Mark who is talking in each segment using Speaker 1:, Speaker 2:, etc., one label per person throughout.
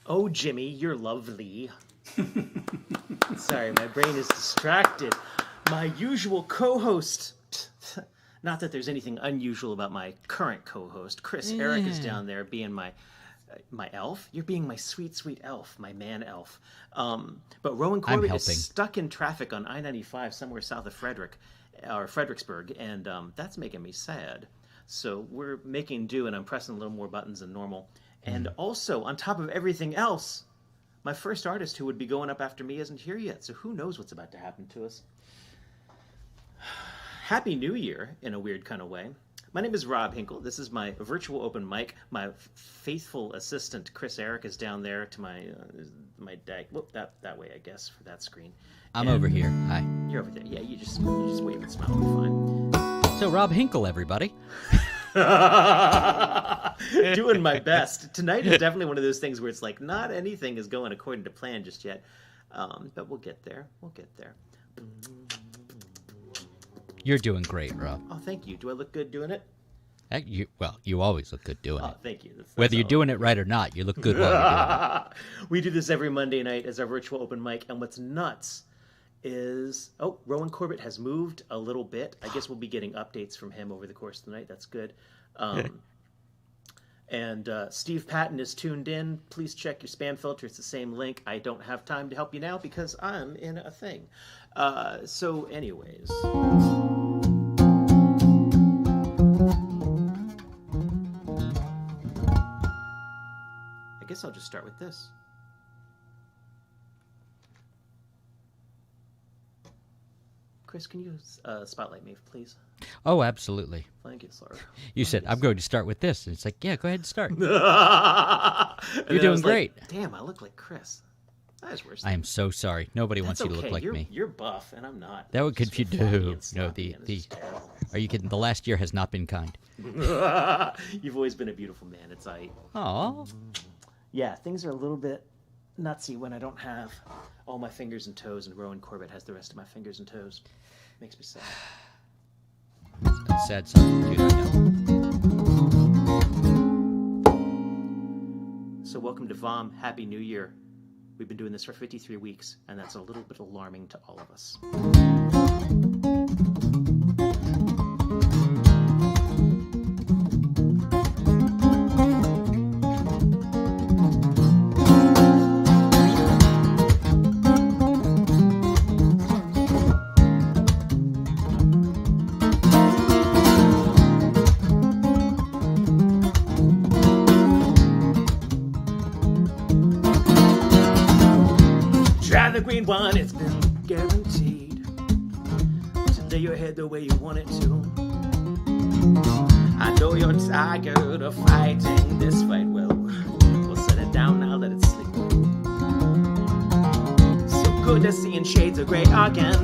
Speaker 1: Oh, Jimmy, you're lovely. Sorry, my brain is distracted. My usual co-host. Not that there's anything unusual about my current co-host. Chris Eric is down there being my elf. You're being my sweet, sweet elf, my man elf. But Rowan Corbett is stuck in traffic on I-95 somewhere south of Fredericksburg, and that's making me sad. So we're making do, and I'm pressing a little more buttons than normal. And also, on top of everything else, my first artist who would be going up after me isn't here yet, so who knows what's about to happen to us. Happy New Year, in a weird kind of way. My name is Rob Hinkle. This is my virtual open mic. My faithful assistant, Chris Eric, is down there to my whoop, that way, I guess, for that screen.
Speaker 2: I'm over here. Hi.
Speaker 1: You're over there. Yeah, you just wave and smile. We'll be fine.
Speaker 2: So, Rob Hinkle, everybody.
Speaker 1: Doing my best. Tonight is definitely one of those things where it's like not anything is going according to plan just yet. But we'll get there. We'll get there.
Speaker 2: You're doing great, Rob.
Speaker 1: Oh, thank you. Do I look good doing it?
Speaker 2: You always look good doing it.
Speaker 1: Oh, thank you. That's
Speaker 2: Whether you're doing it right or not, you look good while you're doing it.
Speaker 1: We do this every Monday night as our virtual open mic, and what's nuts is, Rowan Corbett has moved a little bit. I guess we'll be getting updates from him over the course of the night. That's good. And Steve Patton is tuned in. Please check your spam filter. It's the same link. I don't have time to help you now because I'm in a thing. So anyways... I guess I'll just start with this. Chris, can you spotlight me, please?
Speaker 2: Oh, absolutely.
Speaker 1: Thank you, sir.
Speaker 2: You said, I'm going to start with this. And it's like, yeah, go ahead and start.
Speaker 1: You're
Speaker 2: doing great.
Speaker 1: Like, damn, I look like Chris. That is worse.
Speaker 2: I am so sorry. Nobody wants you to look like
Speaker 1: you're,
Speaker 2: me.
Speaker 1: You're buff, and I'm not.
Speaker 2: That would confuse you. No, are you kidding? The last year has not been kind.
Speaker 1: You've always been a beautiful man. It's
Speaker 2: Aw.
Speaker 1: Yeah, things are a little bit nutsy when I don't have all my fingers and toes, and Rowan Corbett has the rest of my fingers and toes. Makes me sad.
Speaker 2: It's a sad subject, I know.
Speaker 1: So welcome to VOM. Happy New Year. We've been doing this for 53 weeks, and that's a little bit alarming to all of us. The green one, it's been guaranteed to lay your head the way you want it to. I know you're tired of fighting this fight. Well, we'll set it down now, let it sleep. So good to see in shades of gray again.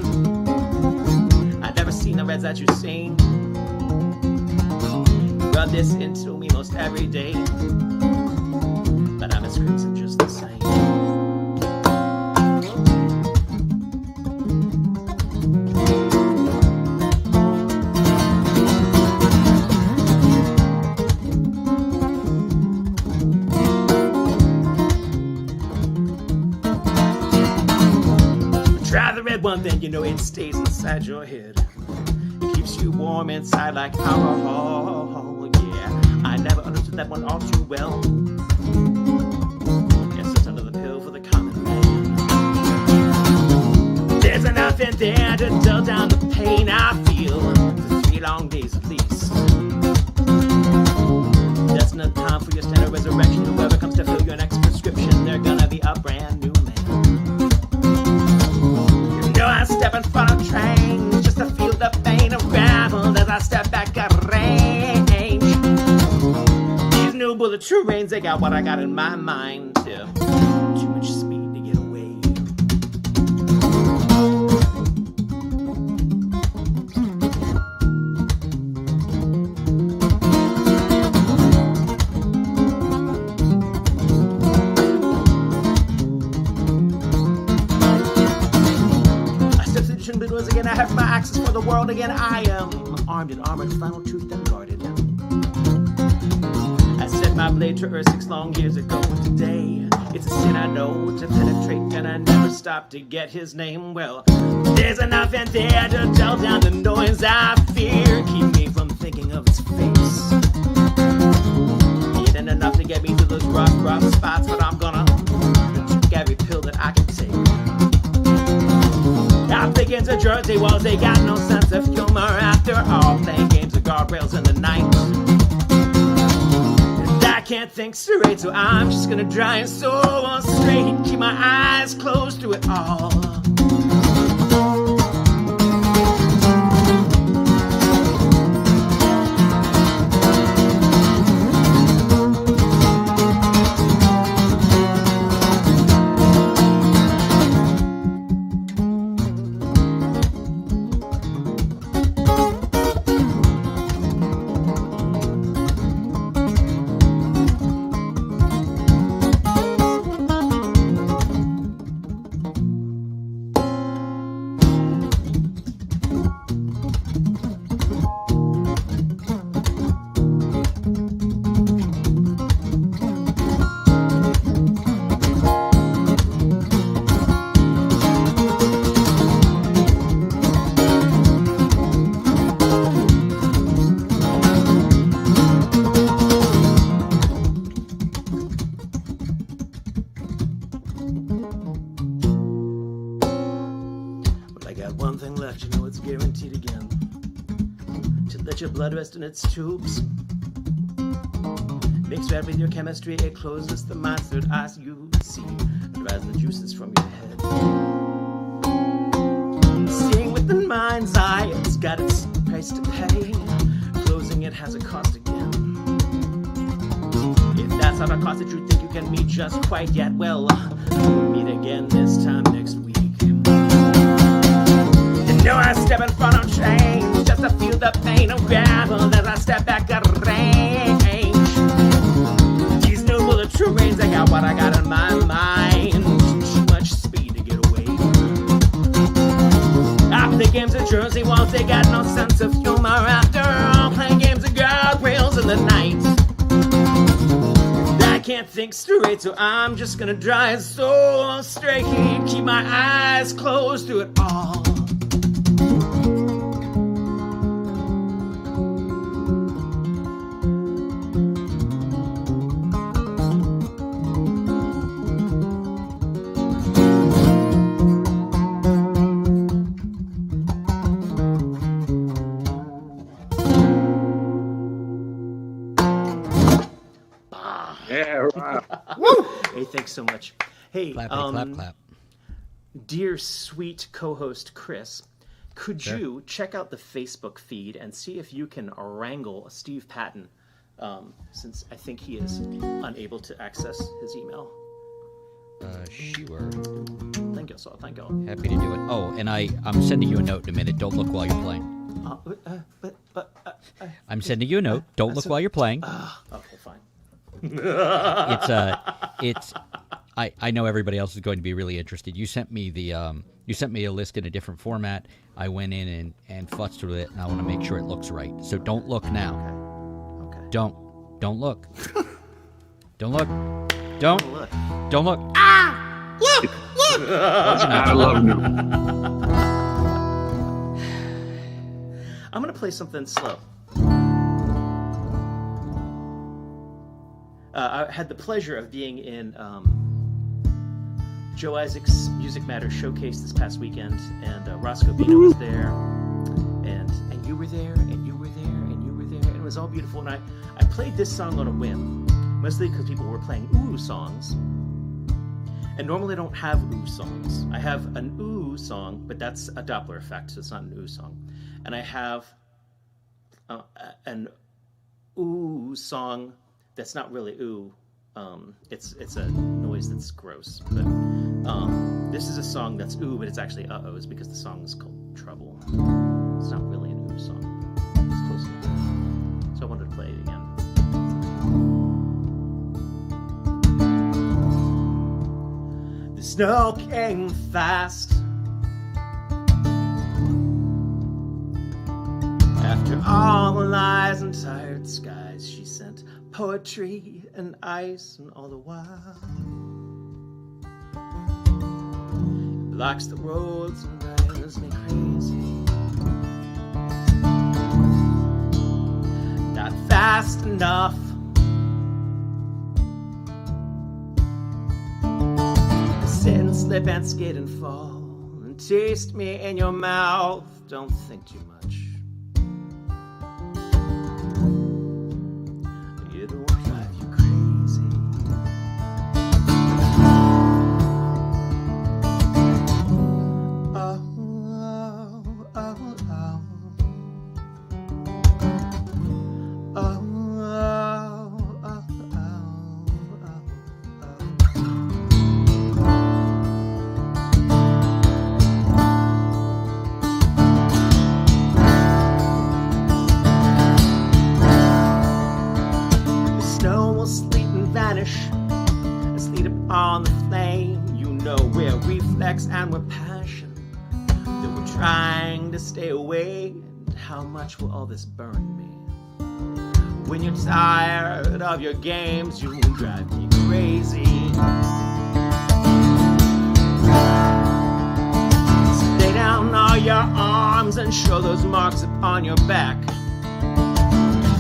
Speaker 1: I've never seen the reds that you've seen. You rub this into me most every day, but I'm as crimson just the same. One thing, you know it stays inside your head. It keeps you warm inside like alcohol. Yeah, I never understood that one all too well. Guess it's another pill for the common man. There's enough in there to dull down the pain I feel for 3 long days at least. That's no time for your standard resurrection. Whoever comes to fill your next prescription, they're gonna be a brand new man. I step in front of trains just to feel the pain around as I step back at range. These new bullet trains, they got what I got in my mind too. Too much speed to get away. Again, I have my access for the world again. I am armed and armored, final tooth and guarded. I set my blade to earth 6 long years ago. Today, It's a sin I know to penetrate, and I never stop to get his name. Well, there's enough in there to dull down the noise I fear. Keep me from thinking of his face. It ain't enough to get me through those rough spots, but I'm gonna take every pill that I can take. I'm thinking to Jersey walls, they got no sense of humor after all, playing games of guardrails in the night. And I can't think straight, so I'm just gonna drive so straight, keep my eyes closed through it all. Your blood rest in its tubes. Mix red with your chemistry, it closes the mind's third eyes you see, and dries the juices from your head. Seeing with the mind's eye, it's got its price to pay. Closing it has a cost again. If that's not a cost that you think you can meet just quite yet, well, we'll meet again this time next week. You know I step in front of change just to feel the pain of gravel as I step back at range. These new bullet trains, I got what I got in my mind. Too much speed to get away. After the games of Jersey walls, they got no sense of humor after all, playing games of guardrails in the night. I can't think straight, so I'm just gonna drive so straight, keep my eyes closed through it all. Hey, thanks so much. Hey,
Speaker 2: clap.
Speaker 1: Dear sweet co-host Chris, could
Speaker 2: Sure.
Speaker 1: you check out the Facebook feed and see if you can wrangle Steve Patton, since I think he is unable to access his email.
Speaker 2: Sure.
Speaker 1: Thank you, so thank you.
Speaker 2: Happy to do it. Oh, and I'm sending you a note in a minute. Don't look while you're playing. I'm sending you a note. Don't look while you're playing.
Speaker 1: Okay, fine.
Speaker 2: I know everybody else is going to be really interested. You sent me a list in a different format. I went in and futzed through it, and I want to make sure it looks right. So don't look now.
Speaker 1: Okay.
Speaker 2: Don't look. Don't look. Don't look.
Speaker 1: Ah! Look!
Speaker 3: I love you.
Speaker 1: I'm gonna play something slow. I had the pleasure of being in Joe Isaac's Music Matters showcase this past weekend, and Roscoe Bino was there, and you were there, and you were there, and you were there, and it was all beautiful. And I played this song on a whim, mostly because people were playing ooh songs, and normally I don't have ooh songs. I have an ooh song, but that's a Doppler effect, so it's not an ooh song. And I have an ooh song that's not really ooh. It's a noise that's gross. But this is a song that's ooh, but it's actually uh-ohs because the song is called Trouble. It's not really an ooh song. It's close enough. So I wanted to play it again. The snow came fast after all the lies and tired skies. She sent poetry and ice, and all the while blocks the roads and drives me crazy. Not fast enough. Sit and slip and skid and fall and taste me in your mouth. Don't think too much. It won't drive you crazy. Oh, oh, oh, oh. Oh, oh, oh, oh, oh. The snow will sleep and vanish, asleep upon the flame. You know we're reflex and we're passion, that we're trying to stay away. And how much will all this burn me? When you're tired of your games, you drive me crazy. So lay down all your arms and show those marks upon your back.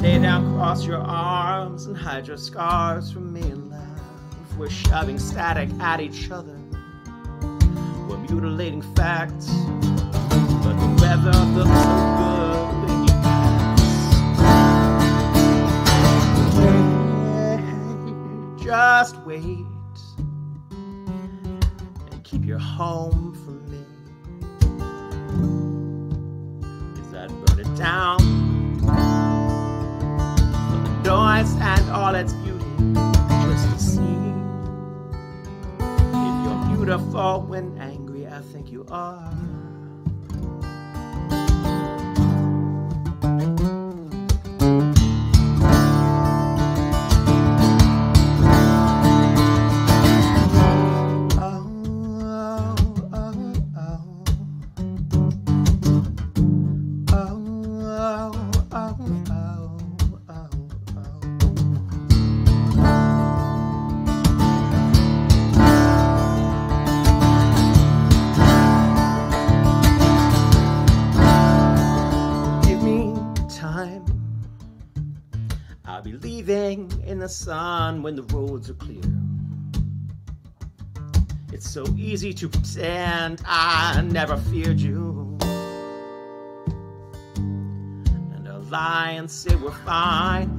Speaker 1: Lay down, cross your arms and hide your scars from me and laugh. We're shoving static at each other. We're mutilating facts, but the weather looks so good when you pass. Just wait and keep your home from me. 'Cause I'd burn it down for the noise and all its beauty, just to see if you're beautiful when angry. I think you are. I'll be leaving in the sun when the roads are clear. It's so easy to pretend I never feared you, and I'll lie and say we're fine.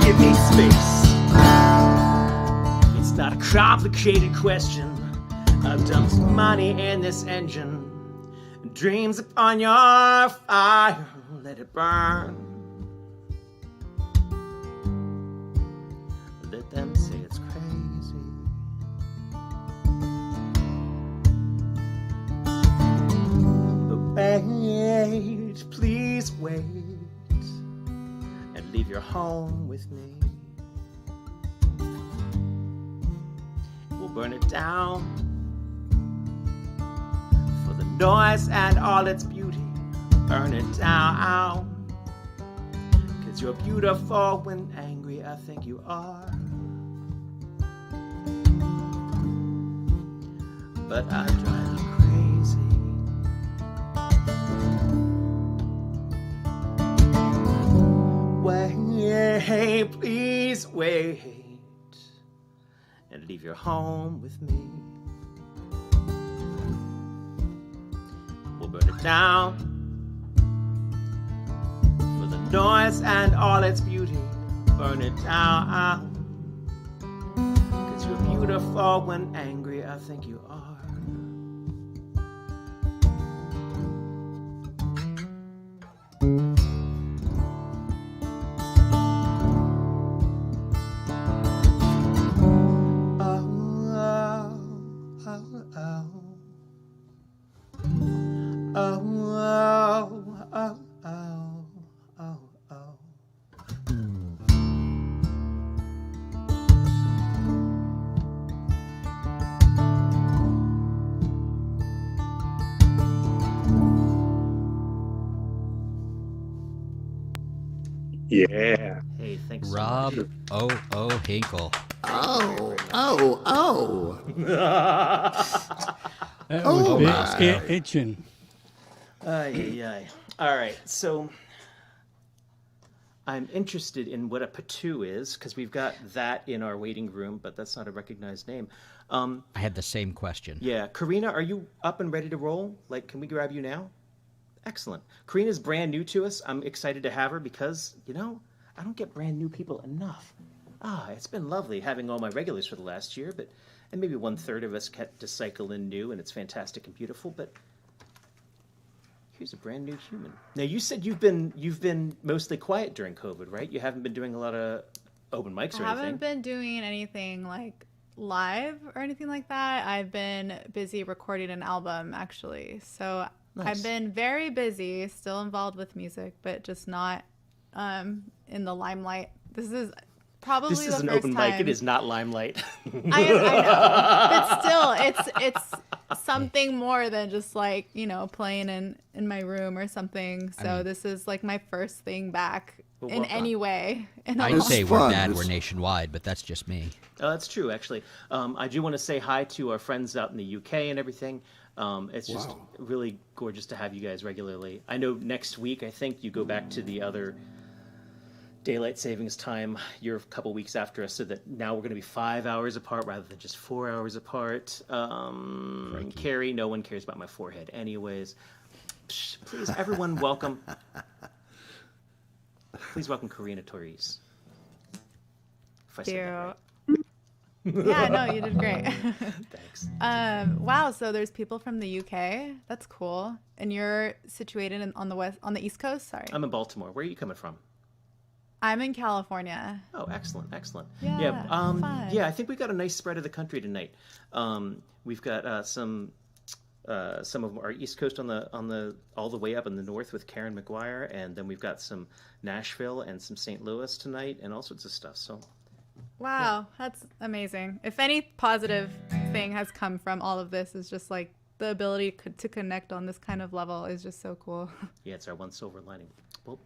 Speaker 1: Give me space. It's not a complicated question. I've dumped some money in this engine. Dreams upon your fire, let it burn. Let them say it's crazy. But wait, please wait, and leave your home with me. We'll burn it down, the noise and all its beauty, burn it down. 'Cause you're beautiful when angry, I think you are. But I drive you crazy. Wait, please wait, and leave your home with me. We'll burn it down for the noise and all its beauty. Burn it down, 'cause you're beautiful when angry, I think you are.
Speaker 3: Yeah.
Speaker 1: Hey, thanks.
Speaker 2: Rob O. Hinkle.
Speaker 4: Oh.
Speaker 5: That was
Speaker 4: Oh,
Speaker 5: big
Speaker 4: my.
Speaker 5: itching.
Speaker 1: Ay, ay, ay. All right, so I'm interested in what a patoo is because we've got that in our waiting room, but that's not a recognized name.
Speaker 2: I had the same question.
Speaker 1: Yeah, Karina, are you up and ready to roll? Like, can we grab you now? Excellent. Karina's brand new to us. I'm excited to have her because, I don't get brand new people enough. It's been lovely having all my regulars for the last year, and maybe 1/3 of us get to cycle in new, and it's fantastic and beautiful, but here's a brand new human. Now, you said you've been mostly quiet during COVID, right? You haven't been doing a lot of open mics or
Speaker 6: I
Speaker 1: anything.
Speaker 6: haven't been doing anything like live or anything like that. I've been busy recording an album, actually. So
Speaker 1: Nice.
Speaker 6: I've been very busy, still involved with music, but just not in the limelight. This is probably
Speaker 1: This
Speaker 6: the
Speaker 1: is
Speaker 6: first
Speaker 1: an open
Speaker 6: time.
Speaker 1: mic. It is not limelight.
Speaker 6: I know, but still, it's something more than just like playing in my room or something. So this is like my first thing back
Speaker 1: Well,
Speaker 6: in
Speaker 1: welcome.
Speaker 6: any way. In a
Speaker 2: I'd
Speaker 6: long
Speaker 2: say
Speaker 4: It's
Speaker 2: we're
Speaker 4: fun.
Speaker 2: bad.
Speaker 4: It's-
Speaker 2: We're nationwide, but that's just me.
Speaker 1: Oh, that's true, actually. I do want to say hi to our friends out in the UK and everything. It's just
Speaker 4: Wow.
Speaker 1: really gorgeous to have you guys regularly. I know next week, I think you go back to the other daylight savings time. You're a couple weeks after us, so that now we're going to be 5 hours apart rather than just 4 hours apart. Carrie, no one cares about my forehead anyways. Psh, please, everyone, welcome. Please welcome Karina Torres. If I said that right.
Speaker 6: Yeah, no, you did great.
Speaker 1: Thanks.
Speaker 6: Wow, so there's people from the UK. That's cool. And you're situated on the East Coast. Sorry,
Speaker 1: I'm in Baltimore. Where are you coming from?
Speaker 6: I'm in California.
Speaker 1: Oh, excellent, excellent.
Speaker 6: Yeah, fun.
Speaker 1: I think we got a nice spread of the country tonight. We've got some of our East Coast on the all the way up in the north with Karen McGuire, and then we've got some Nashville and some St. Louis tonight, and all sorts of stuff. So
Speaker 6: Wow, that's amazing. If any positive thing has come from all of this, is just like the ability to connect on this kind of level is just so cool.
Speaker 1: yeah, it's our one silver lining. Well,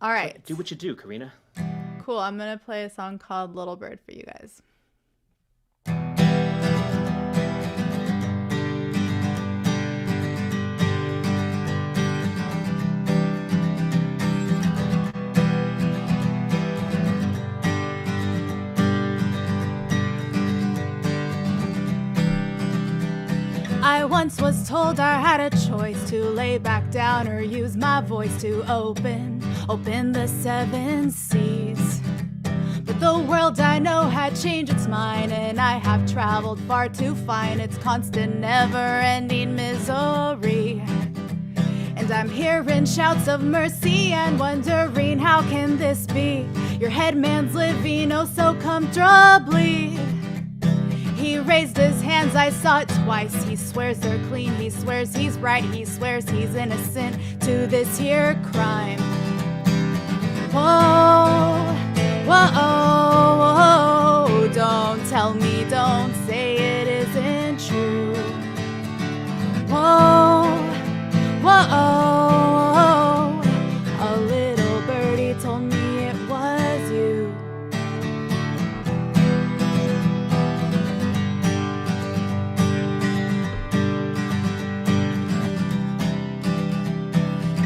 Speaker 6: All right,
Speaker 1: do what you do, Karina.
Speaker 6: cool. I'm gonna play a song called "Little Bird" for you guys. I once was told I had a choice to lay back down or use my voice to open the 7 seas. But the world I know had changed its mind, and I have traveled far to find its constant, never-ending misery. And I'm hearing shouts of mercy and wondering, how can this be? Your head man's living oh so comfortably. He raised his hands, I saw it twice. He swears they're clean, he swears he's right, he swears he's innocent to this here crime. Whoa, whoa, don't tell me, don't say it isn't true. Whoa, whoa, a little birdie told me it was you.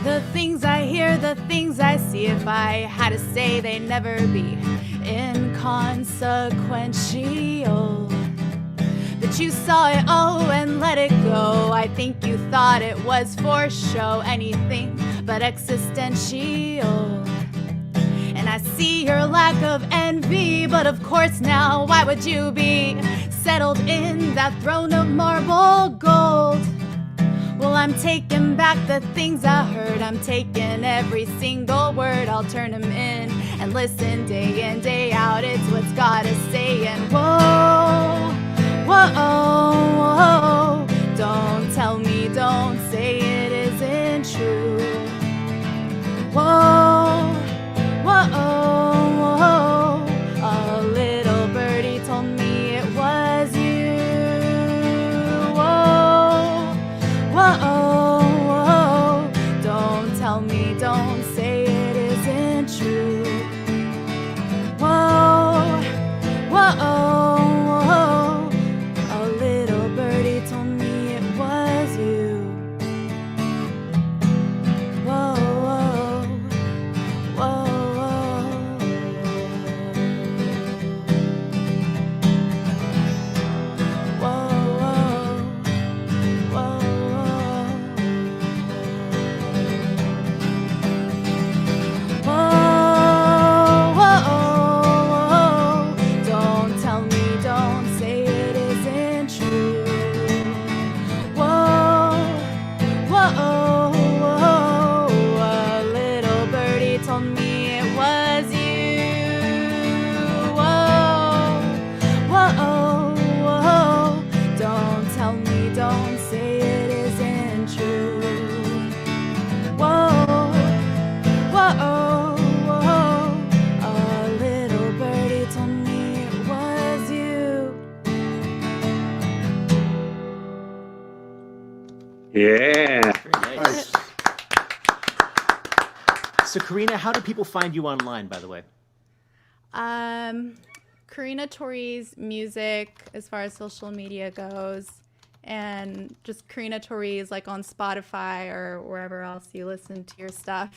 Speaker 6: The things I hear, the things I see, if I had to say, they'd never be inconsequential. But you saw it all and let it go. I think you thought it was for show, anything but existential. And I see your lack of envy, but of course now, why would you be settled in that throne of marble gold? Well, I'm taking back the things I heard. I'm taking every single word. I'll turn them in and listen day in, day out. It's what's gotta say. And whoa, whoa, don't tell me, don't say it isn't true. Whoa, whoa, a little birdie told me it was you. Whoa, don't tell me, don't say it isn't true. Whoa,
Speaker 3: Yeah.
Speaker 1: Very nice. So, Karina, how do people find you online, by the way?
Speaker 6: Karina Tori's music as far as social media goes, and just Karina Tori's like on Spotify or wherever else you listen to your stuff.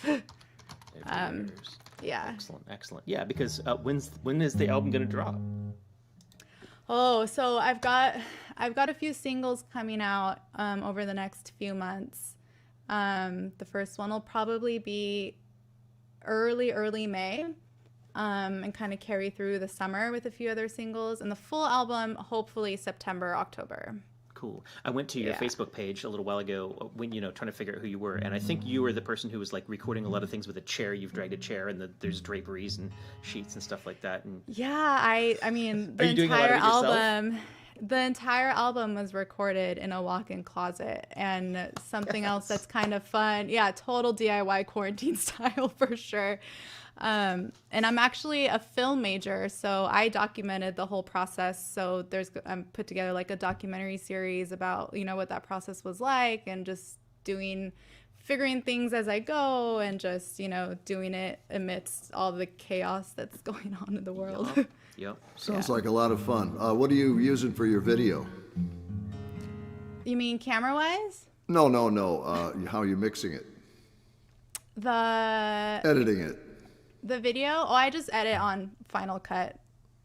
Speaker 6: Yeah.
Speaker 1: Excellent. Yeah, because when is the album gonna drop?
Speaker 6: Oh, so I've got a few singles coming out over the next few months. The first one will probably be early May, and kind of carry through the summer with a few other singles, and the full album hopefully September, October.
Speaker 1: Cool. I went to your Facebook page a little while ago when, trying to figure out who you were, and I think you were the person who was like recording a lot of things with a chair. You've dragged a chair, and there's draperies and sheets and stuff like that. And
Speaker 6: yeah, I mean,
Speaker 1: the
Speaker 6: entire album was recorded in a walk-in closet, and something else that's kind of fun. Yeah, total DIY quarantine style for sure. And I'm actually a film major, so I documented the whole process. So I put together like a documentary series about, what that process was like, and just figuring things as I go, and just, doing it amidst all the chaos that's going on in the world.
Speaker 1: Yep.
Speaker 4: Sounds like a lot of fun. What are you using for your video?
Speaker 6: You mean camera-wise?
Speaker 4: No. How are you mixing it? Editing it.
Speaker 6: The video? Oh, I just edit on Final Cut.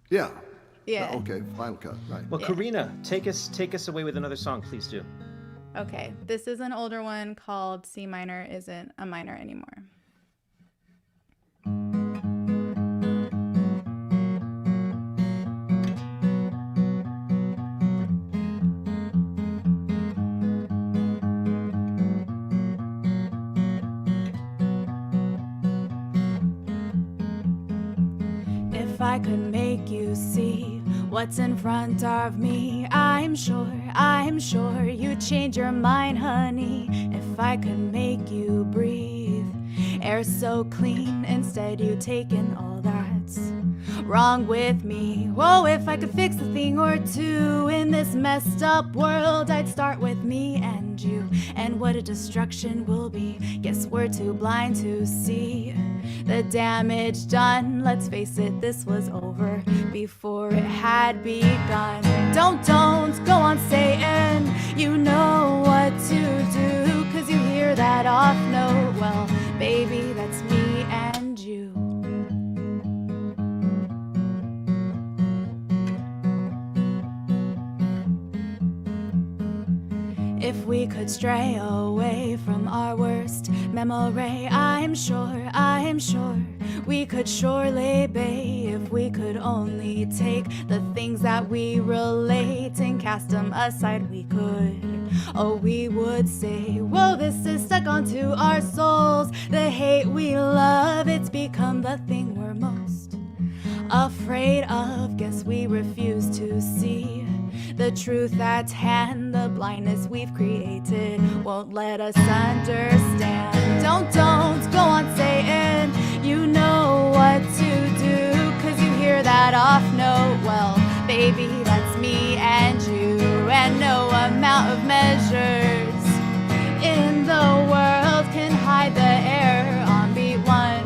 Speaker 4: Yeah.
Speaker 6: Yeah.
Speaker 4: Okay, Final Cut, right.
Speaker 1: Well, Karina, take us away with another song, please do.
Speaker 6: Okay, this is an older one called C Minor Isn't a Minor Anymore. If I could make you see what's in front of me, I'm sure you'd change your mind, honey. If I could make you breathe air so clean, instead you taking all that's wrong with me. Whoa, if I could fix a thing or two in this messed up world, I'd start with me and you, and what a destruction will be. Guess we're too blind to see the damage done. Let's face it, this was over before it had begun. Don't go on saying you know what to do, 'cause you hear that off note. Well, baby, that's me and you. If we could stray away from our worst memory, I'm sure we could surely be. If we could only take the things that we relate and cast them aside, we could. Oh, we would say, whoa, this is stuck onto our souls. The hate we love, it's become the thing we're most afraid of. Guess we refuse to see the truth at hand. The blindness we've created won't let us understand. Don't go on saying you know what to do, 'cause you hear that off note. Well, baby, that's me and you, and no amount of measures in the world can hide the error on beat one.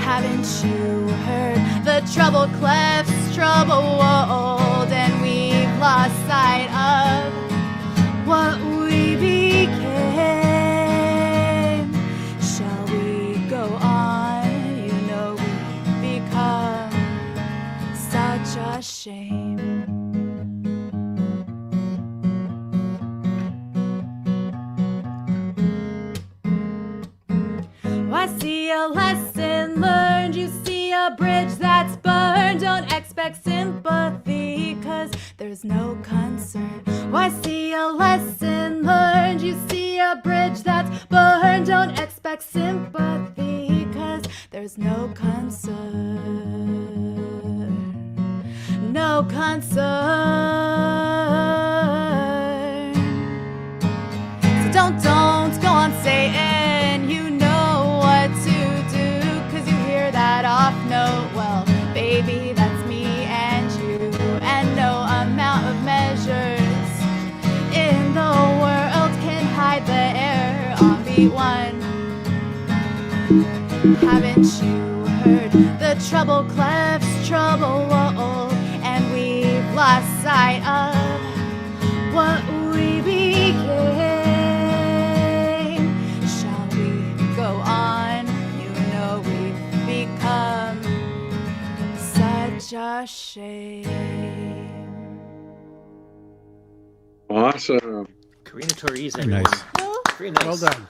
Speaker 6: Haven't you heard the treble clef's troubled, and we've lost sight of what we became? Shall we go on? You know we've become such a shame. I see a lesson learned, you see a bridge that's burned. Don't expect sympathy, 'cause there's no concern. I see a lesson learned, you see a bridge that's burned. Don't expect sympathy, 'cause there's no concern. No concern. So don't go on saying you know what to do, 'cause you hear that off note. Well, baby, that's and no amount of measures in the sweet one. Haven't you heard the treble clef's trouble? And we've lost sight of what we became. Shall we go on? You know we've become such a shame.
Speaker 3: Awesome.
Speaker 1: Karina Torres,
Speaker 2: Very
Speaker 1: everyone.
Speaker 2: nice.
Speaker 6: No,
Speaker 1: Very nice.
Speaker 5: Well done.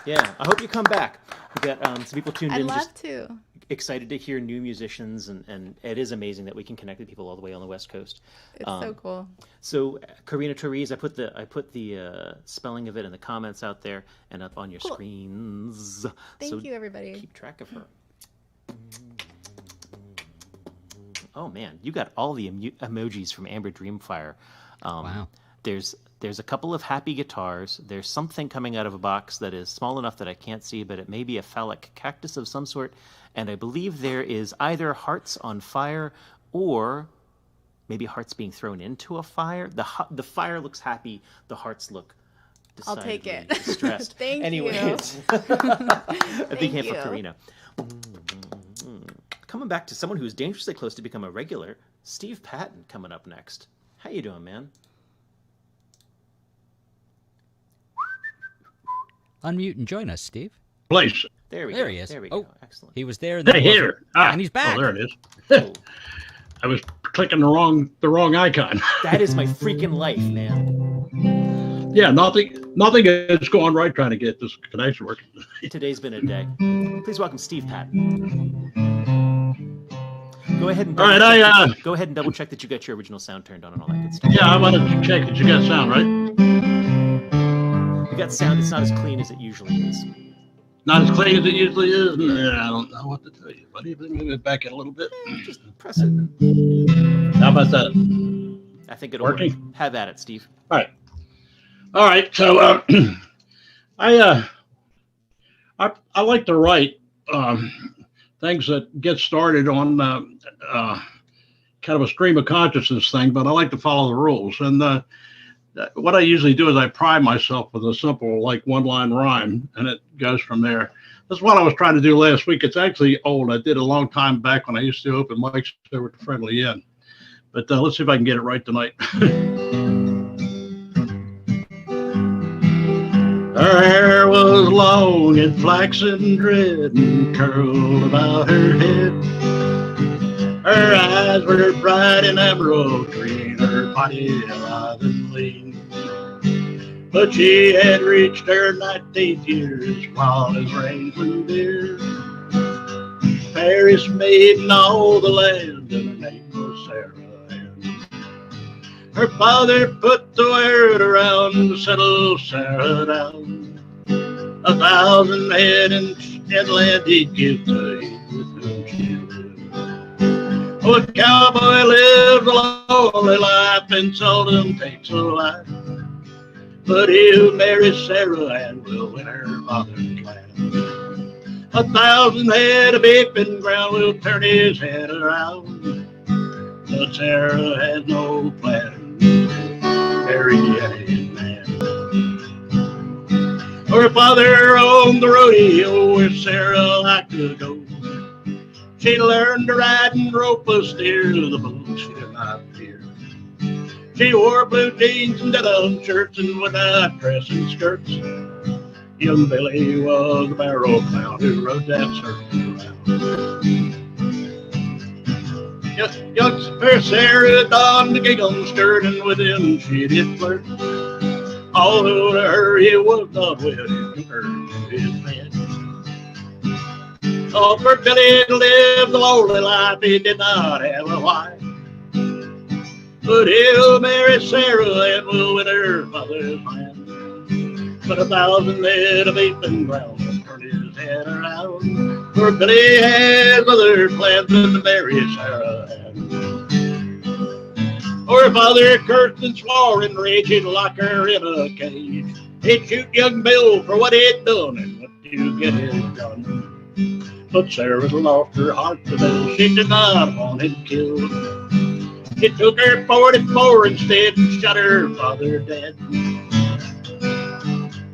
Speaker 1: Yeah, I hope you come back. We got some people tuned
Speaker 6: I'd
Speaker 1: in,
Speaker 6: love
Speaker 1: just
Speaker 6: to.
Speaker 1: excited to hear new musicians, and it is amazing that we can connect with people all the way on the West Coast.
Speaker 6: It's so cool.
Speaker 1: So Karina Torres, I put the spelling of it in the comments out there and up on your
Speaker 6: Cool.
Speaker 1: screens.
Speaker 6: Thank
Speaker 1: So
Speaker 6: you, everybody.
Speaker 1: keep track of her. Oh man, you got all the emojis from Amber Dreamfire.
Speaker 2: Wow.
Speaker 1: There's a couple of happy guitars. There's something coming out of a box that is small enough that I can't see, but it may be a phallic cactus of some sort. And I believe there is either hearts on fire or maybe hearts being thrown into a fire. The fire looks happy. The hearts look
Speaker 6: I'll take
Speaker 1: decidedly
Speaker 6: it.
Speaker 1: distressed.
Speaker 6: Thank
Speaker 1: Anyways,
Speaker 6: you.
Speaker 1: a big hand
Speaker 6: you.
Speaker 1: for Karina. Coming back to someone who's dangerously close to become a regular, Steve Patton coming up next. How you doing, man?
Speaker 2: Unmute and join us, Steve.
Speaker 3: Place.
Speaker 1: There we go.
Speaker 2: There he is.
Speaker 1: There we
Speaker 2: Oh.
Speaker 1: go. Excellent.
Speaker 2: He was there.
Speaker 3: Hey, here.
Speaker 2: And he's back.
Speaker 3: Oh, there it is.
Speaker 1: Oh,
Speaker 3: I was clicking the wrong icon.
Speaker 1: that is my freaking life, man.
Speaker 3: Yeah, nothing is going right trying to get this connection working.
Speaker 1: Today's been a day. Please welcome Steve Patton. Go ahead and
Speaker 3: All right,
Speaker 1: go ahead and double check that you got your original sound turned on and all that good stuff.
Speaker 3: Yeah, I wanted to check that you got sound right.
Speaker 1: You got sound. It's not as clean as it usually is.
Speaker 3: Not as clean as it usually is. I don't know what to tell you, buddy. Let me move back in a little bit.
Speaker 1: Just press it.
Speaker 3: How about that?
Speaker 1: I think it'll work.
Speaker 3: Working?
Speaker 1: Have at it, Steve.
Speaker 3: All right. So I like to write things that get started on kind of a stream of consciousness thing, but I like to follow the rules. And what I usually do is I prime myself with a simple, like, one-line rhyme, and it goes from there. That's what I was trying to do last week. It's actually old. I did a long time back when I used to open mics over at the Friendly Inn. But let's see if I can get it right tonight. Her hair was long and flaxen red and curled about her head. Her eyes were bright and emerald green, her body alive and lean. But she had reached her 19th years, wild as rains and deer. Fairest maid in all the land, and her name was Sarah Ann. Her father put the word around to settle Sarah down. 1,000 head in land he'd give to him with whom she lived. Oh, a cowboy lives a lonely life and seldom takes a life. But he'll marry Sarah and will win her father's land. 1,000 head of beef and ground will turn his head around. But Sarah has no plan to marry any man. Her father owned the rodeo where Sarah liked to go. She learned to ride and rope a steer, the bull she did not fear. She wore blue jeans and denim shirts and would not dress in skirts. Young Billy was the barrel clown who rode that circle around. Young fair Sarah donned a gingham skirt, and with him she did flirt. Although to her he was not wed, he took her to his bed. Oh, for Billy lived a lonely life, he did not have a wife. But he'll marry Sarah and will win her father's land. But 1,000 head of beef and ground will turn his head around. For Billy has other plans than to marry Sarah Ann. Or her father cursed and swore in rage, he'd lock her in a cage. He'd shoot young Bill for what he'd done and what to get his gun. But Sarah lost her heart to Bill, she did not want him killed. He took her 44 instead and shot her father dead.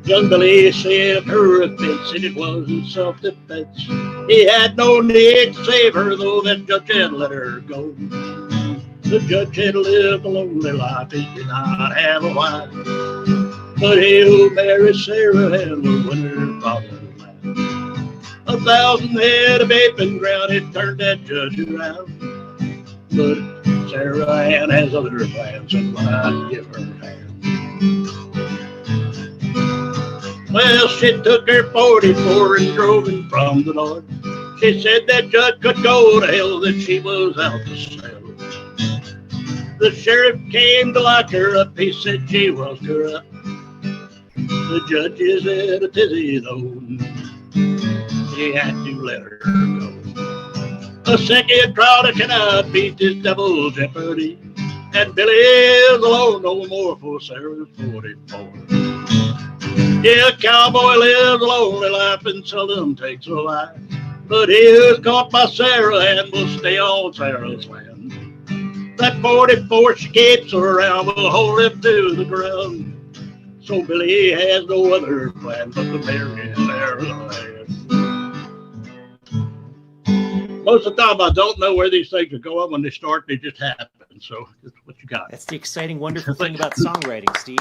Speaker 3: Young Billy said of her offense that it wasn't self-defense. He had no need to save her, though that judge had let her go. The judge had lived a lonely life, he did not have a wife. But he'll marry Sarah and will win her father's land. 1,000 head of apron ground, it turned that judge around. But Sarah Ann has other plans, and when I give her hand. Well, she took her 44 and drove him from the north. She said that judge could go to hell, that she was out to sell. The sheriff came to lock her up, he said she was corrupt. The judge is at a tizzy though, he had to let her go. A second trial cannot beat this double jeopardy, and Billy is alone no more for Sarah's 44. Yeah, a cowboy lives a lonely life and seldom takes a life, but he who's caught by Sarah and will stay on Sarah's land. That 44 she keeps around will hold him to the ground. So Billy has no other plan but to marry Sarah's land. Most of the time I don't know where these things are going. When they start, they just happen. So that's what you got.
Speaker 1: That's the exciting, wonderful thing about songwriting, Steve.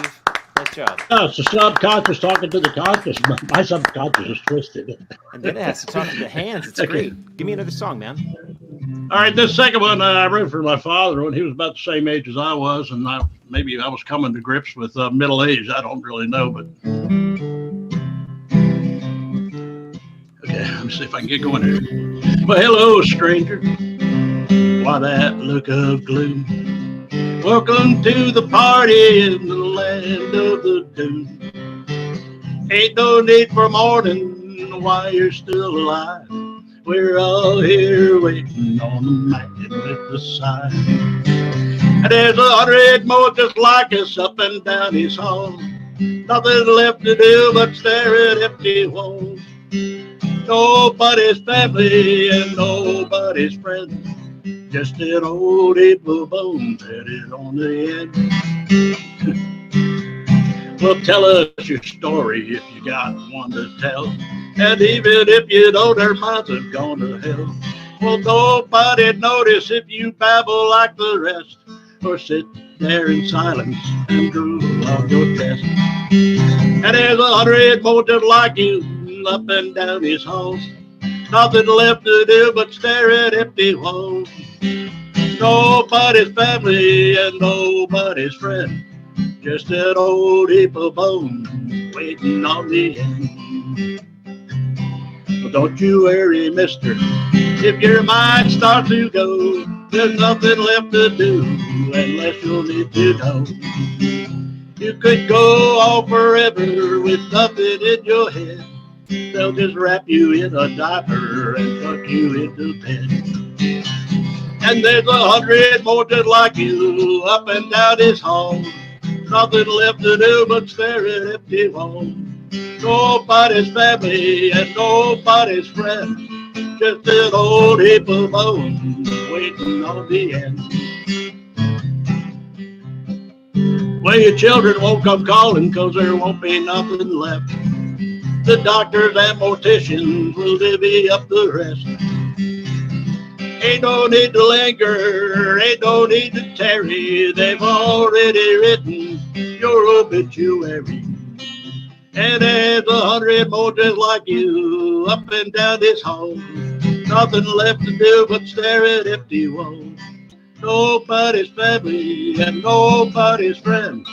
Speaker 1: Nice job.
Speaker 3: Oh, it's the subconscious talking to the conscious. My subconscious is twisted.
Speaker 1: And then it has to talk to the hands. It's great. Give me another song, man.
Speaker 3: All right, this second one I wrote for my father when he was about the same age as I was, and maybe I was coming to grips with middle age. I don't really know, but okay, let me see if I can get going here. Well, hello, stranger. Why that look of gloom? Welcome to the party in the land of the doom. Ain't no need for mourning while you're still alive. We're all here waiting on the man with the sign. And there's 100 more just like us up and down his hall. Nothing left to do but stare at empty walls. Nobody's family and nobody's friends. Just an old heap of bones headed on the end. Well, tell us your story if you got one to tell. And even if you don't, our minds have gone to hell. Well, nobody'd notice if you babble like the rest, or sit there in silence and drool on your chest. And there's 100 more just like you up and down his halls. Nothing left to do but stare at empty walls. Nobody's family and nobody's friend. Just an old heap of bones waiting on the end. Well, don't you worry, mister, if your mind starts to go, there's nothing left to do unless you'll need to know. You could go on forever with nothing in your head. They'll just wrap you in a diaper and tuck you into bed. And there's 100 more just like you up and down his hall. Nothing left to do but stare at empty walls. Nobody's family and nobody's friend. Just an old heap of bones waiting on the end. Well, your children won't come calling 'cause there won't be nothing left. The doctors and morticians will divvy up the rest. Ain't no need to linger, ain't no need to tarry. They've already written your obituary. And there's 100 more just like you up and down this hall. Nothing left to do but stare at empty walls. Nobody's family and nobody's friends.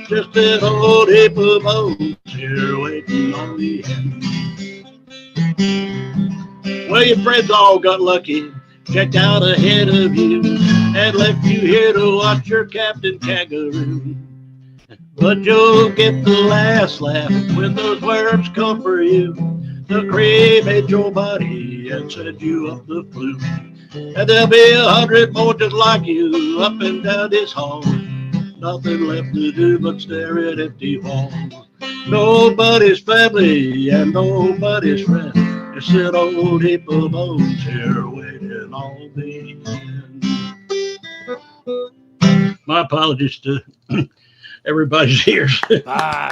Speaker 3: Just an old heap of bones here waiting on the end. Well, your friends all got lucky, checked out ahead of you, and left you here to watch your Captain Kangaroo. But you'll get the last laugh when those worms come for you. They'll cremate your body and send you up the flue. And there'll be 100 more just like you up and down this hall. Nothing left to do but stare at empty walls. Nobody's family and nobody's friend. Just an old heap of bones here waiting on the end. My apologies to everybody's ears.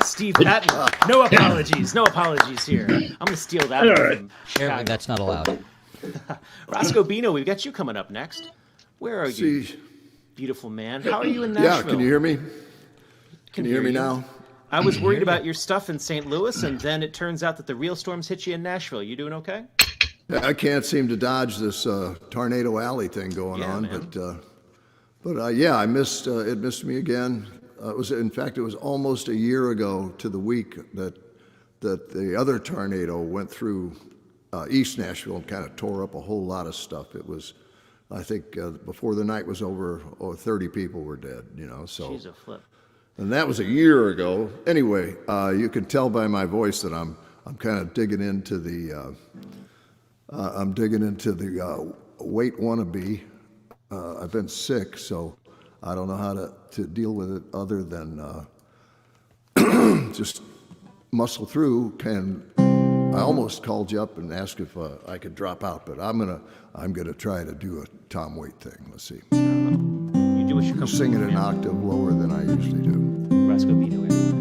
Speaker 1: Steve Patton. No apologies. No apologies here. I'm going to steal that one
Speaker 3: right.
Speaker 1: from
Speaker 2: Apparently
Speaker 1: Chicago.
Speaker 2: that's not allowed.
Speaker 1: Roscoe Bino, we've got you coming up next. Where are you,
Speaker 4: See,
Speaker 1: beautiful man? How are you in
Speaker 4: yeah,
Speaker 1: Nashville?
Speaker 4: can you hear me?
Speaker 1: Can
Speaker 4: you hear me now?
Speaker 1: I was worried about your stuff in St. Louis, and then it turns out that the real storms hit you in Nashville. You doing okay?
Speaker 4: I can't seem to dodge this tornado alley thing going
Speaker 1: Yeah,
Speaker 4: on,
Speaker 1: man.
Speaker 4: but yeah, I missed it. Missed me again. In fact, it was almost a year ago to the week that the other tornado went through East Nashville and kind of tore up a whole lot of stuff. It was, I think, before the night was over, 30 people were dead. So.
Speaker 1: Jeez, a flip.
Speaker 4: And that was a year ago. Anyway, you can tell by my voice that I'm kind of digging into the weight wannabe. I've been sick, so I don't know how to deal with it other than just muscle through. I almost called you up and asked if I could drop out, but I'm gonna try to do a Tom Waite thing. Let's see.
Speaker 1: You do what you come
Speaker 4: Sing it
Speaker 1: from,
Speaker 4: an
Speaker 1: man.
Speaker 4: octave lower than I usually do.
Speaker 1: Roscoe Bino, everyone.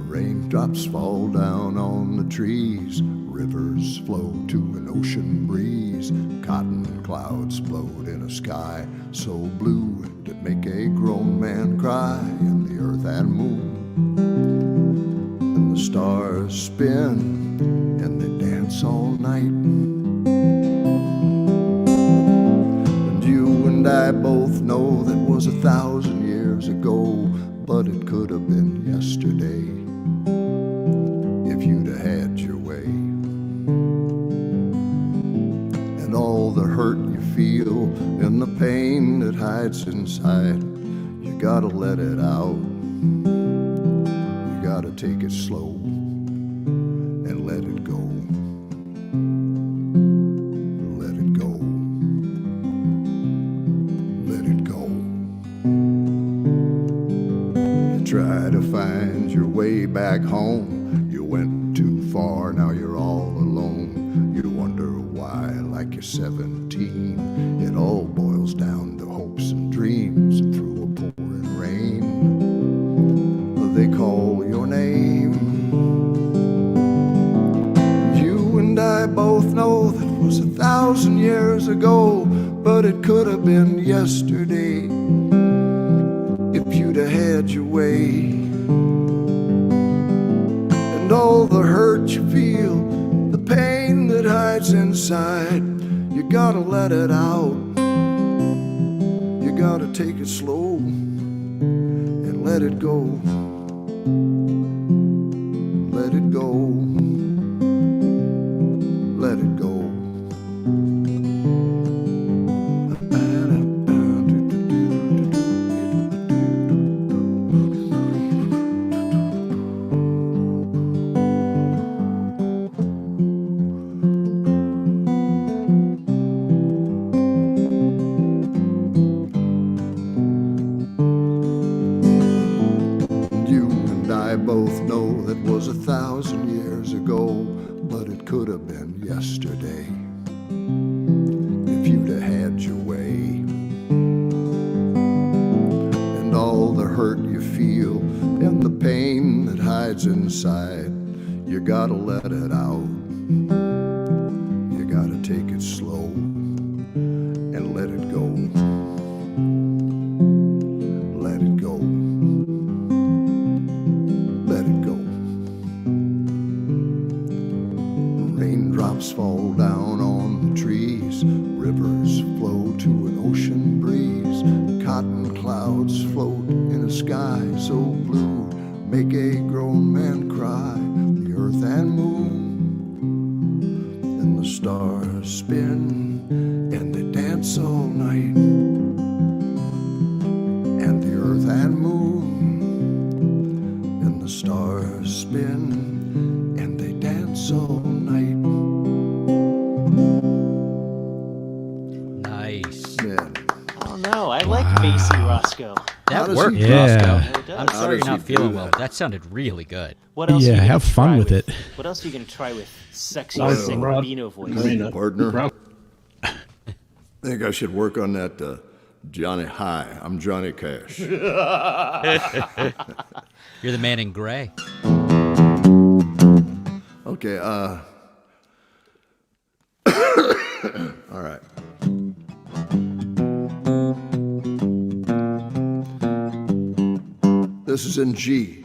Speaker 4: Raindrops fall down on the trees, rivers flow to an ocean breeze, cotton clouds float in a sky so blue that make a grown man cry, and the earth and moon and the stars spin and they dance all night. And you and I both know that was 1,000 years ago, but it could have been yesterday if you'd have had your way. And all the hurt you feel and the pain that hides inside, you gotta let it out. You gotta take it slow and let it go. Let it go. Let it go. You try to find your way back home. You went too far, now you're all alone. You wonder why, like you're 17. It all boils down to hopes and dreams. And through a pouring rain, they call your name. You and I both know that was 1,000 years ago, but it could have been yesterday if you'd have had your way. And all the hurt you feel, the pain that hides inside, you gotta let it out. You gotta take it slow and let it go. Let it go. Let it go. You and I both know that was 1,000 years ago, but it could have been yesterday if you'd have had your way. And all the hurt you feel and the pain that hides inside, you gotta let it out. You gotta take it slow and let it go. Let it go. Let it go. Raindrops fall down on the trees, rivers flow to an ocean breeze, cotton clouds float in a sky so blue, make a grown man cry. The earth and moon and the stars spin and they dance all night. And the earth and moon and the stars spin and they dance all night.
Speaker 2: Nice.
Speaker 4: Yeah.
Speaker 1: bassy Roscoe.
Speaker 2: That
Speaker 4: does
Speaker 2: worked,
Speaker 4: he-
Speaker 5: Yeah.
Speaker 2: Roscoe.
Speaker 1: It does.
Speaker 2: I'm sorry
Speaker 4: does
Speaker 2: you're
Speaker 4: he
Speaker 2: not
Speaker 4: do
Speaker 2: feeling well.
Speaker 4: that?
Speaker 2: But that sounded really good.
Speaker 1: What else?
Speaker 5: Yeah,
Speaker 1: are you gonna
Speaker 5: have fun
Speaker 1: try
Speaker 5: with it.
Speaker 1: What else are you gonna try with sexy
Speaker 3: Well,
Speaker 1: Sabino voice?
Speaker 3: I mean,
Speaker 4: Partner. I think I should work on that Johnny High. I'm Johnny Cash.
Speaker 2: You're the man in gray.
Speaker 4: Okay, all right. This is in G.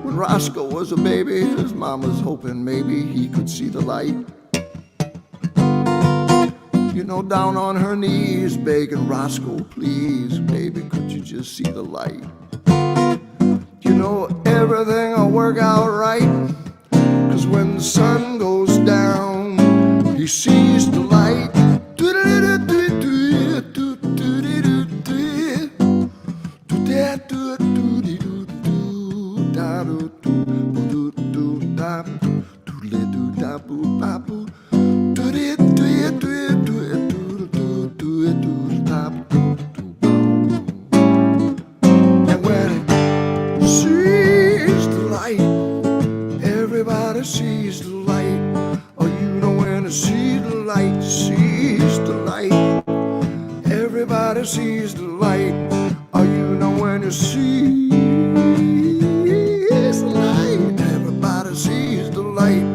Speaker 4: When Roscoe was a baby, his mom was hoping maybe he could see the light. You know, down on her knees, begging Roscoe, please, baby, could you just see the light? You know, everything'll work out right, 'cause when the sun goes down, he sees the light. And when he sees the light, everybody sees the light. Oh, you know when he sees the light, everybody sees the light. Oh, you know when you see the light, everybody sees the light.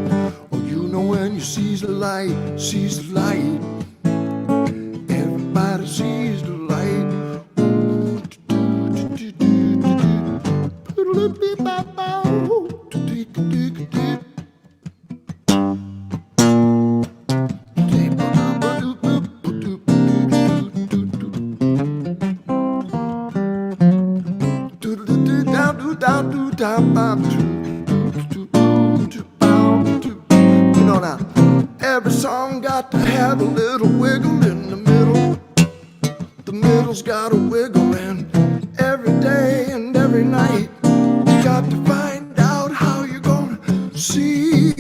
Speaker 4: Oh, you know when you sees the light, everybody sees the light. You know now, every song got to have a little wiggle in the middle. The middle's got a wiggle, and every day and every night you got to find out how you're gonna seize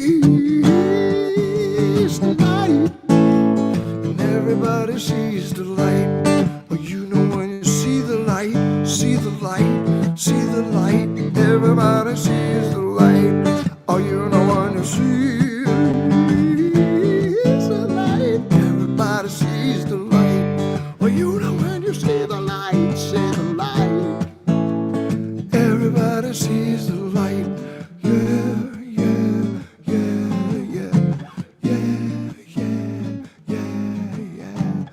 Speaker 4: the light. And everybody sees the light. Oh, you know when you see the light, everybody sees the light. Oh, you know when you see the light, everybody sees the light. Oh, you know when you see the light, everybody sees the light. Yeah, yeah, yeah, yeah, yeah, yeah, yeah,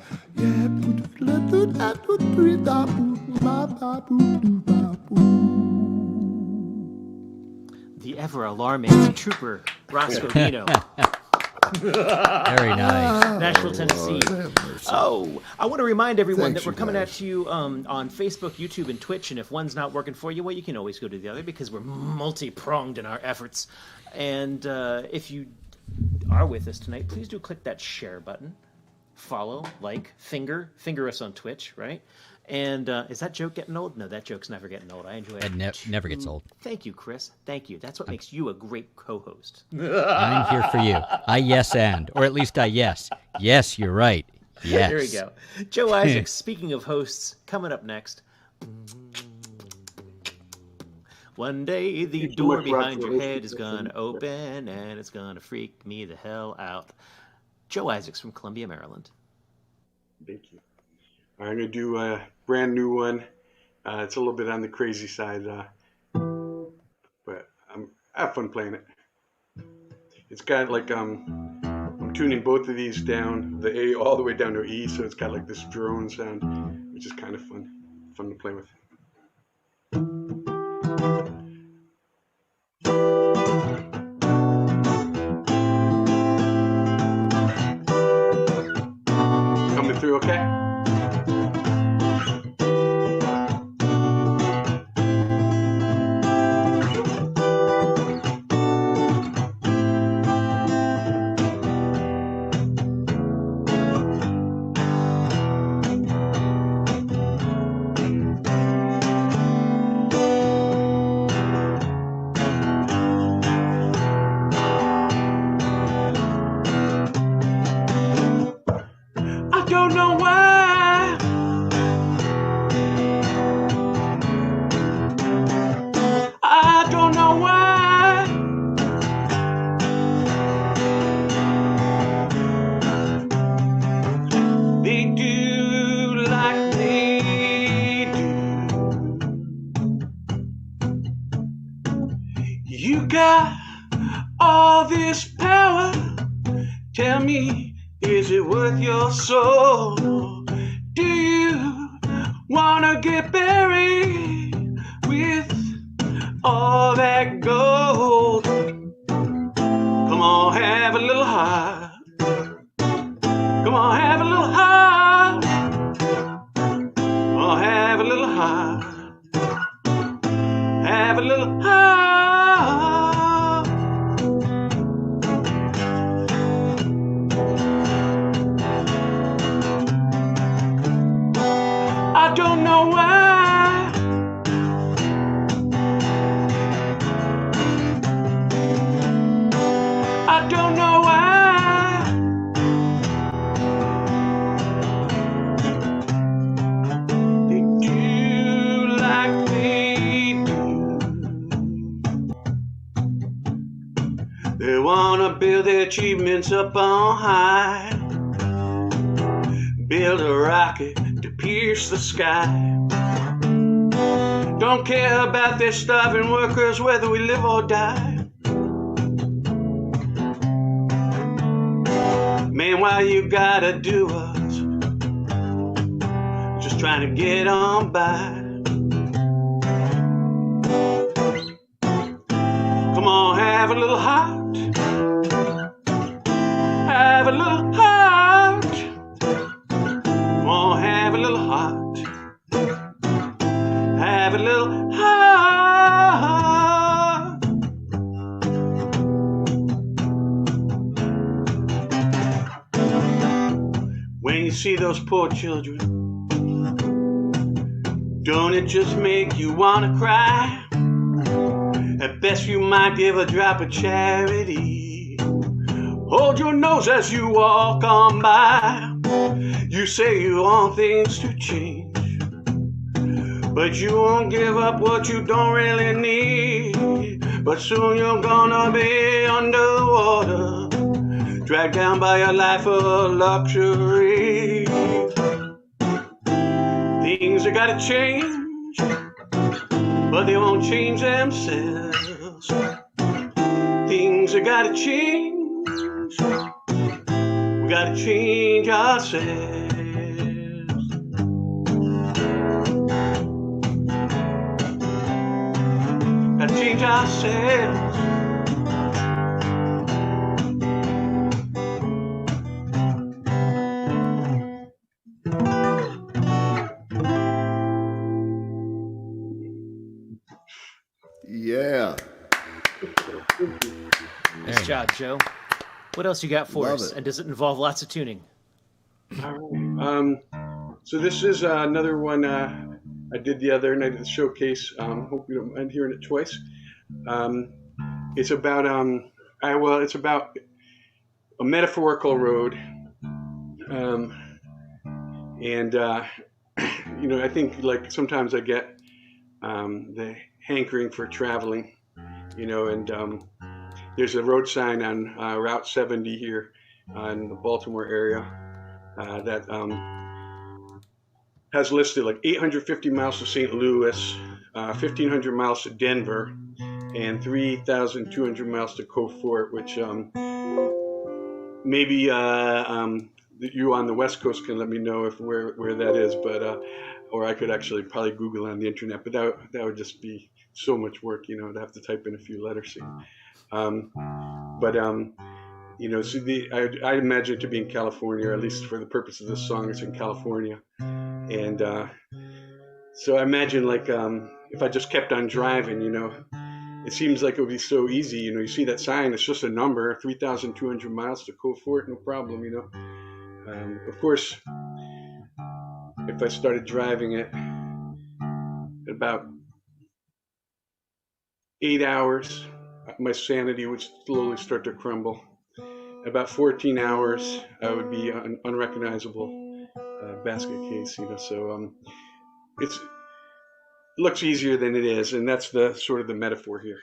Speaker 1: The ever alarming trooper Roscoe Dino,
Speaker 2: Very nice.
Speaker 1: Nashville, Tennessee. Oh, I want to remind everyone
Speaker 4: Thanks,
Speaker 1: that we're
Speaker 4: you
Speaker 1: coming
Speaker 4: guys.
Speaker 1: at you on Facebook, YouTube, and Twitch. And if one's not working for you, well, you can always go to the other because we're multi-pronged in our efforts. And if you are with us tonight, please do click that share button, follow, like, finger us on Twitch, right? And is that joke getting old? No, that joke's never getting old. I enjoy it.
Speaker 2: It never gets old.
Speaker 1: Thank you, Chris. Thank you. That's what makes you a great co-host.
Speaker 2: I'm here for you. I yes and, or at least I yes. Yes, you're right. Yes.
Speaker 1: There we go. Joe Isaacs, speaking of hosts, coming up next. One day the
Speaker 3: Thanks so
Speaker 1: door
Speaker 3: much,
Speaker 1: behind
Speaker 3: Rob,
Speaker 1: your
Speaker 3: for
Speaker 1: head is
Speaker 3: hosting.
Speaker 1: gonna open and it's gonna freak me the hell out. Joe Isaacs from Columbia, Maryland.
Speaker 3: Thank you. I'm going to do a brand new one. It's a little bit on the crazy side, but I have fun playing it. It's got like I'm tuning both of these down, the A all the way down to E, so it's got like this drone sound, which is kind of fun to play with.
Speaker 5: come through okay? I don't know why. I don't know why. They do like they do. You got all this power. Tell me, is it worth your soul? Do you wanna get buried with all that gold? Come on, have a little heart. Come on, have a little heart. Come on, have a little heart. Have a little heart. I don't know why. I don't know why. They do like they do. They wanna build their achievements up on high. Build a rocket to pierce the sky. Don't care about their starving workers, whether we live or die. Man, why you gotta do us? Just trying to get on by. Come on, have a little heart. Have a little heart. Come on, have a little heart. Have a little heart. When you see those poor children, don't it just make you wanna cry? At best you might give a drop of charity. Hold your nose as you walk on by. You say you want things to change, but you won't give up what you don't really need. But soon you're gonna be underwater, dragged down by a life of luxury. Things are gotta change, but they won't change themselves. Things are gotta change. We gotta change ourselves. Gotta change ourselves.
Speaker 4: Yeah.
Speaker 1: Nice job, Joe. What else you got for
Speaker 4: Love
Speaker 1: us?
Speaker 4: it.
Speaker 1: And does it involve lots of tuning?
Speaker 5: All right. So this is another one I did the other night at the showcase. Hope you don't mind hearing it twice. It's about it's about a metaphorical road, and I think like sometimes I get the hankering for traveling, and there's a road sign on Route 70 here in the Baltimore area that has listed like 850 miles to St. Louis, 1,500 miles to Denver, and 3,200 miles to Cove Fort, which maybe you on the West Coast can let me know if where that is, but or I could actually probably Google it on the internet, but that would just be so much work, to have to type in a few letters. You know, so I imagine it to be in California, or at least for the purpose of this song, it's in California. And so I imagine, like, if I just kept on driving, you know, it seems like it would be so easy. You know, you see that sign, it's just a number, 3,200 miles to Cove Fort, no problem, you know. Of course, if I started driving it at about 8 hours, my sanity would slowly start to crumble. About 14 hours, I would be unrecognizable basket case, you know. So it looks easier than it is, and that's the sort of the metaphor here.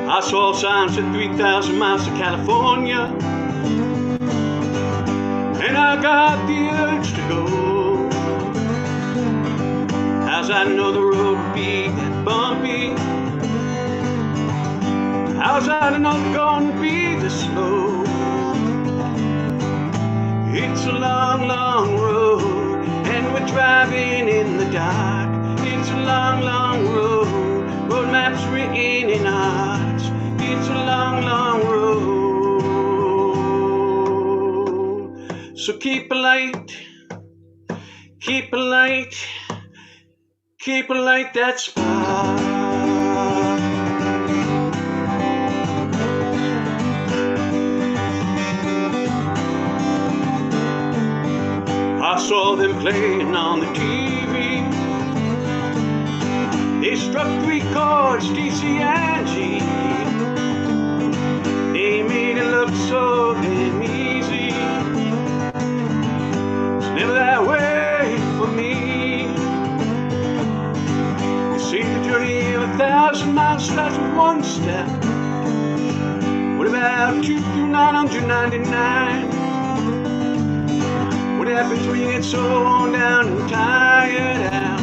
Speaker 5: I saw signs at 3,000 miles to California, and I got the urge to go. As I know the road would be bumpy, how's I know it's gonna be this slow? It's a long, long road, and we're driving in the dark. It's a long, long road, road maps written in hearts. It's a long, long road. So keep a light, keep a light, keep a light that spark. I saw them playing on the TV. They struck 3 chords, D, C, and G. They made it look so damn easy. It's never that way for me. You see, the journey of 1,000 miles starts with 1 step. What about 2 through 999? What happens when you get so worn down and tired out?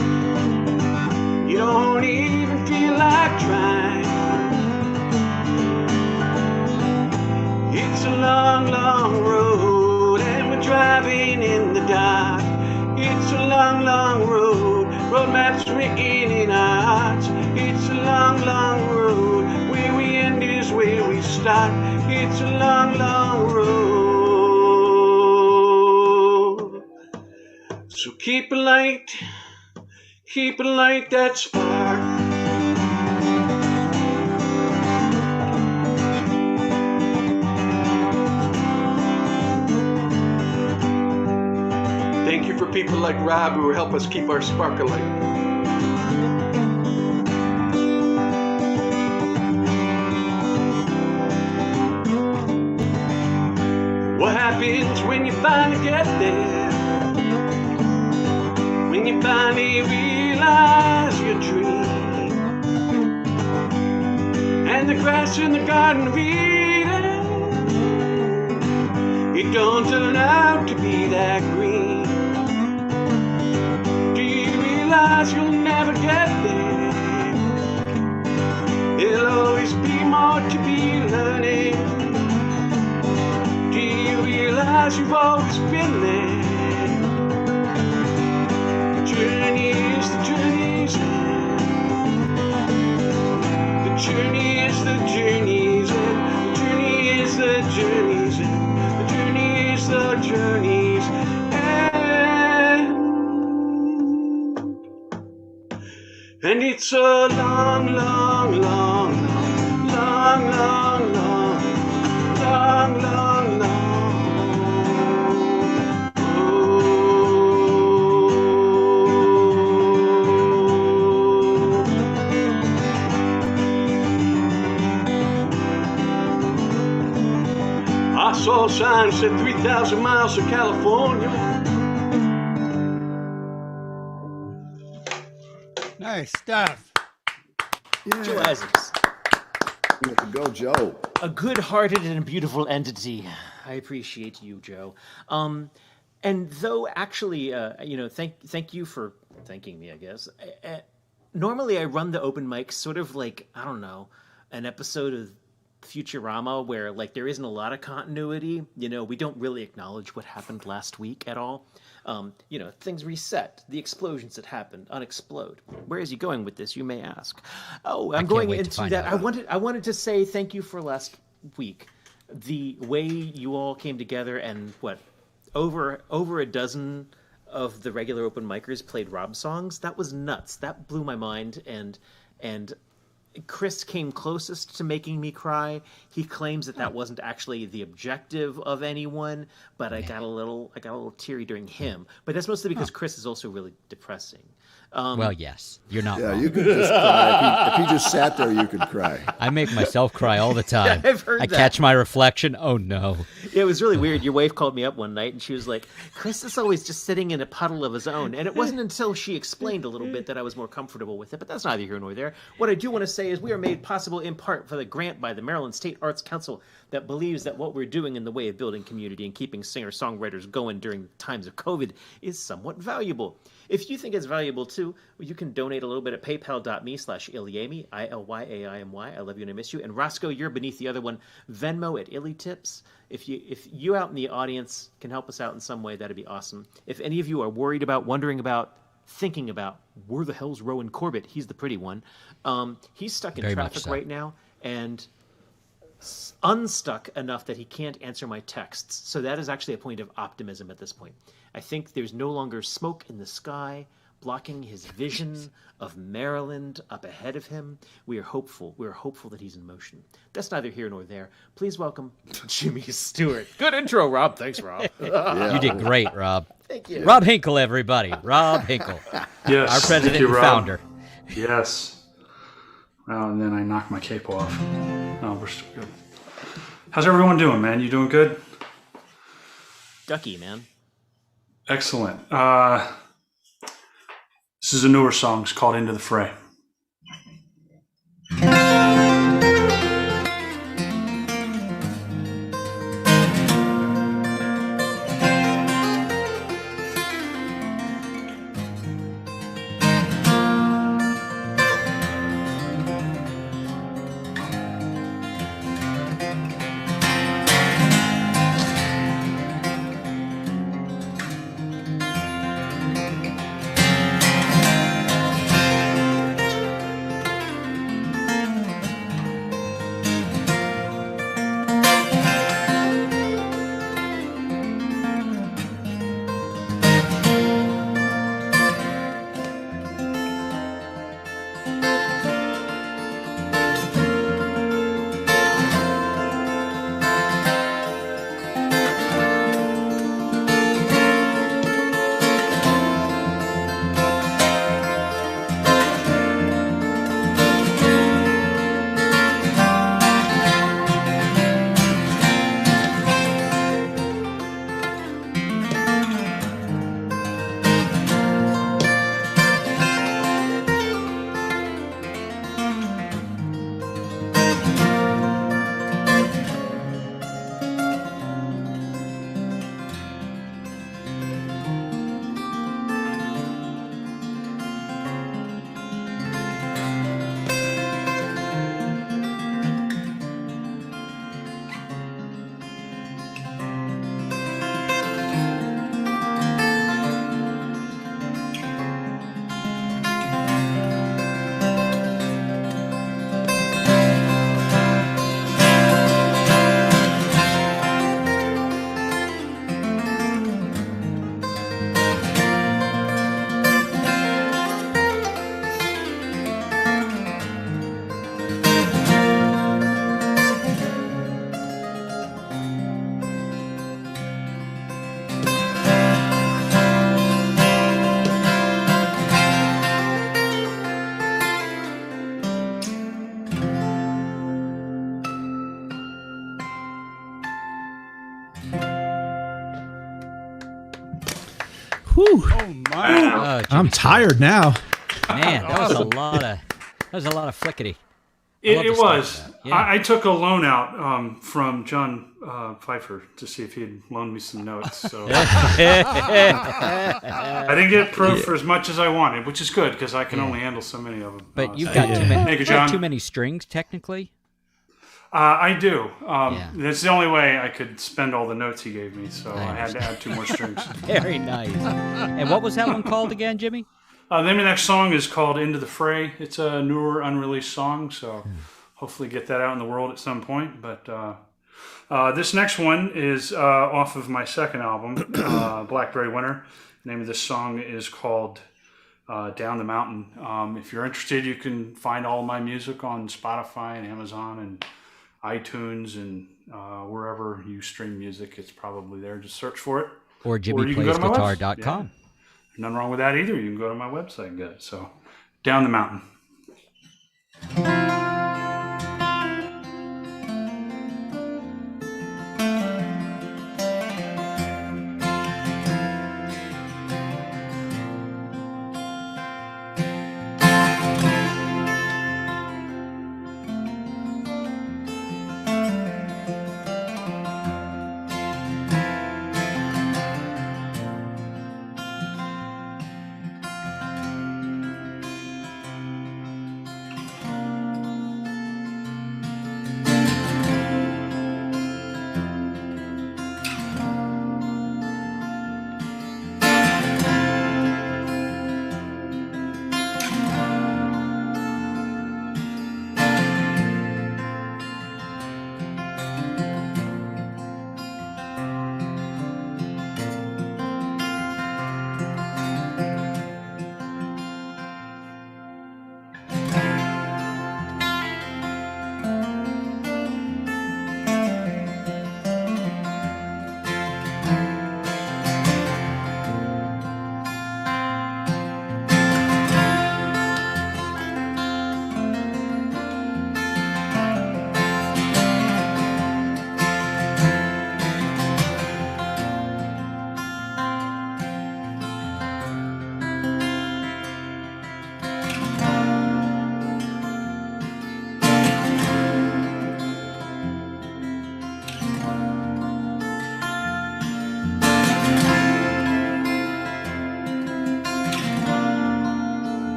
Speaker 5: You don't even feel like trying. It's a long, long road, and we're driving in the dark. It's a long, long road, road maps written in hearts. It's a long, long road, where we end is where we start. It's a long, long road. So keep a light that spark. Thank you for people like Rob who help us keep our spark alight. What happens when you finally get there? When you finally realize your dream, and the grass in the Garden of Eden, it don't turn out to be that green. Do you realize you'll never get there? There'll always be more to be learning. Do you realize you've always been there? The journey is the journey's end. The journey is the journey's end. The journey is the journey's end. The journey is the journey's end. And it's a long, long, long, long, long, long, long, long, long. I saw signs that 3,000 miles to California.
Speaker 7: Nice stuff.
Speaker 1: Joe Isaacs.
Speaker 4: Way to go, Joe.
Speaker 1: A good-hearted and a beautiful entity. I appreciate you, Joe. And though actually, thank you for thanking me, I guess. Normally I run the open mic sort of like, I don't know, an episode of Futurama where like there isn't a lot of continuity. We don't really acknowledge what happened last week at all. Things reset. The explosions that happened unexplode. Where is he going with this, you may ask? Oh, I'm going into that. I wanted to say thank you for last week. The way you all came together and over a dozen of the regular open micers played Rob songs. That was nuts. That blew my mind. And Chris came closest to making me cry. He claims that wasn't actually the objective of anyone, but I got a little teary during him. But that's mostly because Chris is also really depressing.
Speaker 2: Well, yes, you're not wrong.
Speaker 4: You could just cry. If he just sat there, you could cry.
Speaker 2: I make myself cry all the time.
Speaker 1: Yeah, I've heard
Speaker 2: I
Speaker 1: that.
Speaker 2: catch my reflection. Oh, no.
Speaker 1: It was really weird. Your wife called me up one night, and she was like, Chris is always just sitting in a puddle of his own. And it wasn't until she explained a little bit that I was more comfortable with it, but that's neither here nor there. What I do want to say is we are made possible in part for the grant by the Maryland State Arts Council that believes that what we're doing in the way of building community and keeping singer-songwriters going during times of COVID is somewhat valuable. If you think it's valuable too, you can donate a little bit at paypal.me/Iliamy, ILYAIMY. I love you and I miss you. And Roscoe, you're beneath the other one. Venmo at IllyTips. If you out in the audience can help us out in some way, that'd be awesome. If any of you are worried about, wondering about, thinking about, where the hell's Rowan Corbett? He's the pretty one. He's stuck in traffic right now and unstuck enough that he can't answer my texts. So that is actually a point of optimism at this point. I think there's no longer smoke in the sky blocking his vision of Maryland up ahead of him. We are hopeful. We are hopeful that he's in motion. That's neither here nor there. Please welcome Jimmy Stewart. Good intro, Rob. Thanks, Rob.
Speaker 2: You did great, Rob.
Speaker 1: Thank you.
Speaker 2: Rob Hinkle, everybody. Rob Hinkle.
Speaker 5: Yes.
Speaker 2: Our president
Speaker 5: thank you,
Speaker 2: and
Speaker 5: Rob.
Speaker 2: founder.
Speaker 5: Yes. Well, and then I knocked my cape off. Oh, we're still good. How's everyone doing, man? You doing good?
Speaker 1: Ducky, man.
Speaker 5: Excellent. This is a newer song. It's called Into the Fray.
Speaker 7: Whew. Oh my! I'm tired now.
Speaker 2: Man, that was a lot of flickety. love the
Speaker 8: It
Speaker 2: start
Speaker 8: was.
Speaker 2: of that. Yeah.
Speaker 8: I took a loan out from John Pfeiffer to see if he'd loan me some notes. So I didn't get proof for as much as I wanted, which is good because I can only handle so many of them.
Speaker 2: But you've
Speaker 8: so-
Speaker 2: got too many.
Speaker 8: Thank you,
Speaker 2: You've got
Speaker 8: John.
Speaker 2: too many strings, technically.
Speaker 8: I do.
Speaker 2: Yeah.
Speaker 8: That's the only way I could spend all the notes he gave me, so I had to add 2 more strings.
Speaker 2: Very nice. And what was that one called again, Jimmy?
Speaker 8: The name of the next song is called Into the Fray. It's a newer, unreleased song, so hopefully get that out in the world at some point. But this next one is off of my second album, Blackberry Winter. The name of this song is called Down the Mountain. If you're interested, you can find all my music on Spotify and Amazon and iTunes and wherever you stream music. It's probably there. Just search for it.
Speaker 2: Or
Speaker 8: you can go to my website.
Speaker 2: jimmyplaysguitar.com.
Speaker 8: Yeah. Nothing wrong with that either. You can go to my website and get it. So, Down the Mountain.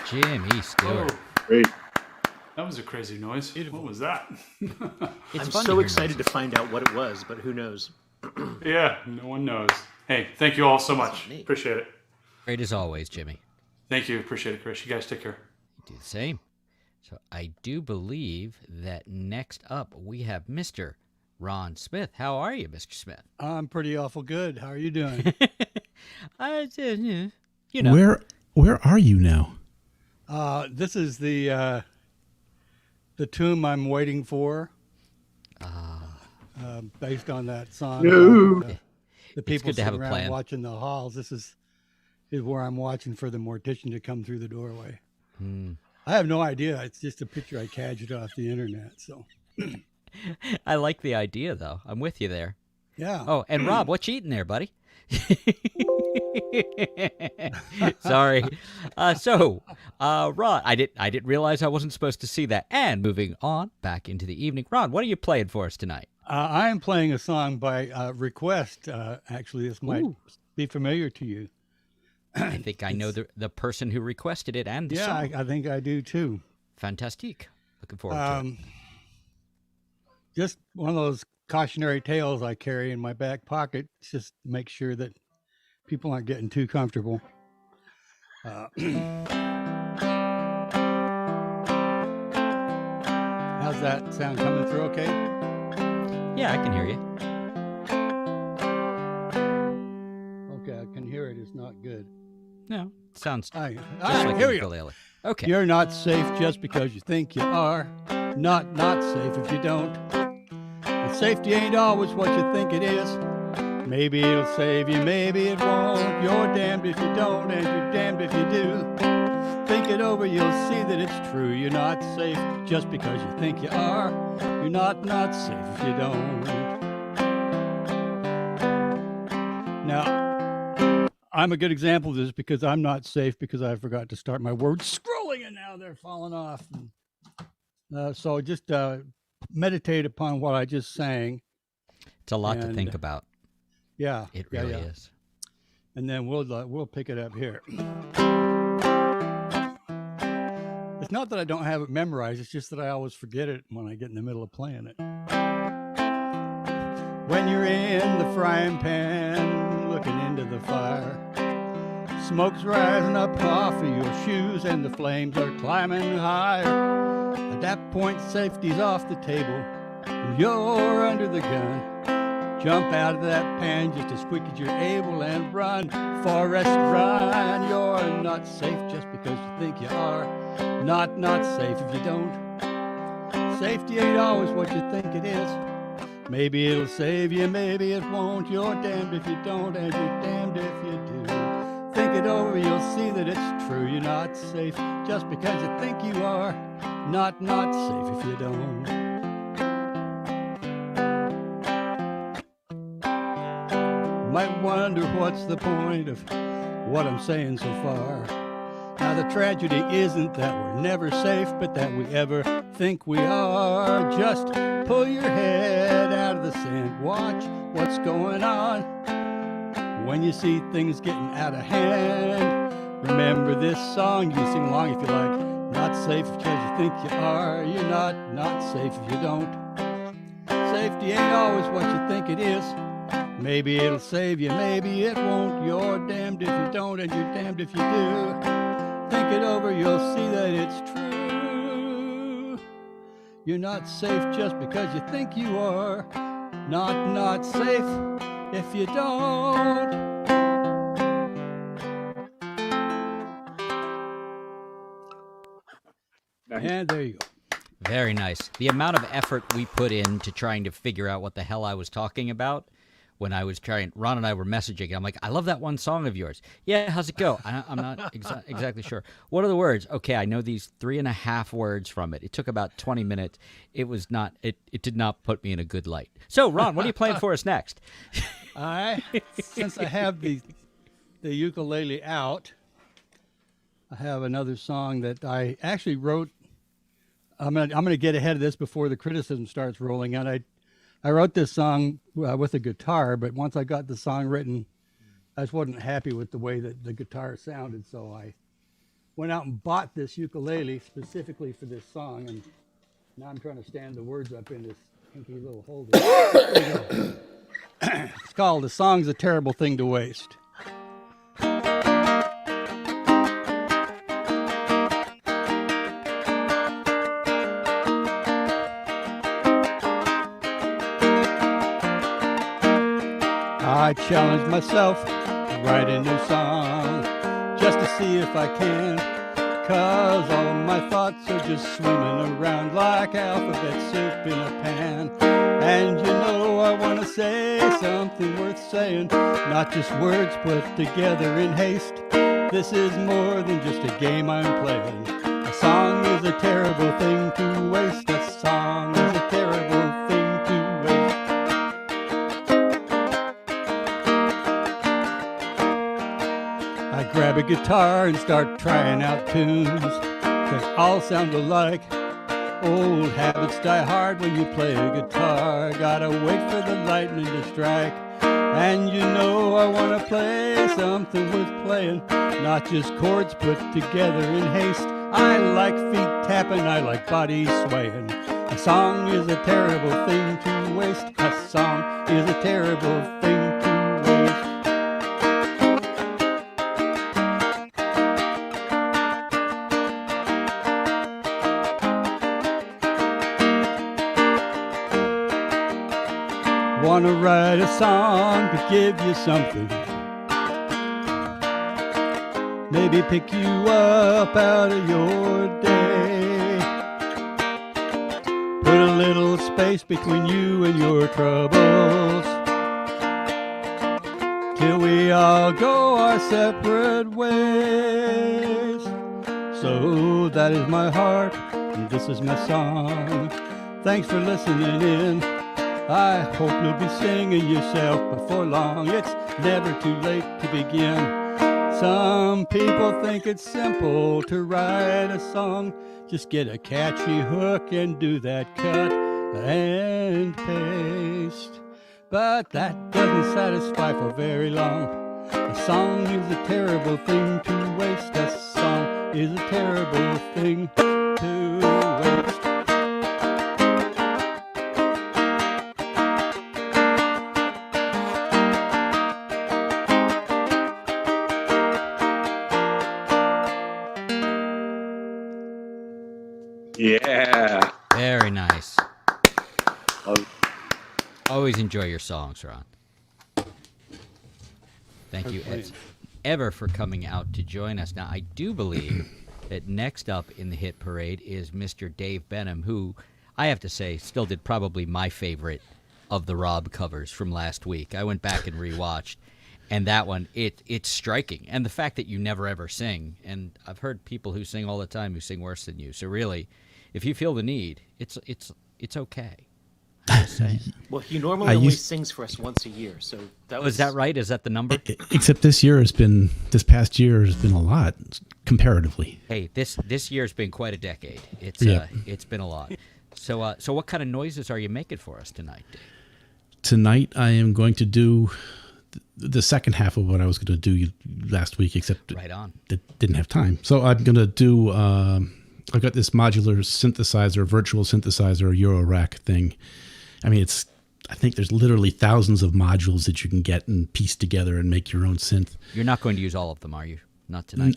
Speaker 2: Jimmy Stewart.
Speaker 3: Great.
Speaker 8: That was a crazy noise. What was that?
Speaker 2: It's
Speaker 1: I'm
Speaker 2: fun to
Speaker 1: so
Speaker 2: hear
Speaker 1: excited to
Speaker 2: noises.
Speaker 1: find out what it was, but who knows?
Speaker 8: Yeah, no one knows. Hey, thank you all so much.
Speaker 1: neat.
Speaker 8: Appreciate it.
Speaker 2: Great as always, Jimmy.
Speaker 8: Thank you. Appreciate it, Chris. You guys take care.
Speaker 2: Do the same. So I do believe that next up we have Mr. Ron Smith. How are you, Mr. Smith?
Speaker 7: I'm pretty awful good. How are you doing?
Speaker 2: You know.
Speaker 9: Where are you now?
Speaker 7: This is the tomb I'm waiting for. Based on that song.
Speaker 3: No.
Speaker 7: the people
Speaker 2: good to have
Speaker 7: sitting
Speaker 2: a
Speaker 7: around
Speaker 2: plan.
Speaker 7: watching the halls. This is where I'm watching for the mortician to come through the doorway. I have no idea. It's just a picture I cadged off the internet. So
Speaker 2: I like the idea, though. I'm with you there.
Speaker 7: yeah.
Speaker 2: Oh, and Rob, what you eating there, buddy? Sorry. Ron, I didn't realize I wasn't supposed to see that. And moving on back into the evening, Ron, what are you playing for us tonight?
Speaker 7: I am playing a song by request. Actually, this might be familiar to you.
Speaker 2: I think I know the person who requested it and the
Speaker 7: Yeah,
Speaker 2: song.
Speaker 7: I think I do too.
Speaker 2: Fantastique. Looking forward to it.
Speaker 7: Just one of those cautionary tales I carry in my back pocket, just to make sure that people aren't getting too comfortable. How's that sound coming through okay?
Speaker 2: Yeah, I can hear you.
Speaker 7: Okay, I can hear it. It's not good.
Speaker 2: No, sounds
Speaker 7: All
Speaker 2: just
Speaker 7: right,
Speaker 2: like
Speaker 7: here
Speaker 2: a
Speaker 7: we go.
Speaker 2: ukulele. Okay.
Speaker 7: You're not safe just because you think you are. Not safe if you don't. And safety ain't always what you think it is. Maybe it'll save you, maybe it won't. You're damned if you don't, and you're damned if you do. Think it over, you'll see that it's true. You're not safe just because you think you are. You're not safe if you don't. Now, I'm a good example of this because I'm not safe because I forgot to start my words scrolling and now they're falling off. So just meditate upon what I just sang.
Speaker 2: It's a lot to think about.
Speaker 7: Yeah,
Speaker 2: It really is.
Speaker 7: And then we'll pick it up here. It's not that I don't have it memorized. It's just that I always forget it when I get in the middle of playing it. When you're in the frying pan, looking into the fire, smoke's rising up off of your shoes and the flames are climbing higher. At that point, safety's off the table and you're under the gun. Jump out of that pan just as quick as you're able and run, Forrest, run. You're not safe just because you think you are. Not safe if you don't. Safety ain't always what you think it is. Maybe it'll save you, maybe it won't. You're damned if you don't, and you're damned if you do. Think it over, you'll see that it's true. You're not safe just because you think you are. Not safe if you don't. Might wonder what's the point of what I'm saying so far. Now the tragedy isn't that we're never safe, but that we ever think we are. Just pull your head out of the sand, watch what's going on. When you see things getting out of hand, remember this song. You sing along if you like. Not safe because you think you are. You're not safe if you don't. Safety ain't always what you think it is. Maybe it'll save you, maybe it won't. You're damned if you don't, and you're damned if you do. Think it over, you'll see that it's true. You're not safe just because you think you are. Not safe if you don't. And there you go.
Speaker 2: Very nice. The amount of effort we put into trying to figure out what the hell I was talking about when I was trying, Ron and I were messaging. I'm like, I love that one song of yours. Yeah, how's it go? I'm not exactly sure. What are the words? Okay, I know these 3.5 words from it. It took about 20 minutes. It was not, it did not put me in a good light. So, Ron, what are you playing for us next?
Speaker 7: Since I have the ukulele out, I have another song that I actually wrote. I'm gonna get ahead of this before the criticism starts rolling out. I wrote this song with a guitar, but once I got the song written, I just wasn't happy with the way that the guitar sounded, so I went out and bought this ukulele specifically for this song, and now I'm trying to stand the words up in this hinky little holder. There you go. It's called "A Song's a Terrible Thing to Waste." I challenge myself to write a new song just to see if I can 'cause all my thoughts are just swimming around like alphabet soup in a pan. And you know I want to say something worth saying, not just words put together in haste. This is more than just a game I'm playing. A song is a terrible thing to waste. A song is a terrible thing to waste. I grab a guitar and start trying out tunes that all sound alike. Old habits die hard when you play a guitar. Gotta wait for the lightning to strike. And you know I wanna play something worth playing, not just chords put together in haste. I like feet tapping, I like body swaying. A song is a terrible thing to waste. A song is a terrible thing to waste. Wanna write a song to give you something, maybe pick you up out of your day, put a little space between you and your troubles, till we all go our separate ways. So that is my heart, and this is my song. Thanks for listening in. I hope you'll be singing yourself before long. It's never too late to begin. Some people think it's simple to write a song. Just get a catchy hook and do that cut and paste. But that doesn't satisfy for very long. A song is a terrible thing to waste. A song is a terrible thing to waste.
Speaker 3: Yeah.
Speaker 2: Very nice.
Speaker 3: Um,
Speaker 2: Always enjoy your songs, Ron. Thank you as ever for coming out to join us. Now, I do believe that next up in the hit parade is Mr. Dave Benham, who I have to say still did probably my favorite of the Rob covers from last week. I went back and rewatched, and that one, it's striking. And the fact that you never ever sing, and I've heard people who sing all the time who sing worse than you. So really, if you feel the need, it's okay. I'm just saying.
Speaker 1: Well, he normally only sings for us once a year, so that was...
Speaker 2: Is that right? Is that the number?
Speaker 9: Except this past year has been a lot, comparatively.
Speaker 2: Hey, this year's been quite a decade. It's been a lot. So what kind of noises are you making for us tonight, Dave?
Speaker 9: Tonight I am going to do the second half of what I was going to do last week, except
Speaker 2: right on.
Speaker 9: Didn't have time. So I'm going to do... I've got this modular synthesizer, virtual synthesizer, Eurorack thing. I mean, I think there's literally thousands of modules that you can get and piece together and make your own synth.
Speaker 2: You're not going to use all of them, are you? Not tonight?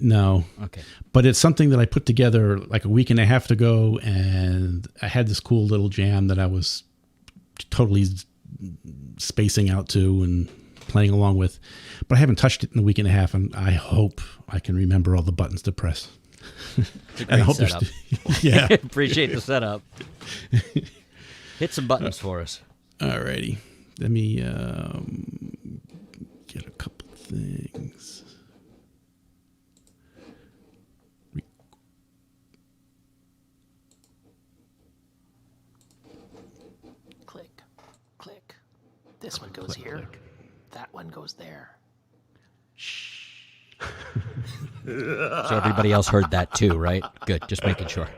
Speaker 9: No.
Speaker 2: Okay.
Speaker 9: But it's something that I put together like a week and a half ago, and I had this cool little jam that I was totally spacing out to and playing along with. But I haven't touched it in a week and a half, and I hope I can remember all the buttons to press.
Speaker 2: It's a great setup.
Speaker 9: Yeah.
Speaker 2: Appreciate the setup. Hit some buttons for us.
Speaker 9: Alrighty. Let me get a couple things.
Speaker 1: Click, click. This one goes here. Click. That one goes there. Shh.
Speaker 2: So everybody else heard that too, right? Good. Just making sure.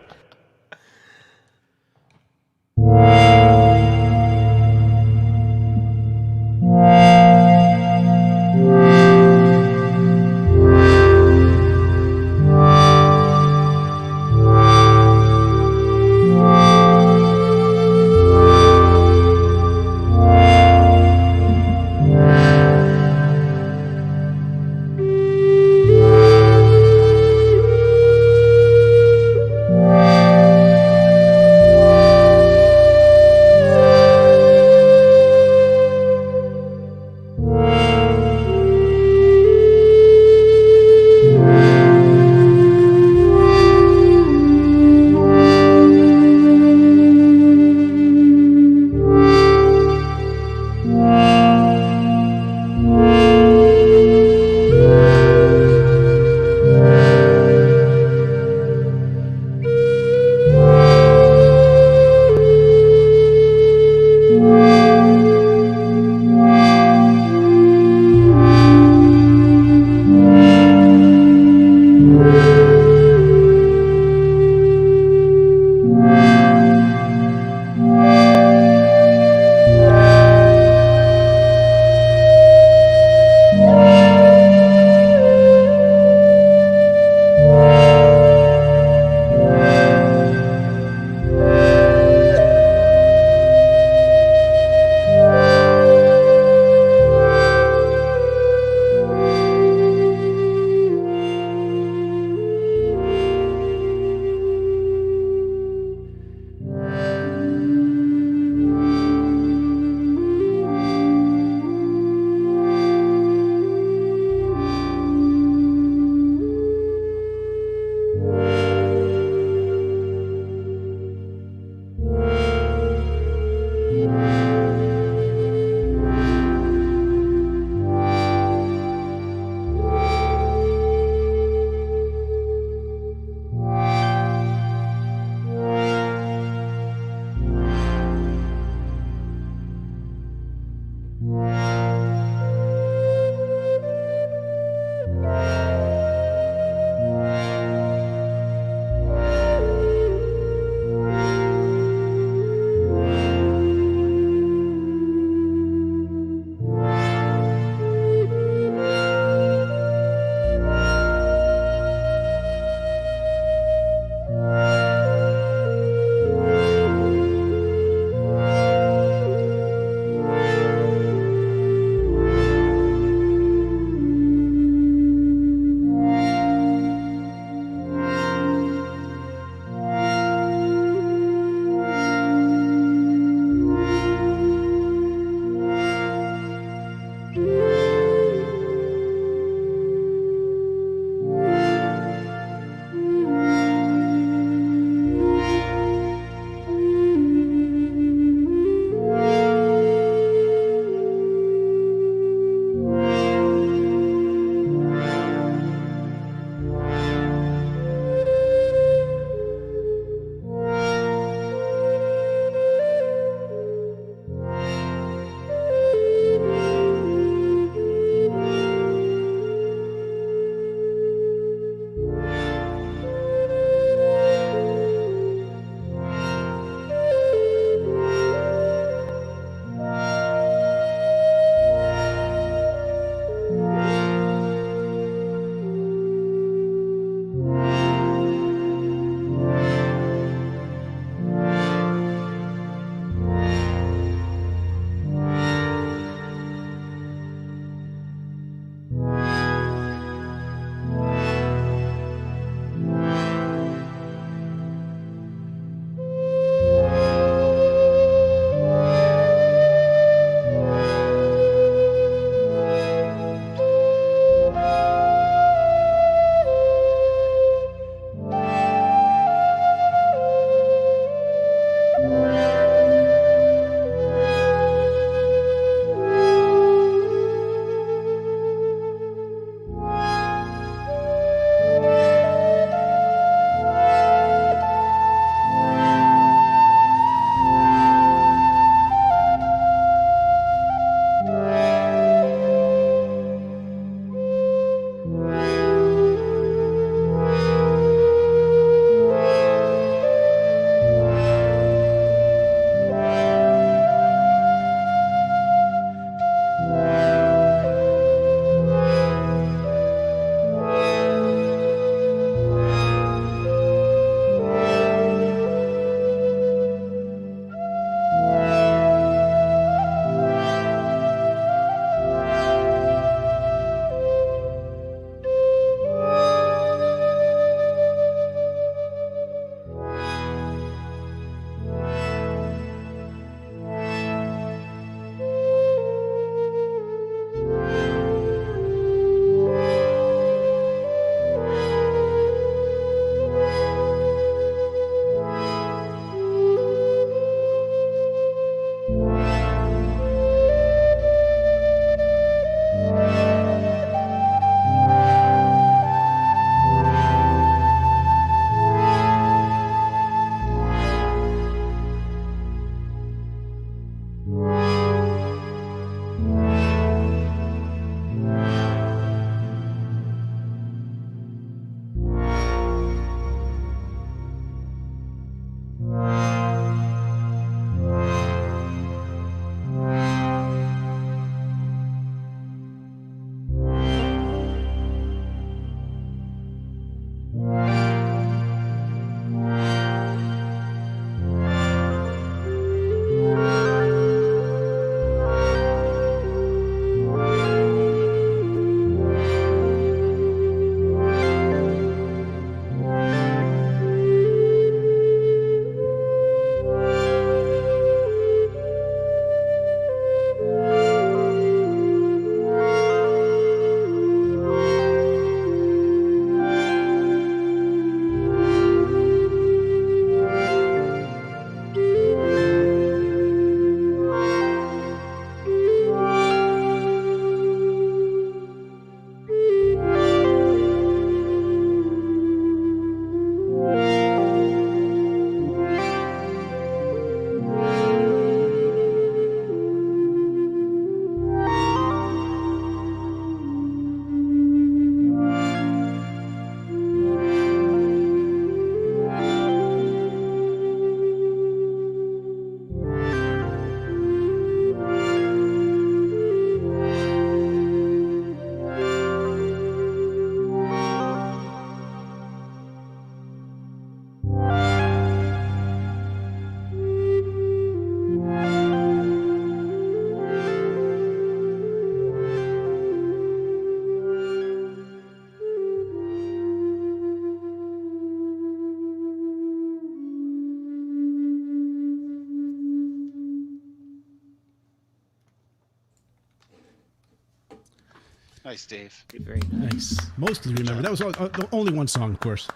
Speaker 10: Nice, Dave.
Speaker 1: Very nice.
Speaker 9: Nice. Mostly remember. That was the only one song, of course.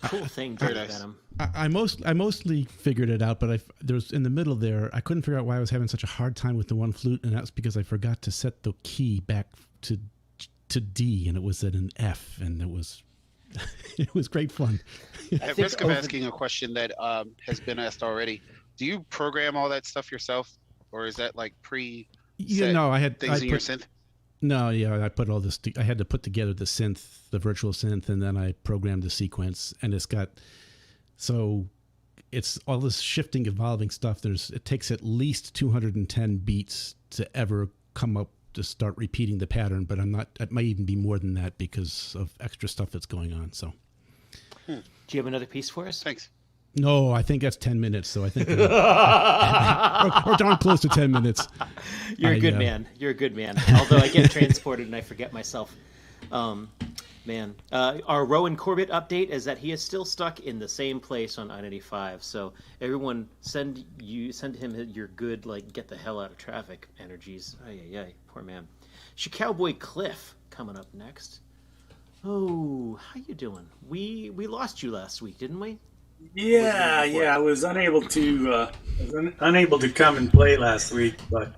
Speaker 1: Cool thing,
Speaker 10: Very
Speaker 1: Dave
Speaker 10: nice.
Speaker 1: Venom.
Speaker 9: I mostly figured it out, but there was in the middle there. I couldn't figure out why I was having such a hard time with the one flute, and that's because I forgot to set the key back to D, and it was at an F, and it was great fun.
Speaker 10: At risk of asking a question that has been asked already, do you program all that stuff yourself, or is that like pre?
Speaker 9: I had
Speaker 10: things in your synth.
Speaker 9: No, yeah, I put all this. I had to put together the synth, the virtual synth, and then I programmed the sequence, and it's all this shifting, evolving stuff. It takes at least 210 beats to ever come up to start repeating the pattern, but it might even be more than that because of extra stuff that's going on. So,
Speaker 1: do you have another piece for us?
Speaker 10: Thanks.
Speaker 9: No, I think that's 10 minutes. So I think or darn close to 10 minutes.
Speaker 1: You're a good man. You're a good man. Although I get transported and I forget myself. Our Rowan Corbett update is that he is still stuck in the same place on I-95. So everyone send him your good, like, get the hell out of traffic energies. Ay, poor man. Cowboy Cliff coming up next. Oh, how you doing? We lost you last week, didn't we?
Speaker 11: Yeah. I was unable to come and play last week, but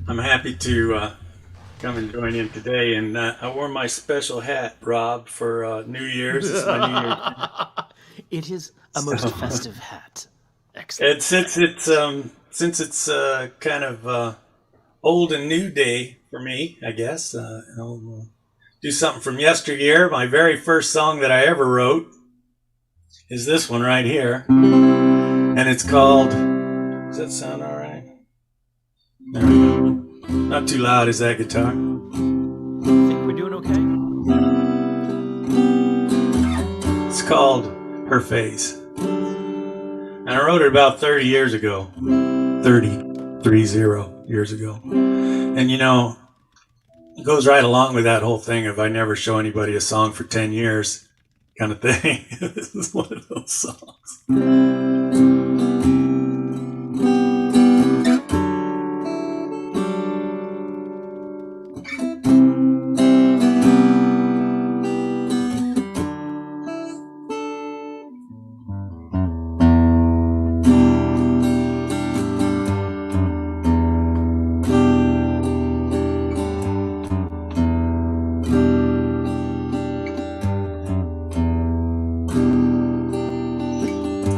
Speaker 11: I'm happy to come and join in today. And I wore my special hat, Rob, for New Year's. It's my New Year's.
Speaker 1: It is a most festive hat. Excellent.
Speaker 11: And since it's kind of old and new day for me, I guess I'll do something from yesteryear. My very first song that I ever wrote is this one right here, and it's called, does that sound all right? There we go. Not too loud, is that guitar?
Speaker 1: I think we're doing okay.
Speaker 11: It's called Her Face, and I wrote it about 30 years ago, 30 years ago, and it goes right along with that whole thing of I never show anybody a song for 10 years. Kind of thing. This is one of those songs.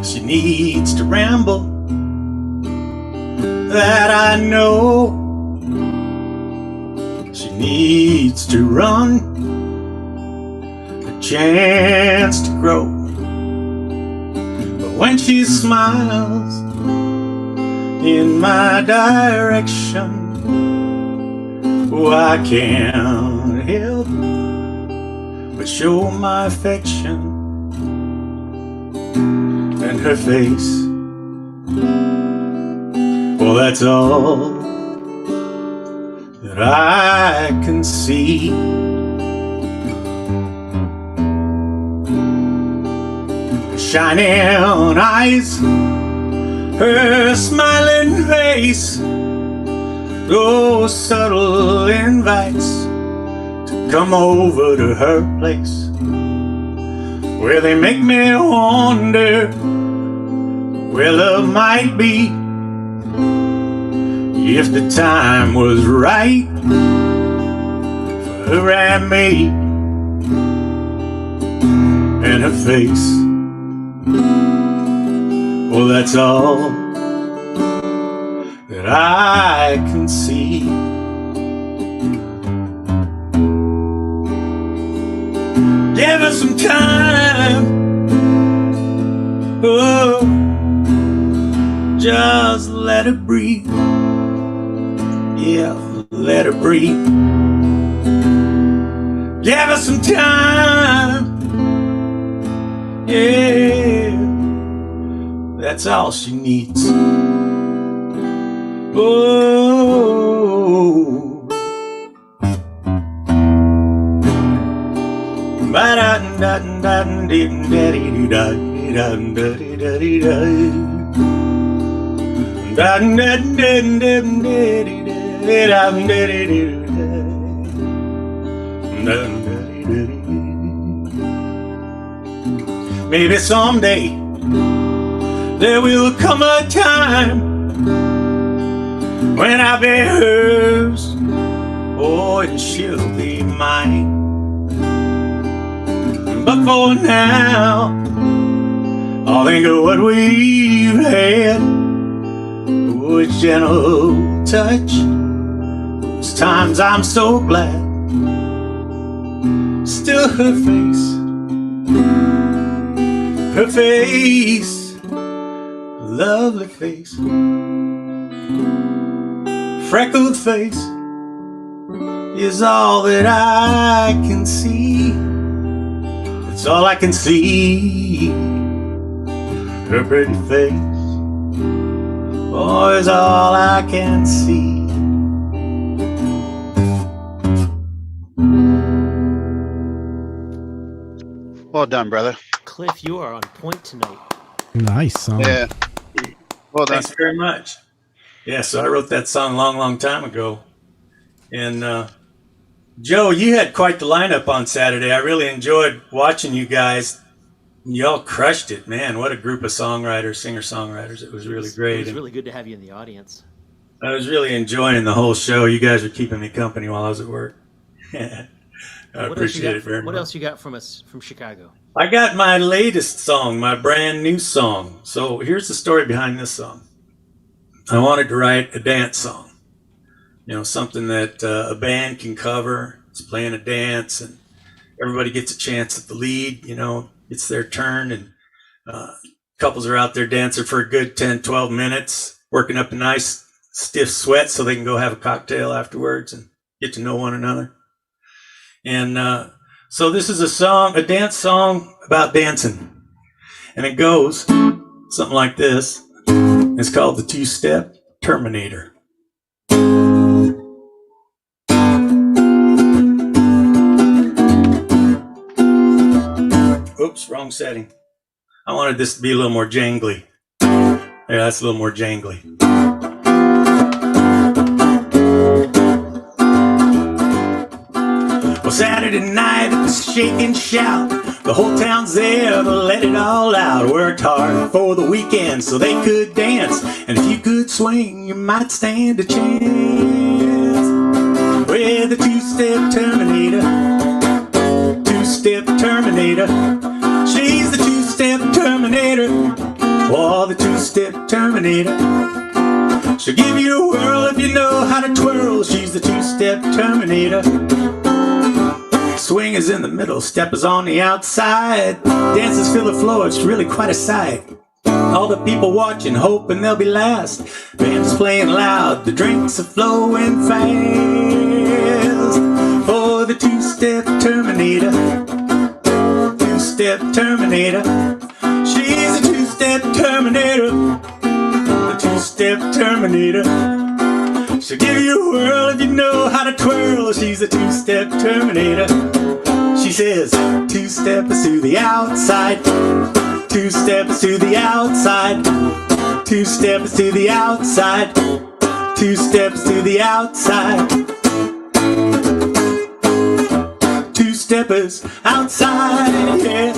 Speaker 11: She needs to ramble, that I know. She needs to run, a chance to grow. But when she smiles in my direction, I can't help but show my affection. And her face, well, that's all that I can see. Her shining eyes, her smiling face, those subtle invites to come over to her place, where they make me wonder where love might be if the time was right for her and me. And her face, well, that's all that I can see. Give her some time, oh, just let her breathe. Yeah, let her breathe. Give her some time, yeah, that's all she needs. Oh, Maybe someday there will come a time when I'll be hers, oh, and she'll be mine. But for now, I'll think of what we've had. Oh, a gentle touch. Those times I'm so glad. Still her face, lovely face, freckled face is all that I can see. It's all I can see. Her pretty face, oh, is all I can see.
Speaker 10: Well done, brother.
Speaker 1: Cliff, you are on point tonight.
Speaker 9: Nice song.
Speaker 10: Yeah. Well done.
Speaker 11: Thanks very much. Yeah, so I wrote that song a long time ago. And Joe, you had quite the lineup on Saturday. I really enjoyed watching you guys. Y'all crushed it, man. What a group of songwriters, singer-songwriters. It was really great.
Speaker 1: It was really good to have you in the audience.
Speaker 11: I was really enjoying the whole show. You guys were keeping me company while I was at work. I appreciate it very much.
Speaker 1: What else you got from us from Chicago?
Speaker 11: I got my latest song, my brand new song. So here's the story behind this song. I wanted to write a dance song. You know, something that a band can cover. It's playing a dance and everybody gets a chance at the lead, you know, it's their turn. And couples are out there dancing for a good 10, 12 minutes, working up a nice stiff sweat so they can go have a cocktail afterwards and get to know one another. And so this is a dance song about dancing. And it goes something like this. It's called the Two-Step Terminator. Oops, wrong setting. I wanted this to be a little more jangly. Yeah, that's a little more jangly. Well, Saturday night at the Shake and Shout, the whole town's there to let it all out. Worked hard for the weekend so they could dance, and if you could swing, you might stand a chance. With the Two-Step Terminator, Two-Step Terminator, she's the Two-Step Terminator, oh, the Two-Step Terminator. She'll give you a whirl if you know how to twirl. She's the Two-Step Terminator. Swing is in the middle, step is on the outside. Dancers fill the floor, it's really quite a sight. All the people watching, hoping they'll be last. Band's playing loud, the drinks are flowing fast. For the Two-Step Terminator, Two-Step Terminator, she's a Two-Step Terminator, the Two-Step Terminator. She'll give you a whirl if you know how to twirl. She's a Two-Step Terminator. She says, two steppers to the outside, two steppers to the outside, two steppers to the outside, two steps to the outside, two steppers outside, yeah.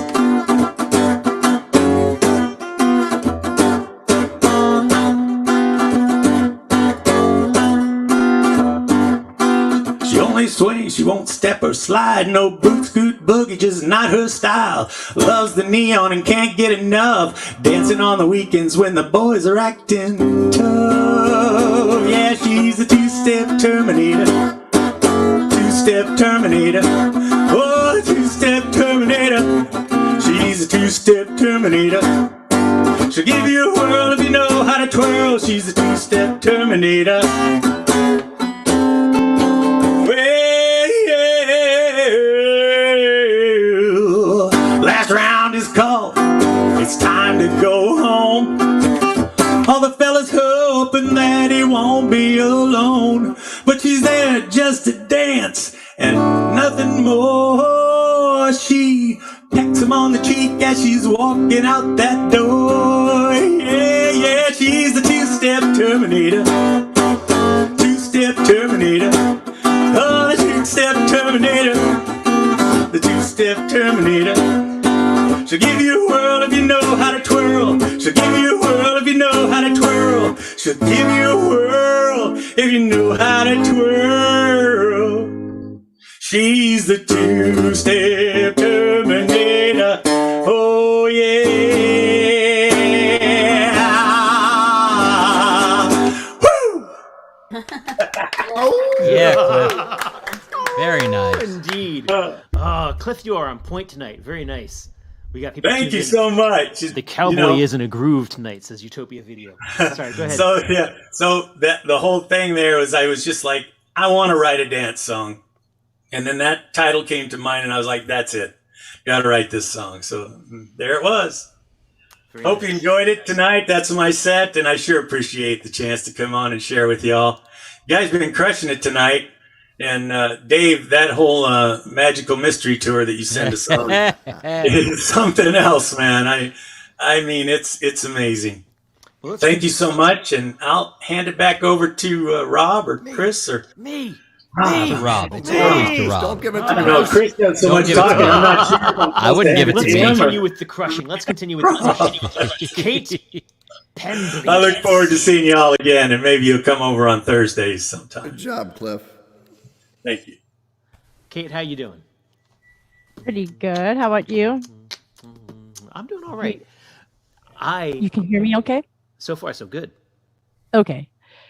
Speaker 11: Swing, she won't step or slide. No boot, scoot, boogie, just not her style. Loves the neon and can't get enough. Dancing on the weekends when the boys are acting tough. Yeah, she's the Two-Step Terminator, Two-Step Terminator, oh, Two-Step Terminator. She's a Two-Step Terminator. She'll give you a whirl if you know how to twirl. She's a Two-Step Terminator. Round is called, it's time to go home. All the fellas hoping that he won't be alone, but she's there just to dance and nothing more. She pecks him on the cheek as she's walking out that door. Yeah, yeah, she's the Two-Step Terminator, Two-Step Terminator. how to twirl. She's the two-step Terminator. Oh, yeah. Woo!
Speaker 2: Yeah, Cliff. Very nice.
Speaker 1: Indeed. Cliff, you are on point tonight. Very nice. We got people.
Speaker 11: Thank you so much.
Speaker 1: The cowboy is in a groove tonight, says Utopia Video. Sorry, go ahead.
Speaker 11: So the whole thing there was I was just like, I want to write a dance song. And then that title came to mind and I was like, that's it. Got to write this song. So there it was.
Speaker 1: Very
Speaker 11: Hope
Speaker 1: nice.
Speaker 11: you enjoyed it tonight. That's my set. And I sure appreciate the chance to come on and share with y'all. You guys been crushing it tonight. And Dave, that whole magical mystery tour that you send us on is something else, man. I mean, it's amazing.
Speaker 1: Well,
Speaker 11: Thank you so much, and I'll hand it back over to Rob or Chris or
Speaker 1: me.
Speaker 2: To Rob. It's always to Rob.
Speaker 4: Don't give it
Speaker 11: I
Speaker 4: to
Speaker 11: don't know. Chris does so
Speaker 2: Don't
Speaker 11: much
Speaker 2: give it to
Speaker 11: talking.
Speaker 2: me.
Speaker 11: I'm not sure. If I'm
Speaker 2: I wouldn't give it
Speaker 11: supposed
Speaker 2: to
Speaker 11: to
Speaker 2: me.
Speaker 11: him or-
Speaker 1: Continue with the crushing. Let's continue with the crushing. Kate Penbleach.
Speaker 11: I look forward to seeing you all again, and maybe you'll come over on Thursdays sometime.
Speaker 4: Good job, Cliff.
Speaker 11: Thank you.
Speaker 1: Kate, how you doing?
Speaker 12: Pretty good. How about you?
Speaker 1: I'm doing all right.
Speaker 12: You can hear me okay?
Speaker 1: So far so good.
Speaker 12: Okay.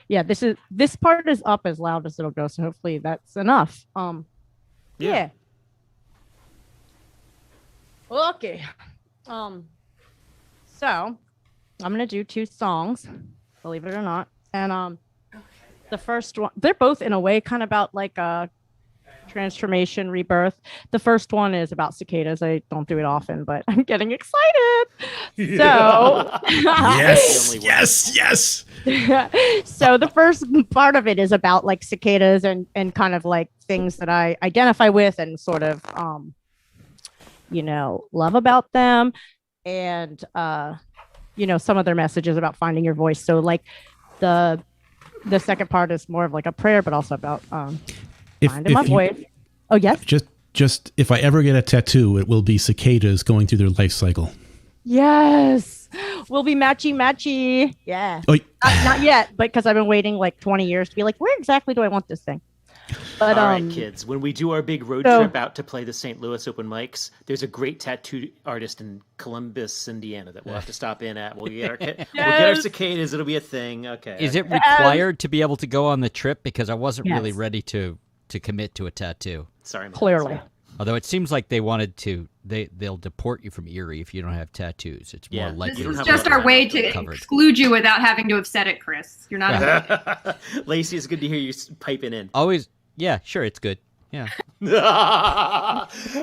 Speaker 12: Yeah, this part is up as loud as it'll go, so hopefully that's enough. Yeah. Okay. So I'm gonna do 2 songs, believe it or not. And the first one, they're both in a way kind of about like a transformation, rebirth. The first one is about cicadas. I don't do it often, but I'm getting excited. So
Speaker 9: Yes.
Speaker 12: so the first part of it is about like cicadas and kind of like things that I identify with and sort of love about them, and some of their messages about finding your voice. So like the second part is more of like a prayer, but also about finding my voice. Oh yes.
Speaker 9: Just if I ever get a tattoo, it will be cicadas going through their life cycle.
Speaker 12: Yes, we'll be matchy. Yeah.
Speaker 9: Oh,
Speaker 12: not yet, but because I've been waiting like 20 years to be like, where exactly do I want this thing? But
Speaker 1: all right, kids, when we do our big road trip out to play the St. Louis open mics, there's a great tattoo artist in Columbus, Indiana that we'll have to stop in at. We'll get our cicadas. It'll be a thing. Okay.
Speaker 2: Is it required to be able to go on the trip? Because I wasn't really ready to commit to a tattoo.
Speaker 1: Sorry, man.
Speaker 12: Clearly.
Speaker 1: Sorry.
Speaker 2: Although it seems like they wanted to, they'll deport you from Erie if you don't have tattoos. It's more likely.
Speaker 13: This is just our way to exclude you without having to have said it, Chris. You're not.
Speaker 1: Lacey, it's good to hear you piping in.
Speaker 2: Always, yeah, sure, it's good. Yeah.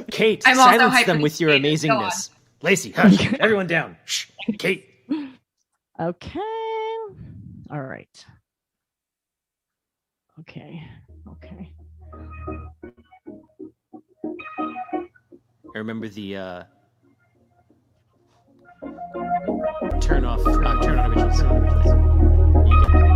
Speaker 1: Kate,
Speaker 13: I'm also
Speaker 1: silence
Speaker 13: hyped
Speaker 1: them
Speaker 13: for
Speaker 1: with
Speaker 13: these
Speaker 1: your
Speaker 13: cicadas. Go
Speaker 1: amazingness. Lacey, hush. Everyone down. Shh. Kate.
Speaker 12: Okay. All right. Okay.
Speaker 1: I remember the turn on original sound. You got it.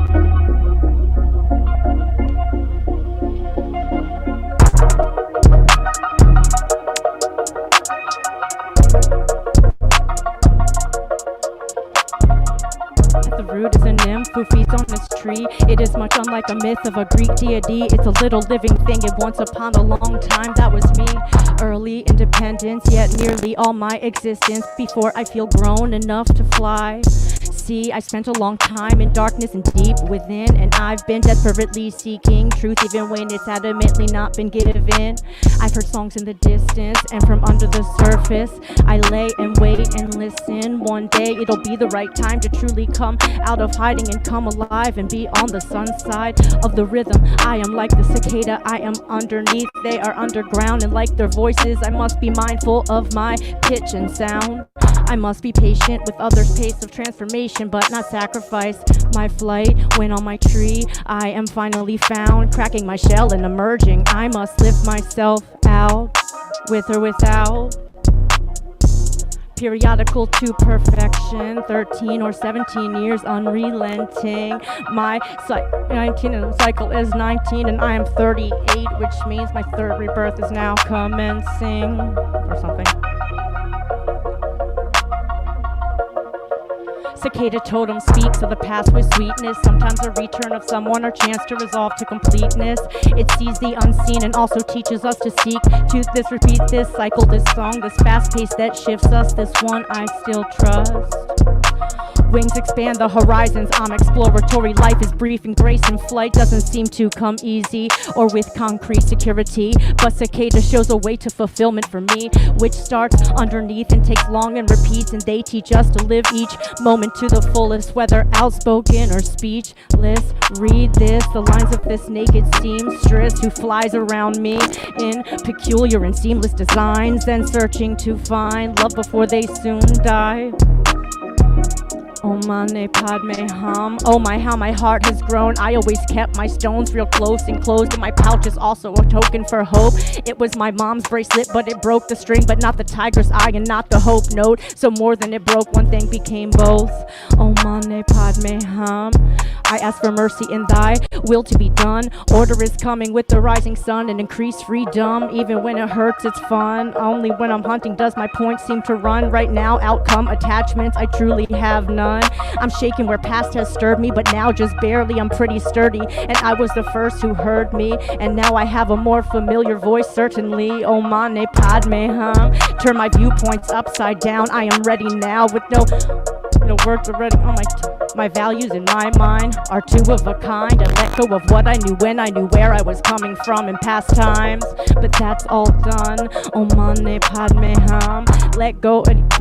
Speaker 12: The root is a nymph who feeds on this tree. It is much unlike a myth of a Greek deity. It's a little living thing, and once upon a long time that was me. Early independence, yet nearly all my existence before I feel grown enough to fly. See, I spent a long time in darkness and deep within, and I've been desperately seeking truth even when it's adamantly not been given. I've heard songs in the distance and from under the surface. I lay and wait and listen. One day it'll be the right time to truly come out of hiding and come alive and be on the sun side of the rhythm. I am like the cicada, I am underneath. They are underground, and like their voices, I must be mindful of my pitch and sound. I must be patient with others' pace of transformation, but not sacrifice my flight. When on my tree, I am finally found, cracking my shell and emerging. I must lift myself out, with or without. Periodical to perfection, 13 or 17 years unrelenting. My 19 and cycle is 19, and I am 38, which means my third rebirth is now commencing, or something. Cicada totem speaks of the past with sweetness, sometimes a return of someone or chance to resolve to completeness. It sees the unseen and also teaches us to seek to this, repeat this, cycle this song, this fast pace that shifts us, this one I still trust. Wings expand the horizons, I'm exploratory. Life is brief and grace in flight doesn't seem to come easy or with concrete security. But Cicada shows a way to fulfillment for me, which starts underneath and takes long and repeats. And they teach us to live each moment to the fullest, whether outspoken or speechless. Read this, the lines of this naked seamstress who flies around me in peculiar and seamless designs, then searching to find love before they soon die. Oh mane padme hum. Oh my, how my heart has grown. I always kept my stones real close and closed, and my pouch is also a token for hope. It was my mom's bracelet, but it broke the string, but not the tiger's eye and not the hope note. So more than it broke, one thing became both. Oh mane padme hum. I ask for mercy in thy will to be done. Order is coming with the rising sun and increased freedom. Even when it hurts, it's fun. Only when I'm hunting does my point seem to run. Right now, outcome attachments, I truly have none. I'm shaking where past has stirred me, but now just barely. I'm pretty sturdy, and I was the first who heard me, and now I have a more familiar voice, certainly. Oh mane padme hum. Turn my viewpoints upside down. I am ready now with no words already. Oh my values in my mind are two of a kind. I let go of what I knew when I knew where I was coming from in past times, but that's all done. Oh mane padme hum. Let go and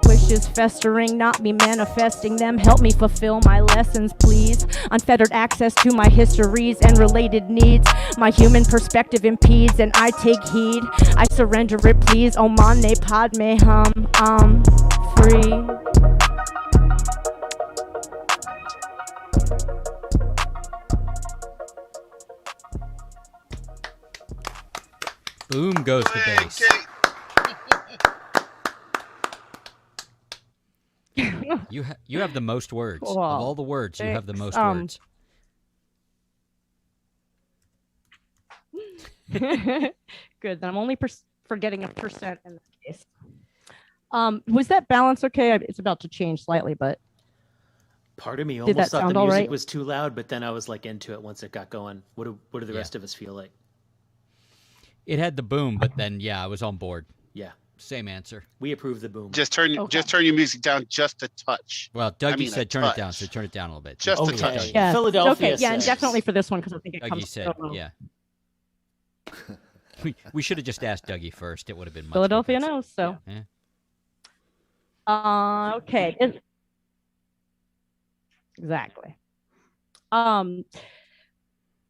Speaker 12: wishes festering, not me manifesting them. Help me fulfill my lessons, please. Unfettered access to my histories and related needs. My human perspective impedes, and I take heed. I surrender it, please. Oh mane padme hum. I'm free.
Speaker 2: Boom goes the bass. You have the most words.
Speaker 12: Cool.
Speaker 2: Of all the words, you have the most words.
Speaker 12: Good. Then I'm only forgetting 1% in this case. Was that balance okay? It's about to change slightly, but
Speaker 1: part of me
Speaker 12: did
Speaker 1: almost
Speaker 12: that
Speaker 1: thought
Speaker 12: sound
Speaker 1: the
Speaker 12: all
Speaker 1: music
Speaker 12: right?
Speaker 1: was too loud, but then I was like into it once it got going. What do the rest of us feel like?
Speaker 2: It had the boom, but then I was on board.
Speaker 1: Yeah.
Speaker 2: Same answer.
Speaker 1: We approve the boom.
Speaker 10: Just turn your music down just a touch.
Speaker 2: Well, Dougie said turn it down, so turn it down a little bit.
Speaker 10: Just a touch.
Speaker 12: Yeah.
Speaker 1: Philadelphia.
Speaker 12: Okay. Yeah, and definitely for this one because I think it
Speaker 2: Dougie
Speaker 12: comes.
Speaker 2: said, yeah. we should have just asked Dougie first. It would have been much
Speaker 12: Philadelphia
Speaker 2: more
Speaker 12: knows. So.
Speaker 2: Yeah.
Speaker 12: Okay. Exactly.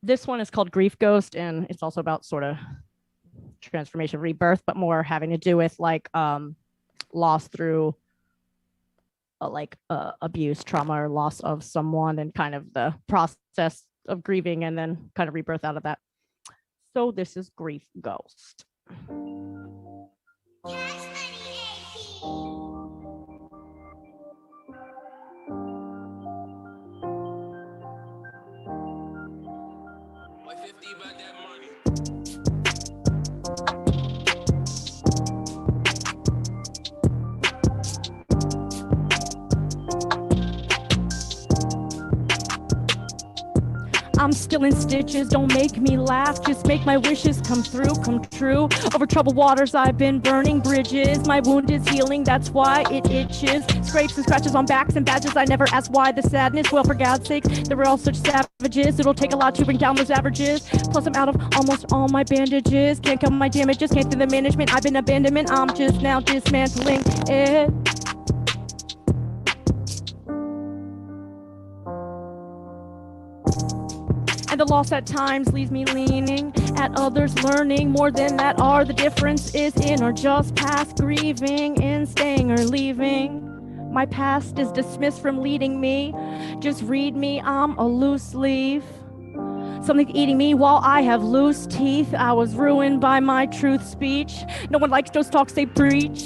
Speaker 12: This one is called Grief Ghost, and it's also about sort of transformation, rebirth, but more having to do with like loss through abuse, trauma, or loss of someone, and kind of the process of grieving and then kind of rebirth out of that. So this is Grief Ghost. I'm still in stitches, don't make me laugh, just make my wishes come true. Over troubled waters I've been burning bridges, my wound is healing, that's why it itches. Scrapes and scratches on backs and badges, I never asked why the sadness. Well, for God's sake, they were all such savages, it'll take a lot to bring down those averages. Plus I'm out of almost all my bandages, can't cover my damages, can't do the management, I've been abandonment, I'm just now dismantling it. And the loss at times leaves me leaning, at others learning more than that are. The difference is in or just past grieving, in staying or leaving. My past is dismissed from leading me. Just read me, I'm a loose leaf. Something eating me while I have loose teeth. I was ruined by my truth speech. No one likes those talks they preach.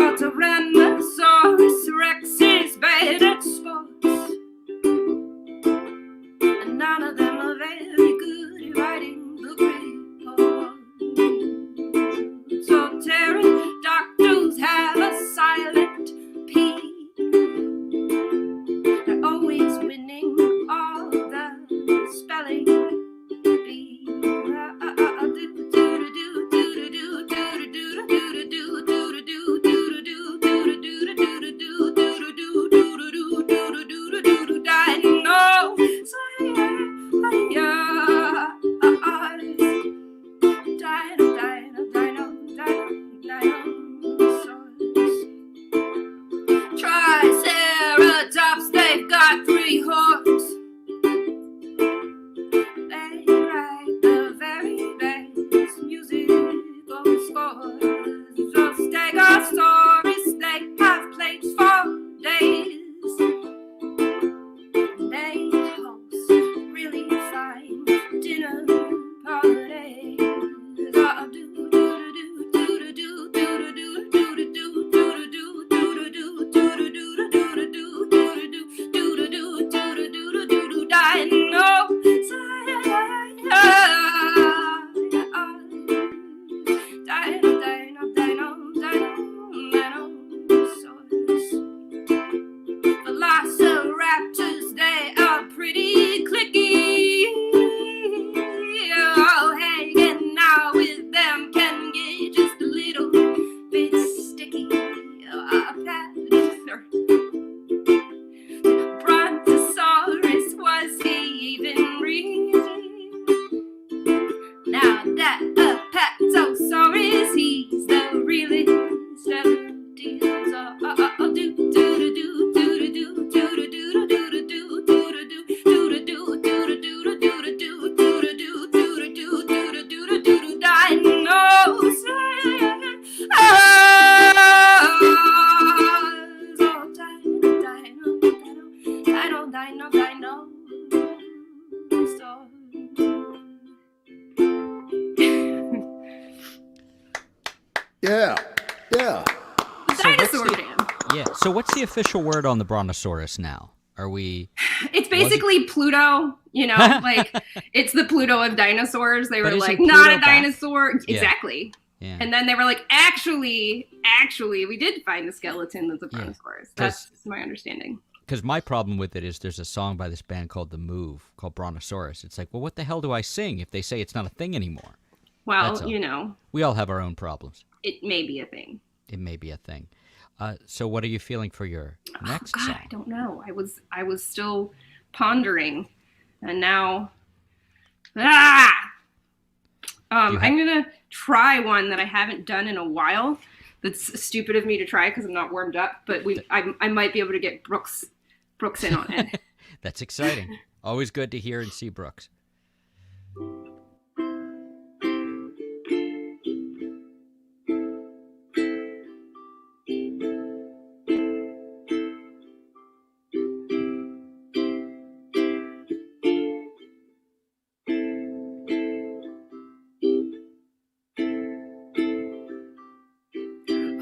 Speaker 4: Yeah, yeah.
Speaker 14: Dinosaur Jam.
Speaker 2: Yeah. So what's the official word on the Brontosaurus now? Are we?
Speaker 14: It's basically Pluto. You know, like it's the Pluto of dinosaurs. They were
Speaker 2: But
Speaker 14: like,
Speaker 2: isn't
Speaker 14: not
Speaker 2: Pluto
Speaker 14: a
Speaker 2: back?
Speaker 14: dinosaur.
Speaker 2: Yeah.
Speaker 14: Exactly.
Speaker 2: Yeah.
Speaker 14: And then they were like, actually, we did find the skeleton of the Brontosaurus. That's my understanding.
Speaker 2: Because my problem with it is there's a song by this band called The Move called Brontosaurus. It's like, well, what the hell do I sing if they say it's not a thing anymore?
Speaker 14: Well, you know,
Speaker 2: we all have our own problems.
Speaker 14: it may be a thing.
Speaker 2: It may be a thing. So what are you feeling for your next
Speaker 14: God,
Speaker 2: song?
Speaker 14: I don't know. I was still pondering, and now, I'm gonna try one that I haven't done in a while. That's stupid of me to try because I'm not warmed up. But I might be able to get Brooks in on it.
Speaker 2: That's exciting. Always good to hear and see Brooks.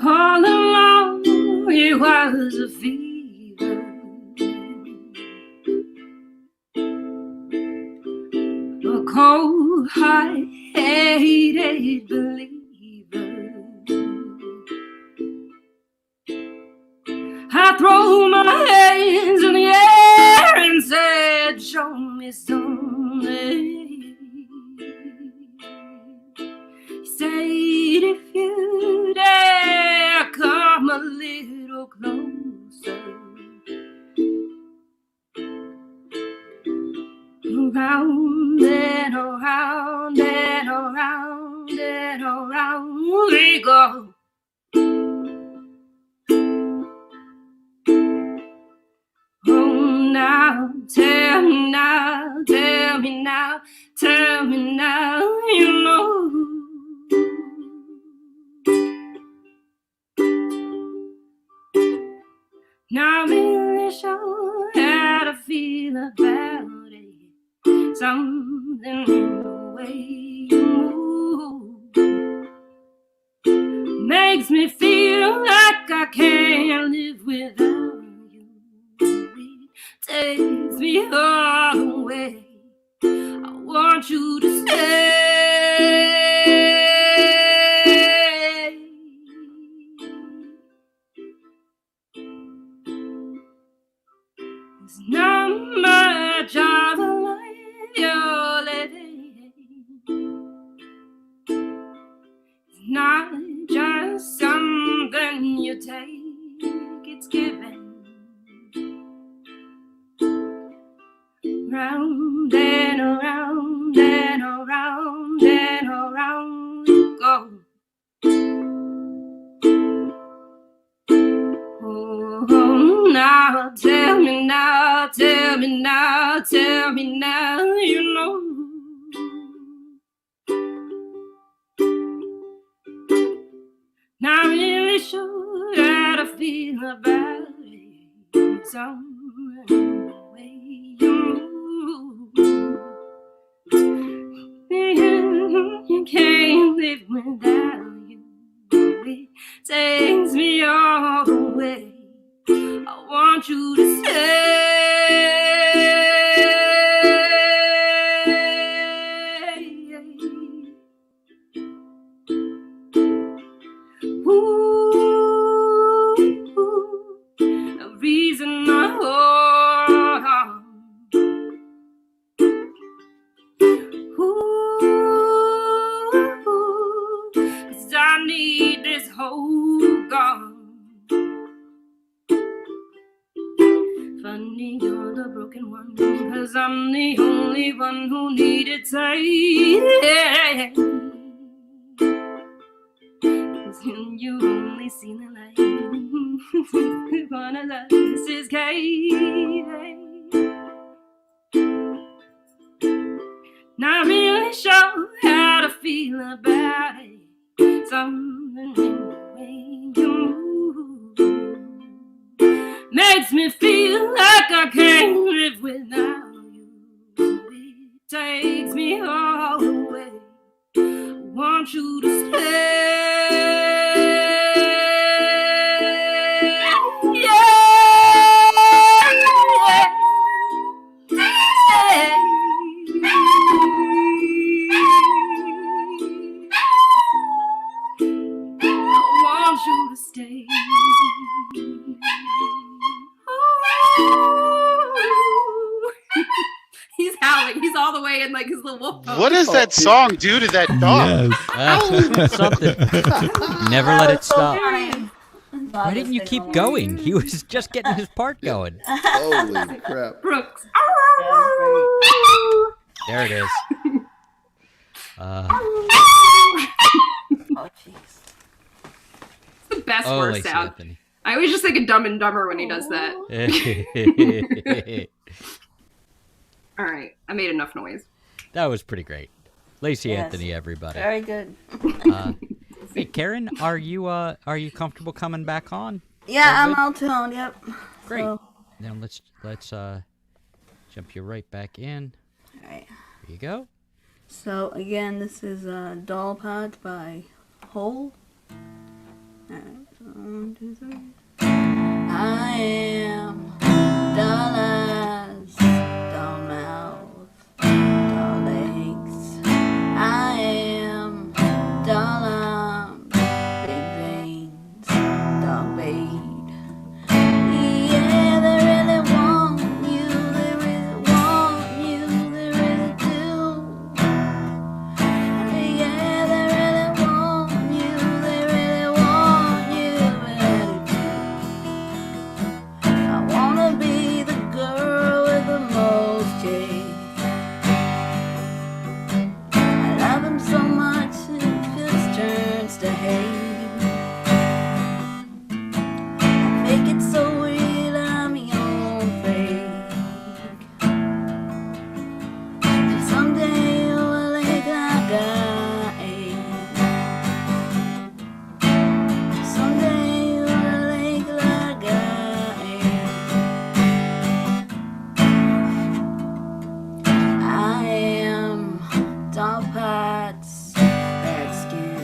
Speaker 13: All along it was a fever, a cold, high-hated believer. I throw my hands in the air and said, show me something. He said, if you dare come a little closer, around and around and around and around we go. Oh, now, tell me now, tell me now, tell me now, you know. Now I'm really sure how to feel about it. Something in the way you move makes me feel like I can't live without you. It takes me all the way. I want you to stay. 'Cause not much of a life you're living. It's not just something you take, it's given. Round and around and around and around you go. Oh, now, tell me now, tell me now, tell me now, you know. Not really sure how to feel about it. Somewhere in the way you move, you can't live without you. It takes me all the way. I want you to stay. Ooh, a reason I hold on. Ooh, 'cause I need this hold gone. Funny you're the broken one, 'cause I'm the only one who needed saving. 'Cause you only see the light. One of us is caving. Not really sure how to feel about it. Something in the way you move makes me feel like I can't live without you. It takes me all the way. I want you to stay.
Speaker 10: What does that song do to that dog?
Speaker 9: Yes.
Speaker 2: Something. Never let it stop.
Speaker 15: Funny.
Speaker 2: Why didn't you keep going? He was just getting his part going.
Speaker 4: Holy crap.
Speaker 14: Brooks.
Speaker 2: There it is.
Speaker 15: Oh, jeez.
Speaker 14: It's the best
Speaker 2: Lacey
Speaker 14: worst sound.
Speaker 2: Anthony.
Speaker 14: I always just think of Dumb and Dumber when he does that. All right, I made enough noise.
Speaker 2: That was pretty great. Lacey
Speaker 15: Yes.
Speaker 2: Anthony, everybody.
Speaker 15: Very good.
Speaker 2: Hey, Karen, are you comfortable coming back on?
Speaker 15: Yeah,
Speaker 2: All
Speaker 15: I'm all toned. Yep.
Speaker 2: Great.
Speaker 15: So,
Speaker 2: Now let's jump you right back in.
Speaker 15: all right.
Speaker 2: Here you go.
Speaker 15: So again, this is Doll Pot by Hole. Alright, so 1, 2, 3. I am doll eyes, doll mouth, doll legs. I am doll arms, big veins, doll bait. Yeah, they really want you, they really want you, they really do. Yeah, they really want you, they really want you, really do. I wanna be the girl with the most cake. I love him so much it just turns to hate. I make it so real, I'm your fake. And someday you will ache like I ache. Someday you will ache like I ache. I am doll parts, bad skin,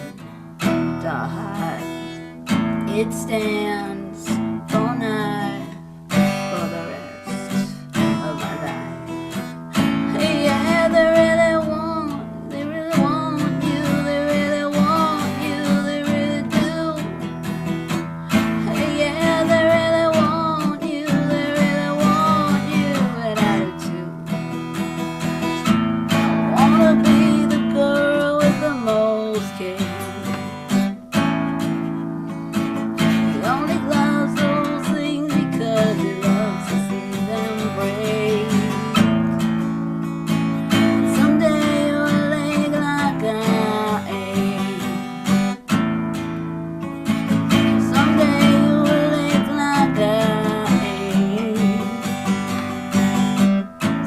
Speaker 15: doll heart. It stands for night for the rest of my life. Yeah, they really want you, they really want you, they really do. Yeah, they really want you, they really want you, and I do too. I wanna be the girl with the most cake. He only loves those things because he loves to see them break. Someday you'll ache like I ache. Someday you'll ache like I ache.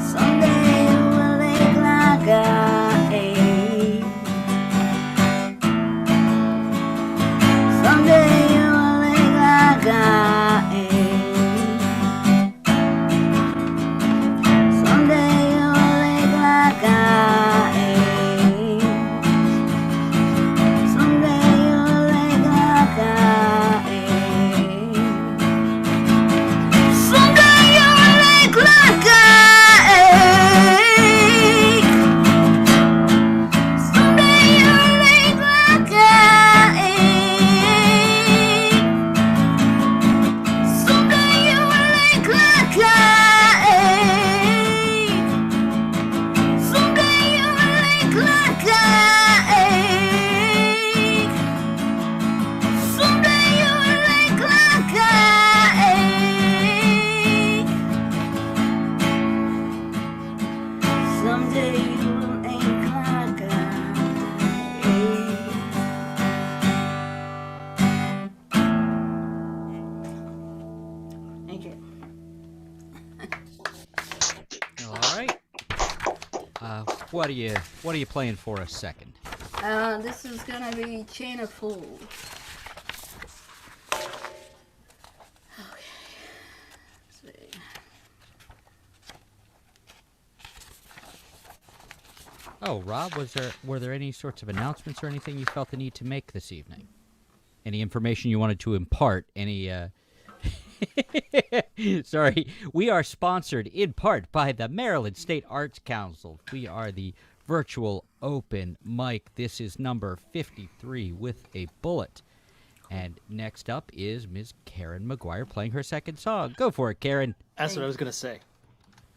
Speaker 15: Someday you'll ache like I ache. Someday you'll ache like I ache. Someday you'll ache like I ache. Someday you'll ache like I ache. Someday you'll ache like I ache. Someday you'll ache like I ache. Someday you'll ache like I ache. Someday you'll ache like I ache. Someday you'll ache like I ache. Someday you'll ache like I ache. Thank you.
Speaker 2: All right. What are you playing for us second?
Speaker 15: This is gonna be Chain of Fools. Okay. Let's see.
Speaker 2: Oh, Rob, were there any sorts of announcements or anything you felt the need to make this evening? Any information you wanted to impart? Any Sorry, we are sponsored in part by the Maryland State Arts Council. We are the virtual open mic. This is number 53 with a bullet. And next up is Ms. Karen McGuire playing her second song. Go for it, Karen.
Speaker 1: That's what I was going to say.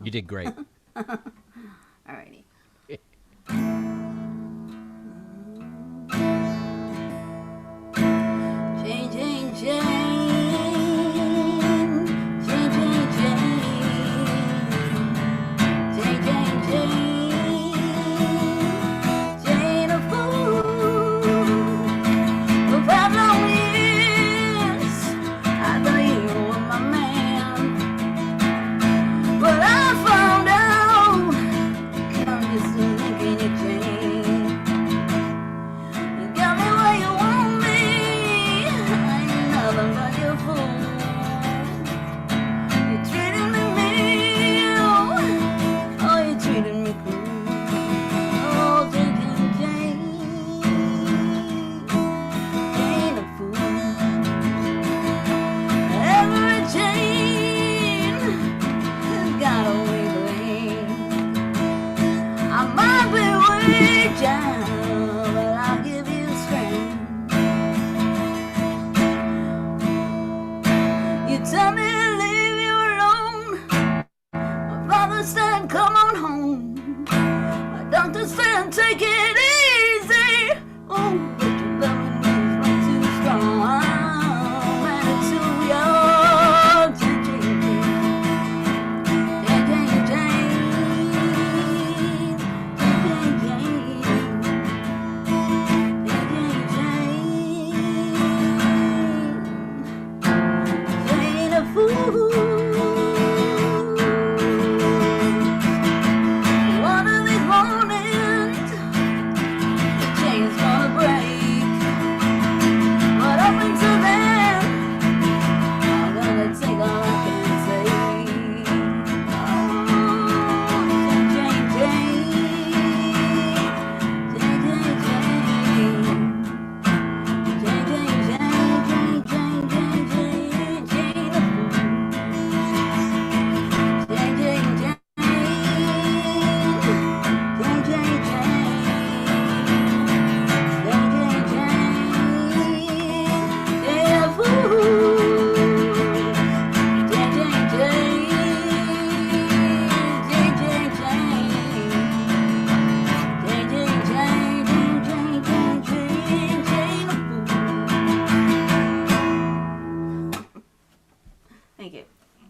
Speaker 2: You did great.
Speaker 15: Alrighty.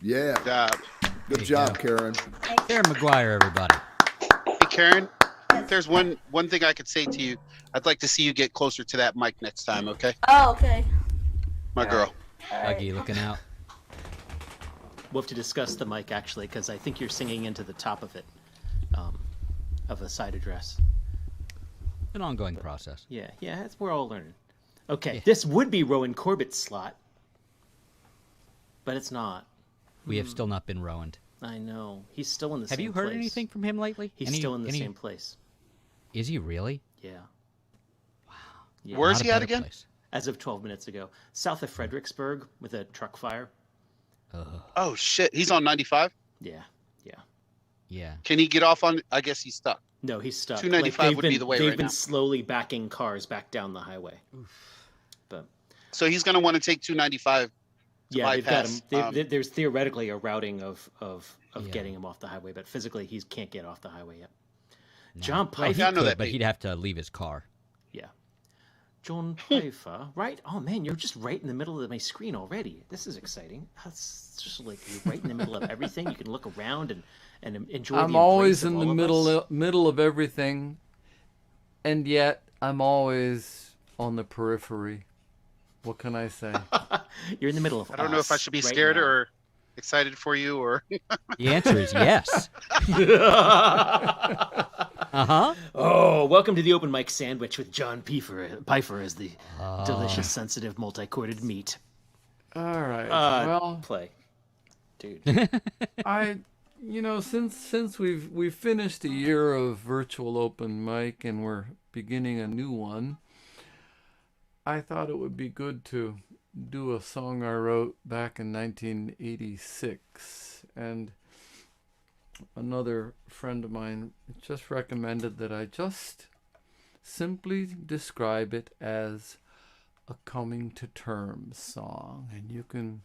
Speaker 4: Yeah. Good job, Karen.
Speaker 2: Karen McGuire, everybody.
Speaker 10: Hey, Karen, if there's one thing I could say to you, I'd like to see you get closer to that mic next time, okay?
Speaker 15: Oh, okay.
Speaker 10: My girl.
Speaker 2: Huggy looking out.
Speaker 1: We'll have to discuss the mic, actually, because I think you're singing into the top of it, of a side address.
Speaker 2: An ongoing process.
Speaker 1: Yeah, we're all learning. Okay, this would be Rowan Corbett's slot, but it's not.
Speaker 2: We have still not been Rowan.
Speaker 1: I know. He's still in the same place.
Speaker 2: Have you heard anything from him lately?
Speaker 1: He's still in the same place.
Speaker 2: Is he really?
Speaker 1: Yeah.
Speaker 2: Wow.
Speaker 1: Yeah.
Speaker 10: Where is he at again?
Speaker 2: Place.
Speaker 1: As of 12 minutes ago. South of Fredericksburg with a truck fire.
Speaker 10: Oh, shit. He's on 95?
Speaker 2: Yeah.
Speaker 10: Can he get off on... I guess he's stuck.
Speaker 1: No, he's stuck.
Speaker 10: 295 would be the way right now.
Speaker 1: They've been slowly backing cars back down the highway. But
Speaker 10: so he's going to want to take 295
Speaker 1: yeah,
Speaker 10: bypass.
Speaker 1: They've got him. There's theoretically a routing of getting him off the highway, but physically he can't get off the highway yet.
Speaker 2: No.
Speaker 1: John Pfeiffer.
Speaker 2: Well, he could, but he'd have to leave his car.
Speaker 1: Yeah. John Pfeiffer, right? Oh man, you're just right in the middle of my screen already. This is exciting. That's just like you're right in the middle of everything. You can look around and enjoy.
Speaker 16: I'm always in the middle of everything, and yet I'm always on the periphery. What can I say?
Speaker 1: You're in the middle of.
Speaker 10: I don't know if I should be scared or excited for you, or.
Speaker 2: The answer is yes.
Speaker 1: Oh, welcome to the open mic sandwich with John Pfeiffer as the delicious, sensitive, multi-corded meat.
Speaker 16: All right. Well,
Speaker 1: play, dude.
Speaker 16: Since we've finished a year of virtual open mic and we're beginning a new one, I thought it would be good to do a song I wrote back in 1986, and another friend of mine just recommended that I just simply describe it as a coming to terms song, and you can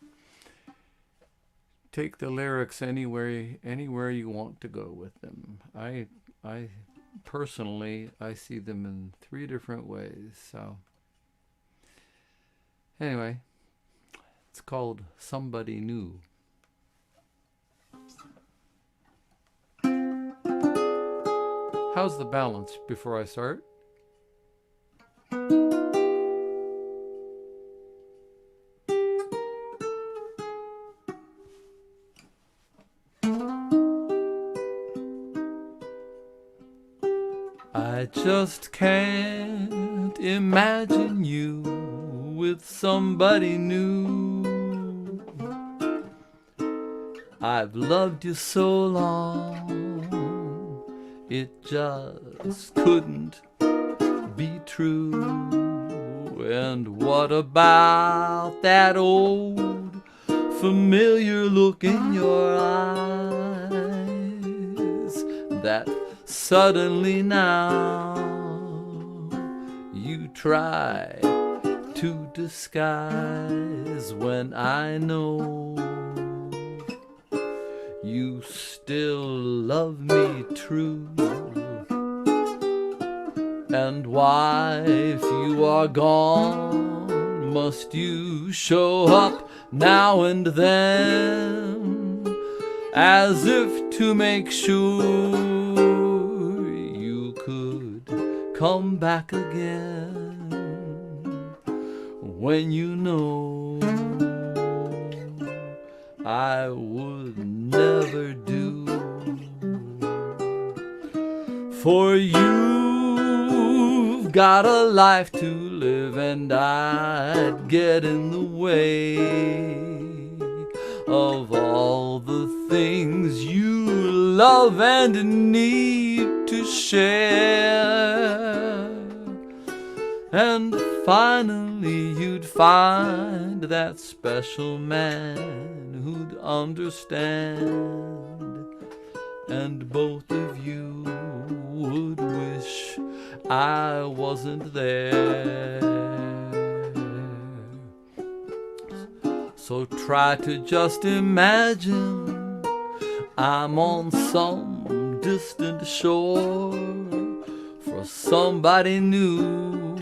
Speaker 16: take the lyrics anywhere you want to go with them. I personally, I see them in 3 different ways. So, anyway, it's called Somebody New. How's the balance before I start? I just can't imagine you with somebody new. I've loved you so long, it just couldn't be true. And what about that old familiar look in your eyes that suddenly now you try to disguise, when I know you still love me true? And why, if you are gone, must you show up now and then, as if to make sure you could come back again, when you know I would never do? For you've got a life to live, and I'd get in the way of all the things you love and need to share. And finally you'd find that special man who'd understand, and both of you would wish I wasn't there. So try to just imagine I'm on some distant shore for somebody new.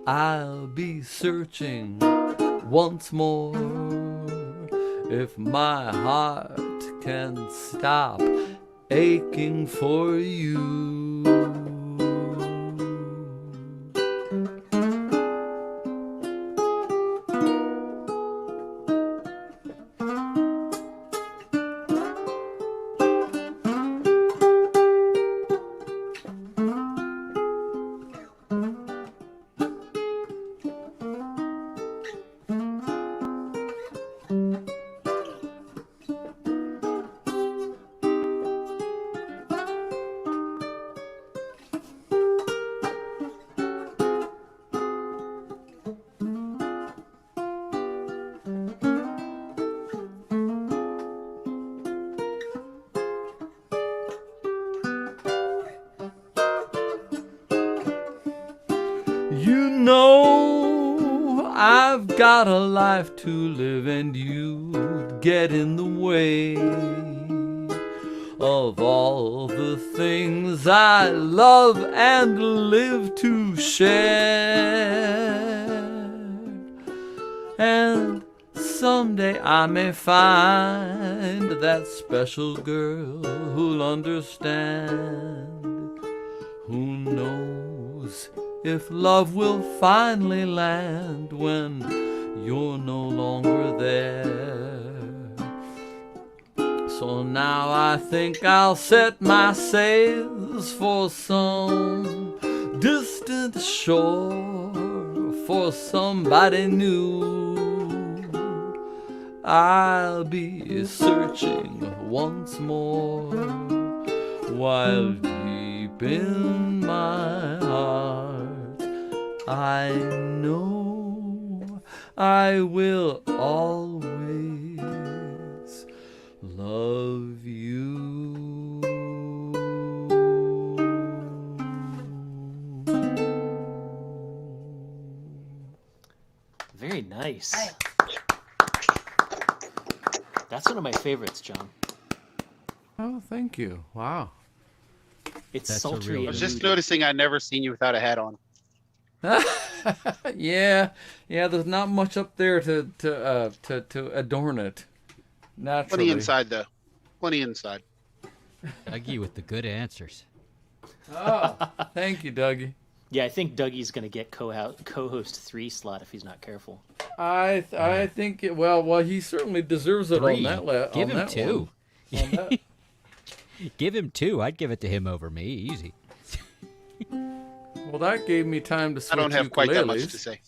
Speaker 16: I'll be searching once more if my heart can stop aching for you. You know I've got a life to live, and you'd get in the way of all the things I love and live to share. And someday I may find that special girl who'll understand. Who knows if love will finally land when you're no longer there. So now I think I'll set my sails for some distant shore, for somebody new. I'll be searching once more, while deep in my heart I know I will always love you.
Speaker 1: Very nice. That's one of my favorites, John.
Speaker 16: Oh, thank you. Wow.
Speaker 1: It's
Speaker 2: That's a
Speaker 1: sultry.
Speaker 2: real
Speaker 10: I
Speaker 1: and
Speaker 10: was just
Speaker 1: moody.
Speaker 10: noticing I'd never seen you without a hat on.
Speaker 16: Yeah. There's not much up there to adorn it. Naturally.
Speaker 10: Plenty inside, though. Plenty inside.
Speaker 2: Dougie with the good answers.
Speaker 16: Oh, thank you, Dougie.
Speaker 1: Yeah, I think Dougie's going to get co-host 3 slot if he's not careful.
Speaker 16: I think well he certainly deserves it
Speaker 2: 3.
Speaker 16: on that.
Speaker 2: Give
Speaker 16: on
Speaker 2: him
Speaker 16: that
Speaker 2: 2.
Speaker 16: one. On that.
Speaker 2: Give him 2. I'd give it to him over me. Easy.
Speaker 16: Well, that gave me time to switch
Speaker 10: I don't have quite that much
Speaker 16: ukuleles.
Speaker 10: to say.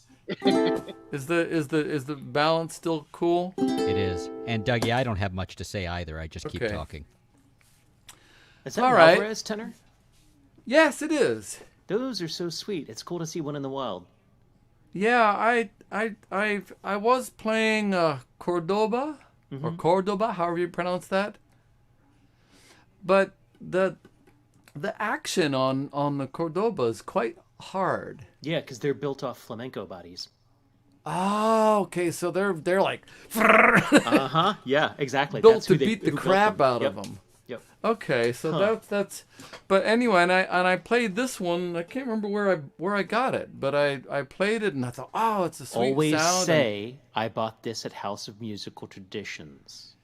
Speaker 16: Is the balance still cool?
Speaker 2: It is. And Dougie, I don't have much to say either. I just keep
Speaker 16: Okay.
Speaker 2: talking.
Speaker 1: Is that
Speaker 16: All right.
Speaker 1: Alvarez tenor?
Speaker 16: Yes, it is.
Speaker 1: Those are so sweet. It's cool to see one in the wild.
Speaker 16: Yeah, I was playing Cordoba or Cordoba, however you pronounce that. But the action on the Cordoba is quite hard.
Speaker 1: Yeah, because they're built off flamenco bodies.
Speaker 16: Oh, okay. So they're like
Speaker 1: Yeah, exactly.
Speaker 16: built
Speaker 1: That's
Speaker 16: to
Speaker 1: who they-
Speaker 16: beat the
Speaker 1: who built
Speaker 16: crap
Speaker 1: them.
Speaker 16: out
Speaker 1: Yep.
Speaker 16: of them.
Speaker 1: Yep.
Speaker 16: Okay, so
Speaker 1: Huh.
Speaker 16: that's. But anyway, and I played this one. I can't remember where I got it, but I played it and I thought, oh, it's a sweet
Speaker 1: Always
Speaker 16: sound.
Speaker 1: say, I bought this at House of Musical Traditions.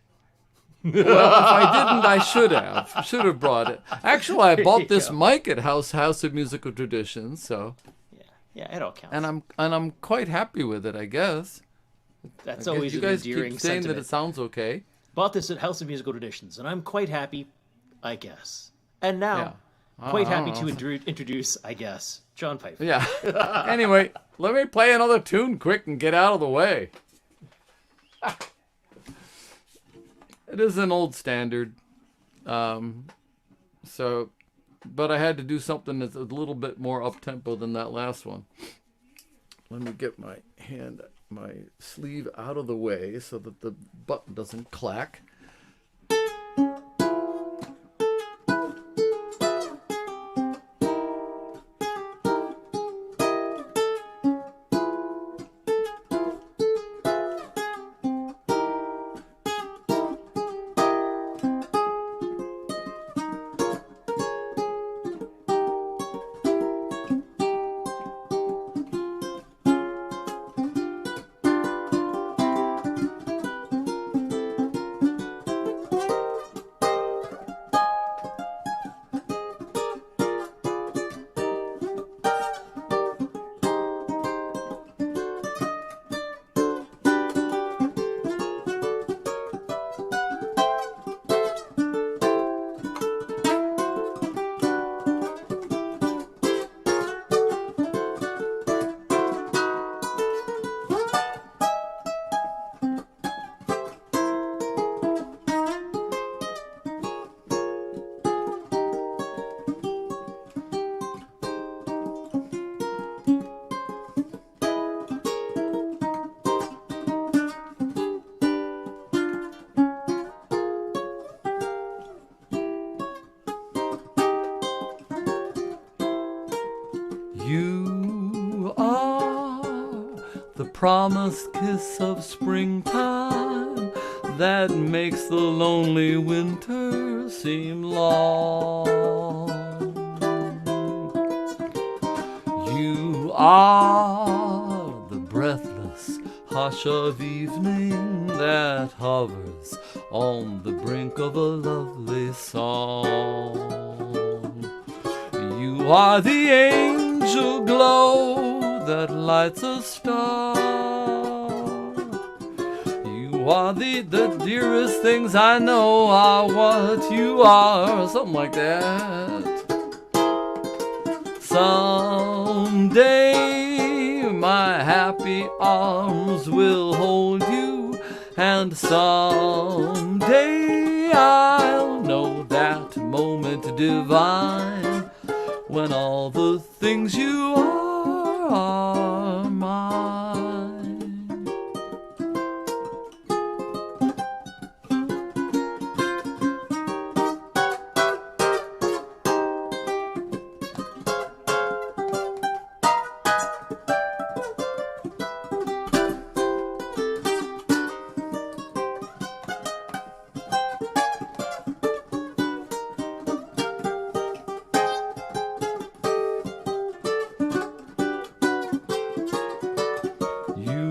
Speaker 16: Well, if I didn't, I should have. Should have brought it. Actually, I bought this mic at House of Musical Traditions, so.
Speaker 1: Yeah, it all counts.
Speaker 16: And I'm quite happy with it, I guess.
Speaker 1: That's
Speaker 16: I guess
Speaker 1: always
Speaker 16: you
Speaker 1: an
Speaker 16: guys
Speaker 1: endearing
Speaker 16: keep saying
Speaker 1: sentiment.
Speaker 16: that it sounds okay.
Speaker 1: Bought this at House of Musical Traditions, and I'm quite happy, I guess. And now,
Speaker 16: Yeah.
Speaker 1: quite
Speaker 16: I
Speaker 1: happy
Speaker 16: don't
Speaker 1: to introduce, I guess, John Pfeiffer.
Speaker 16: Yeah. Anyway, let me play another tune quick and get out of the way. It is an old standard. So, but I had to do something that's a little bit more up-tempo than that last one. Let me get my sleeve out of the way so that the button doesn't clack. You are the promised kiss of springtime that makes the lonely winter seem long. You are the breathless hush of evening that hovers on the brink of a lovely song. You are the angel glow that lights a star. You are the dearest things I know are what you are. Something like that. Someday my happy arms will hold you, and someday I'll know that moment divine when all the things you are mine.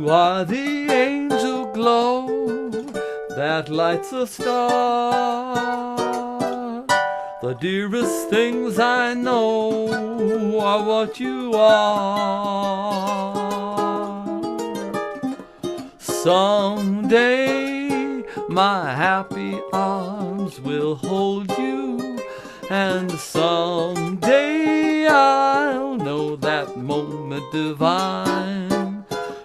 Speaker 16: You are the angel glow that lights a star. The dearest things I know are what you are. Someday my happy arms will hold you, and someday I'll know that moment divine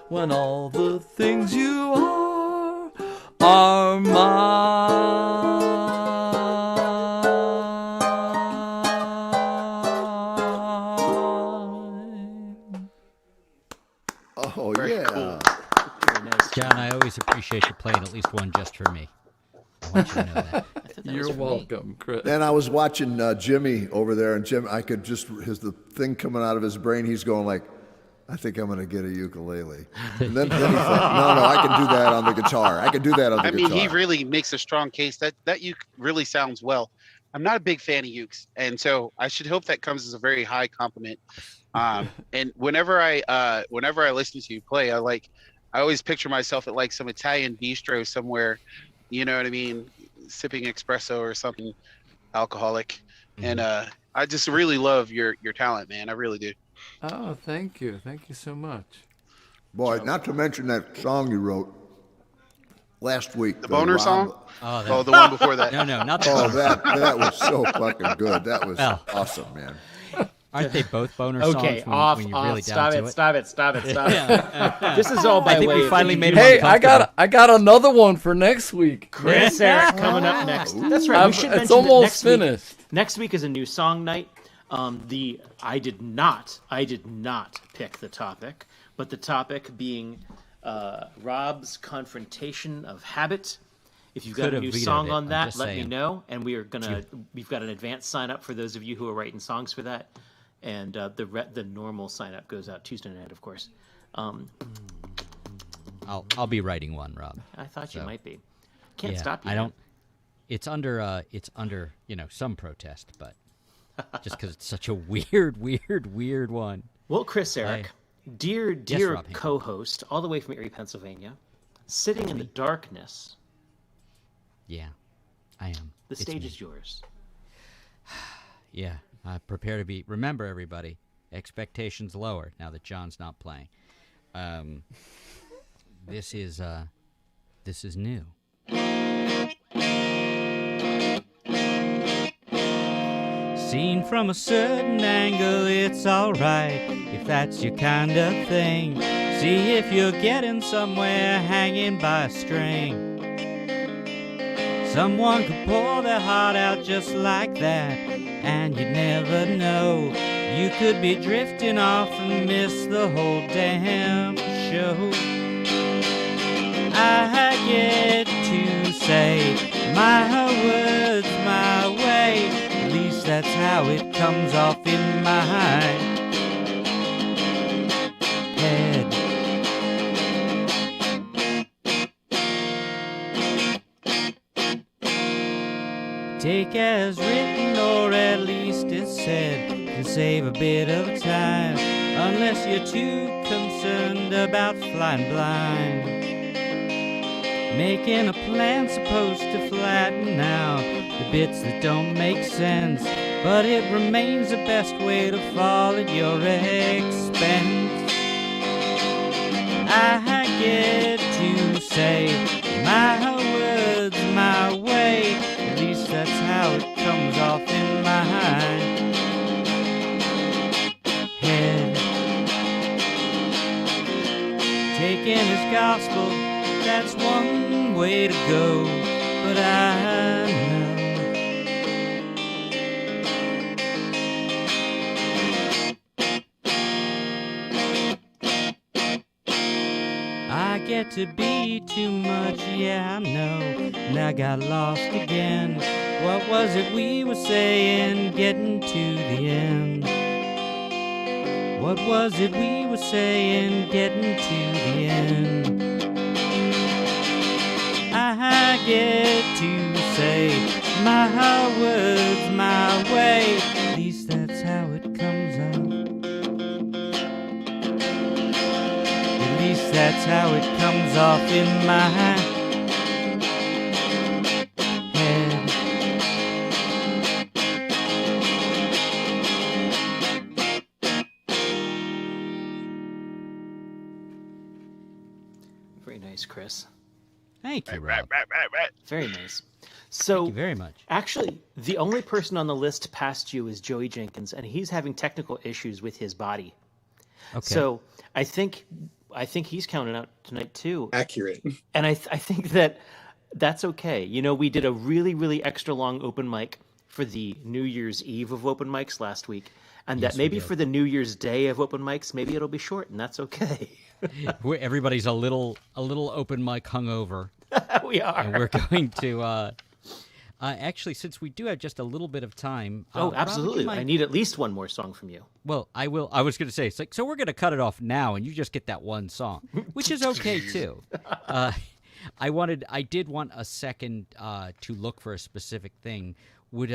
Speaker 16: when all the things you are mine.
Speaker 4: Oh,
Speaker 10: Very
Speaker 4: yeah.
Speaker 10: cool.
Speaker 1: Very nice.
Speaker 2: John, I always appreciate you playing at least one just for me. I want you to know that.
Speaker 16: You're welcome, Chris.
Speaker 4: And I was watching Jimmy over there, and Jim, I could just, the thing coming out of his brain, he's going like, I think I'm going to get a ukulele. And then he thought, no, I can do that on the guitar. I can do that on the guitar.
Speaker 10: I mean, he really makes a strong case. That uke really sounds well. I'm not a big fan of ukes, and so I should hope that comes as a very high compliment. And whenever I listen to you play, I always picture myself at like some Italian bistro somewhere, you know what I mean, sipping espresso or something alcoholic. And I just really love your talent, man. I really do.
Speaker 16: Oh, thank you so much.
Speaker 4: Boy, not to mention that song you wrote last week.
Speaker 10: The boner song?
Speaker 2: Oh,
Speaker 10: the one before that.
Speaker 2: No, not
Speaker 4: that. That was so fucking good. That was awesome, man.
Speaker 2: Aren't they both boner
Speaker 1: Okay,
Speaker 2: songs when you're really
Speaker 1: stop
Speaker 2: down
Speaker 1: it,
Speaker 2: to
Speaker 1: stop it, stop it, stop it. This is all by
Speaker 2: I think
Speaker 1: way
Speaker 2: we
Speaker 1: of
Speaker 2: finally made
Speaker 1: introducing-
Speaker 2: him
Speaker 16: Hey, I got another one for next week.
Speaker 1: Chris Eric coming up next. That's right. We should mention
Speaker 16: It's
Speaker 1: that
Speaker 16: almost finished.
Speaker 1: Next week is a new song night. I did not pick the topic, but the topic being Rob's confrontation of habit. If you've got
Speaker 2: Could
Speaker 1: a
Speaker 2: have
Speaker 1: new
Speaker 2: vetoed
Speaker 1: song
Speaker 2: it,
Speaker 1: on
Speaker 2: I'm
Speaker 1: that,
Speaker 2: just
Speaker 1: let me
Speaker 2: saying.
Speaker 1: know. And we've got an advance sign up for those of you who are writing songs for that. And the normal sign up goes out Tuesday night, of course.
Speaker 2: I'll be writing one, Rob.
Speaker 1: I thought you might be. Can't
Speaker 2: Yeah,
Speaker 1: stop you.
Speaker 2: I don't. It's under some protest, but just because it's such a weird one.
Speaker 1: Well, Chris Eric, dear
Speaker 2: Rob Hinkle.
Speaker 1: co-host, all the way from Erie, Pennsylvania, sitting in the darkness.
Speaker 2: Yeah, I am.
Speaker 1: The
Speaker 2: It's
Speaker 1: stage
Speaker 2: me.
Speaker 1: is yours.
Speaker 2: Yeah, prepare to be. Remember, everybody, expectations lower now that John's not playing. This is new. Seen from a certain angle, it's alright if that's your kind of thing. See if you're getting somewhere hanging by a string. Someone could pour their heart out just like that, and you'd never know. You could be drifting off and miss the whole damn show. I get to say my words my way. At least that's how it comes off in my head. Take as written, or at least it's said, can save a bit of time, unless you're too concerned about flying blind. Making a plan supposed to flatten out the bits that don't make sense, but it remains the best way to fall at your expense. I get to say my words my way. At least that's how it comes off in my head. Taken as gospel, that's one way to go, but I know I get to be too much, yeah I know, and I got lost again. What was it we were saying, getting to the end? What was it we were saying, getting to the end? I get to say my words my way. At least that's how it comes out. At least that's how it comes off in my head.
Speaker 1: Very nice, Chris.
Speaker 2: Thank you, Rob.
Speaker 1: Very nice. So,
Speaker 2: Thank you very much.
Speaker 1: Actually, the only person on the list past you is Joey Jenkins, and he's having technical issues with his body.
Speaker 2: Okay.
Speaker 1: So I think he's counting out tonight too.
Speaker 17: Accurate.
Speaker 1: And I think that's okay. You know, we did a really, really extra long open mic for the New Year's Eve of open mics last week. And
Speaker 2: Yes,
Speaker 1: that
Speaker 2: we
Speaker 1: maybe
Speaker 2: did.
Speaker 1: for the New Year's Day of open mics, maybe it'll be short, and that's okay.
Speaker 2: Everybody's a little open mic hungover.
Speaker 1: We are.
Speaker 2: And we're going to actually, since we do have just a little bit of time.
Speaker 1: Oh,
Speaker 2: Rob, would you
Speaker 1: absolutely.
Speaker 2: mind-
Speaker 1: I need at least one more song from you.
Speaker 2: Well, I will. I was going to say, it's like, so we're going to cut it off now, and you just get that one song, which is okay too. I did want a second to look for a specific thing. Would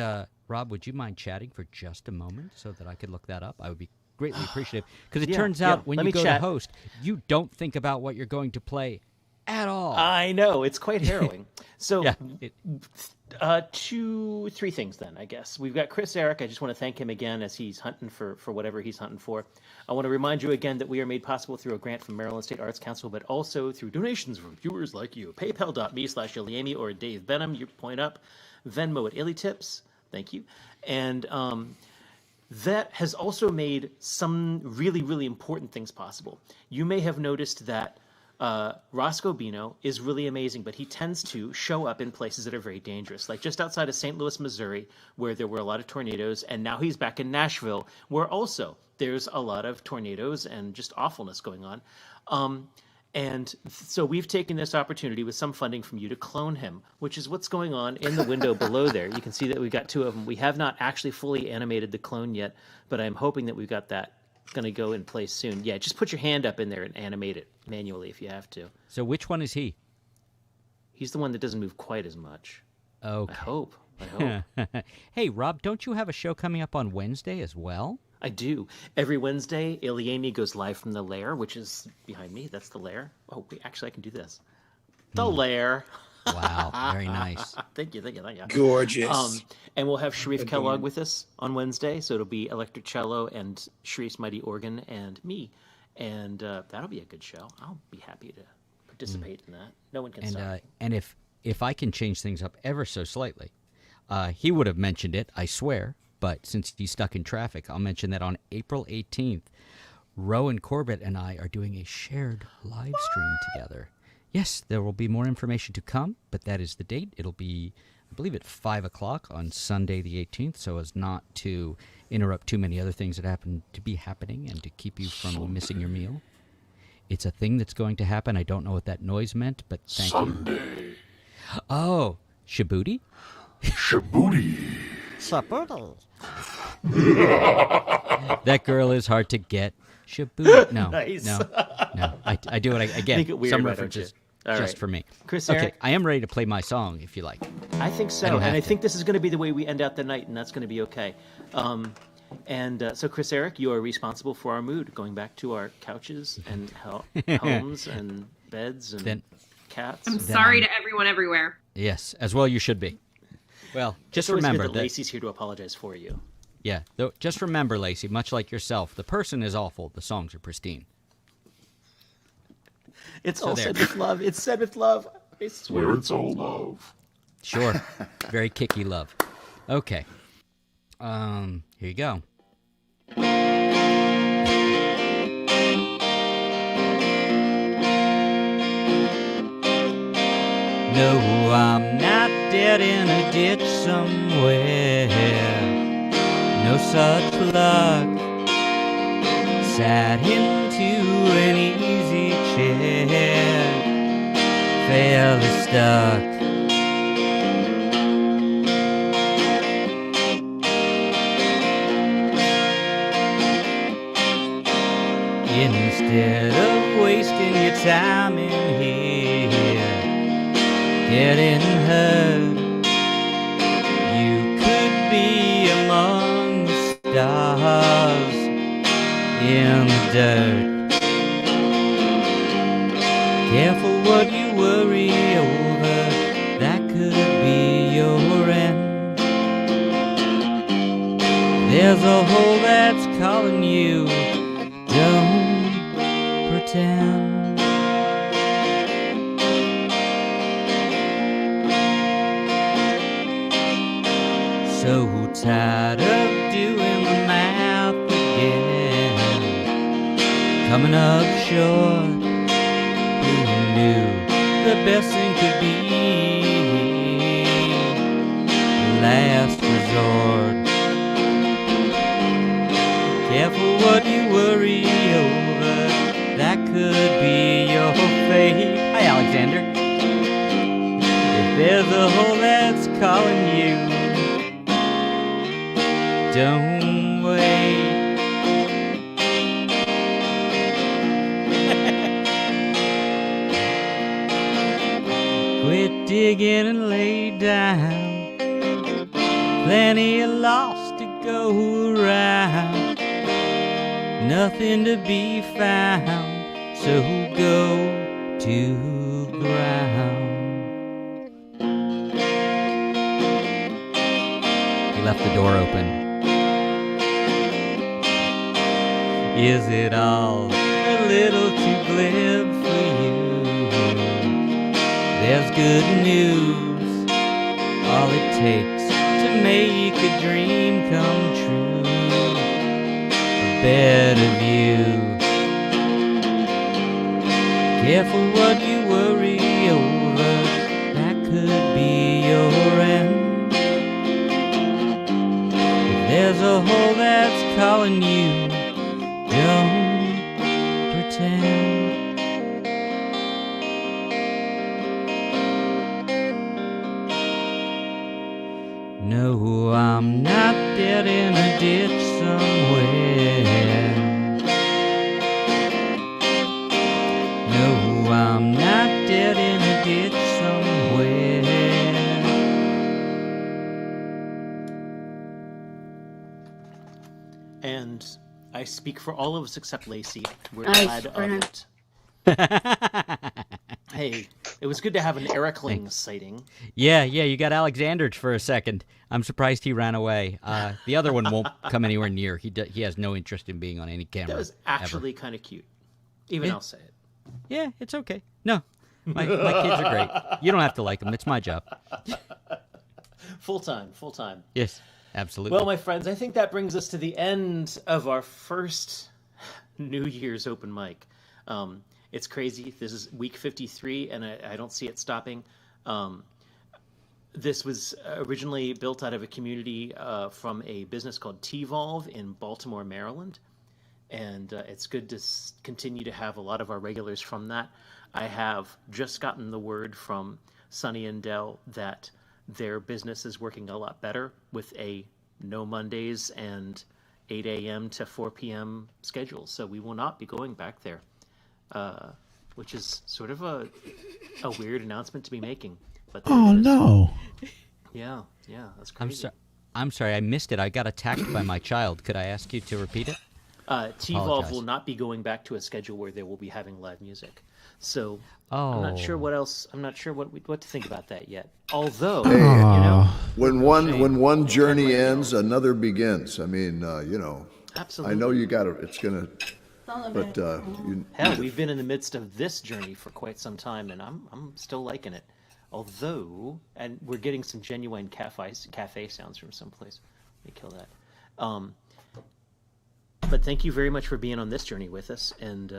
Speaker 2: Rob? Would you mind chatting for just a moment so that I could look that up? I would be greatly appreciative because it
Speaker 1: Yeah,
Speaker 2: turns out
Speaker 1: yeah.
Speaker 2: when
Speaker 1: Let
Speaker 2: you
Speaker 1: me
Speaker 2: go
Speaker 1: chat.
Speaker 2: to host, you don't think about what you're going to play at all.
Speaker 1: I know. It's quite harrowing. So,
Speaker 2: Yeah,
Speaker 1: 3 things then, I guess. We've got Chris Eric. I just want to thank him again as he's hunting for whatever he's hunting for. I want to remind you again that we are made possible through a grant from Maryland State Arts Council, but also through donations from viewers like you. PayPal.me/Iliami or Dave Benham. You point up. Venmo at IllyTips. Thank you. And that has also made some really, really important things possible. You may have noticed that Roscoe Bino is really amazing, but he tends to show up in places that are very dangerous, like just outside of St. Louis, Missouri, where there were a lot of tornadoes, and now he's back in Nashville, where also there's a lot of tornadoes and just awfulness going on. And so we've taken this opportunity with some funding from you to clone him, which is what's going on in the window below there. You can see that we've got 2 of them. We have not actually fully animated the clone yet, but I'm hoping that we've got that going to go in place soon. Yeah, just put your hand up in there and animate it manually if you have to.
Speaker 2: So which one is he?
Speaker 1: He's the one that doesn't move quite as much.
Speaker 2: Okay.
Speaker 1: I hope.
Speaker 2: Hey, Rob, don't you have a show coming up on Wednesday as well?
Speaker 1: I do. Every Wednesday, Iliami goes live from the lair, which is behind me. That's the lair. Oh, wait, actually, I can do this. The lair.
Speaker 2: Wow, very nice.
Speaker 1: Thank you.
Speaker 17: Gorgeous.
Speaker 1: And we'll have Sharif Kellogg with us on Wednesday, so it'll be electric cello and Sharif's mighty organ and me, and that'll be a good show. I'll be happy to participate in that. No one can stop.
Speaker 2: And if I can change things up ever so slightly, he would have mentioned it, I swear. But since he's stuck in traffic, I'll mention that on April 18th, Rowan Corbett and I are doing a shared live stream together. Yes, there will be more information to come, but that is the date. It'll be, I believe, at 5 o'clock on Sunday the 18th, so as not to interrupt too many other things that happen to be happening and to keep you from missing your meal. It's a thing that's going to happen. I don't know what that noise meant, but thank you. Oh, Shibuti?
Speaker 4: Shibuti.
Speaker 2: That girl is hard to get. Shibuti. No,
Speaker 1: Nice.
Speaker 2: no. I do it again.
Speaker 1: Make it weird,
Speaker 2: some
Speaker 1: why don't
Speaker 2: references
Speaker 1: you? All
Speaker 2: just
Speaker 1: right.
Speaker 2: for me.
Speaker 1: Chris
Speaker 2: okay,
Speaker 1: Eric?
Speaker 2: I am ready to play my song if you like.
Speaker 1: I think so,
Speaker 2: don't
Speaker 1: and
Speaker 2: have
Speaker 1: I
Speaker 2: to.
Speaker 1: think this is going to be the way we end out the night, and that's going to be okay. So, Chris Eric, you are responsible for our mood, going back to our couches and homes and beds and cats.
Speaker 14: I'm sorry to everyone everywhere.
Speaker 2: Yes, as well you should be. Well, just
Speaker 1: It's always
Speaker 2: remember
Speaker 1: good that
Speaker 2: that.
Speaker 1: Lacey's here to apologize for you.
Speaker 2: Yeah, just remember, Lacey. Much like yourself, the person is awful. The songs are pristine.
Speaker 1: It's
Speaker 2: So
Speaker 1: all
Speaker 2: there.
Speaker 1: said with love. It's said with love. I swear it's all love.
Speaker 2: Sure, very kicky love. Okay, here you go. No, I'm not dead in a ditch somewhere. No such luck. Sat into an easy chair. Fairly stuck. Instead of wasting your time in here, getting hurt, you could be among the stars in the dirt. Careful what you worry over, that could be your end. There's a hole that's calling you, don't pretend. So tired of doing the math again, coming up short. Who knew the best thing could be last resort? Careful what you worry over, that could be your fate. Hi, Alexander. If there's a hole that's calling you, don't wait. Quit digging and lay down. Plenty of loss to go around. Nothing to be found, so go to ground. He left the door open. Is it all a little too glib for you? There's good news, all it takes to make a dream come true. A better view. Careful what you worry over, that could be your end. If there's a hole that's calling you, don't pretend. No, I'm not dead in a ditch somewhere. No, I'm not dead in a ditch somewhere.
Speaker 1: And I speak for all of us except Lacey. We're
Speaker 15: Nice,
Speaker 1: glad of
Speaker 15: Brennan.
Speaker 1: it. Hey, it was good to have an Ericling sighting.
Speaker 2: Yeah, you got Alexander for a second. I'm surprised he ran away. The other one won't come anywhere near. He has no interest in being on any camera.
Speaker 1: That was actually kind of cute. Even I'll say it.
Speaker 2: Yeah, it's okay. No, my kids are great. You don't have to like them. It's my job.
Speaker 1: Full time.
Speaker 2: Yes, absolutely.
Speaker 1: Well, my friends, I think that brings us to the end of our first New Year's open mic. It's crazy. This is week 53, and I don't see it stopping. This was originally built out of a community from a business called T-Volve in Baltimore, Maryland. And it's good to continue to have a lot of our regulars from that. I have just gotten the word from Sonny and Dell that their business is working a lot better with a no Mondays and 8 a.m. to 4 p.m. schedule. So we will not be going back there, which is sort of a weird announcement to be making. But
Speaker 9: Oh, no.
Speaker 1: Yeah, that's crazy.
Speaker 2: I'm sorry, I missed it. I got attacked by my child. Could I ask you to repeat it?
Speaker 1: T-Volve will not be going back to a schedule where they will be having live music. So I'm not sure what else. I'm not sure what to think about that yet. Although,
Speaker 4: Hey,
Speaker 1: you know,
Speaker 4: when one journey ends, another begins. I mean,
Speaker 1: Absolutely.
Speaker 4: I know you got it. It's gonna, but
Speaker 1: hell, we've been in the midst of this journey for quite some time, and I'm still liking it. Although, and we're getting some genuine cafe sounds from someplace. Let me kill that. But thank you very much for being on this journey with us, and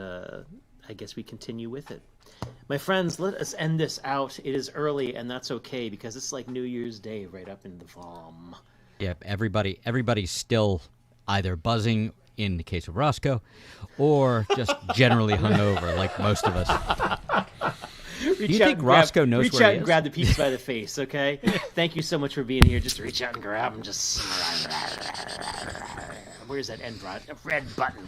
Speaker 1: I guess we continue with it. My friends, let us end this out. It is early, and that's okay, because it's like New Year's Day right up in the VOM.
Speaker 2: Yeah, everybody's still either buzzing, in the case of Roscoe, or just generally hungover, like most of us. Do you think Roscoe knows
Speaker 1: reach
Speaker 2: where
Speaker 1: out
Speaker 2: he
Speaker 1: and
Speaker 2: is?
Speaker 1: grab the peeps by the face, okay? Thank you so much for being here. Just reach out and grab them. Just where's that end red button?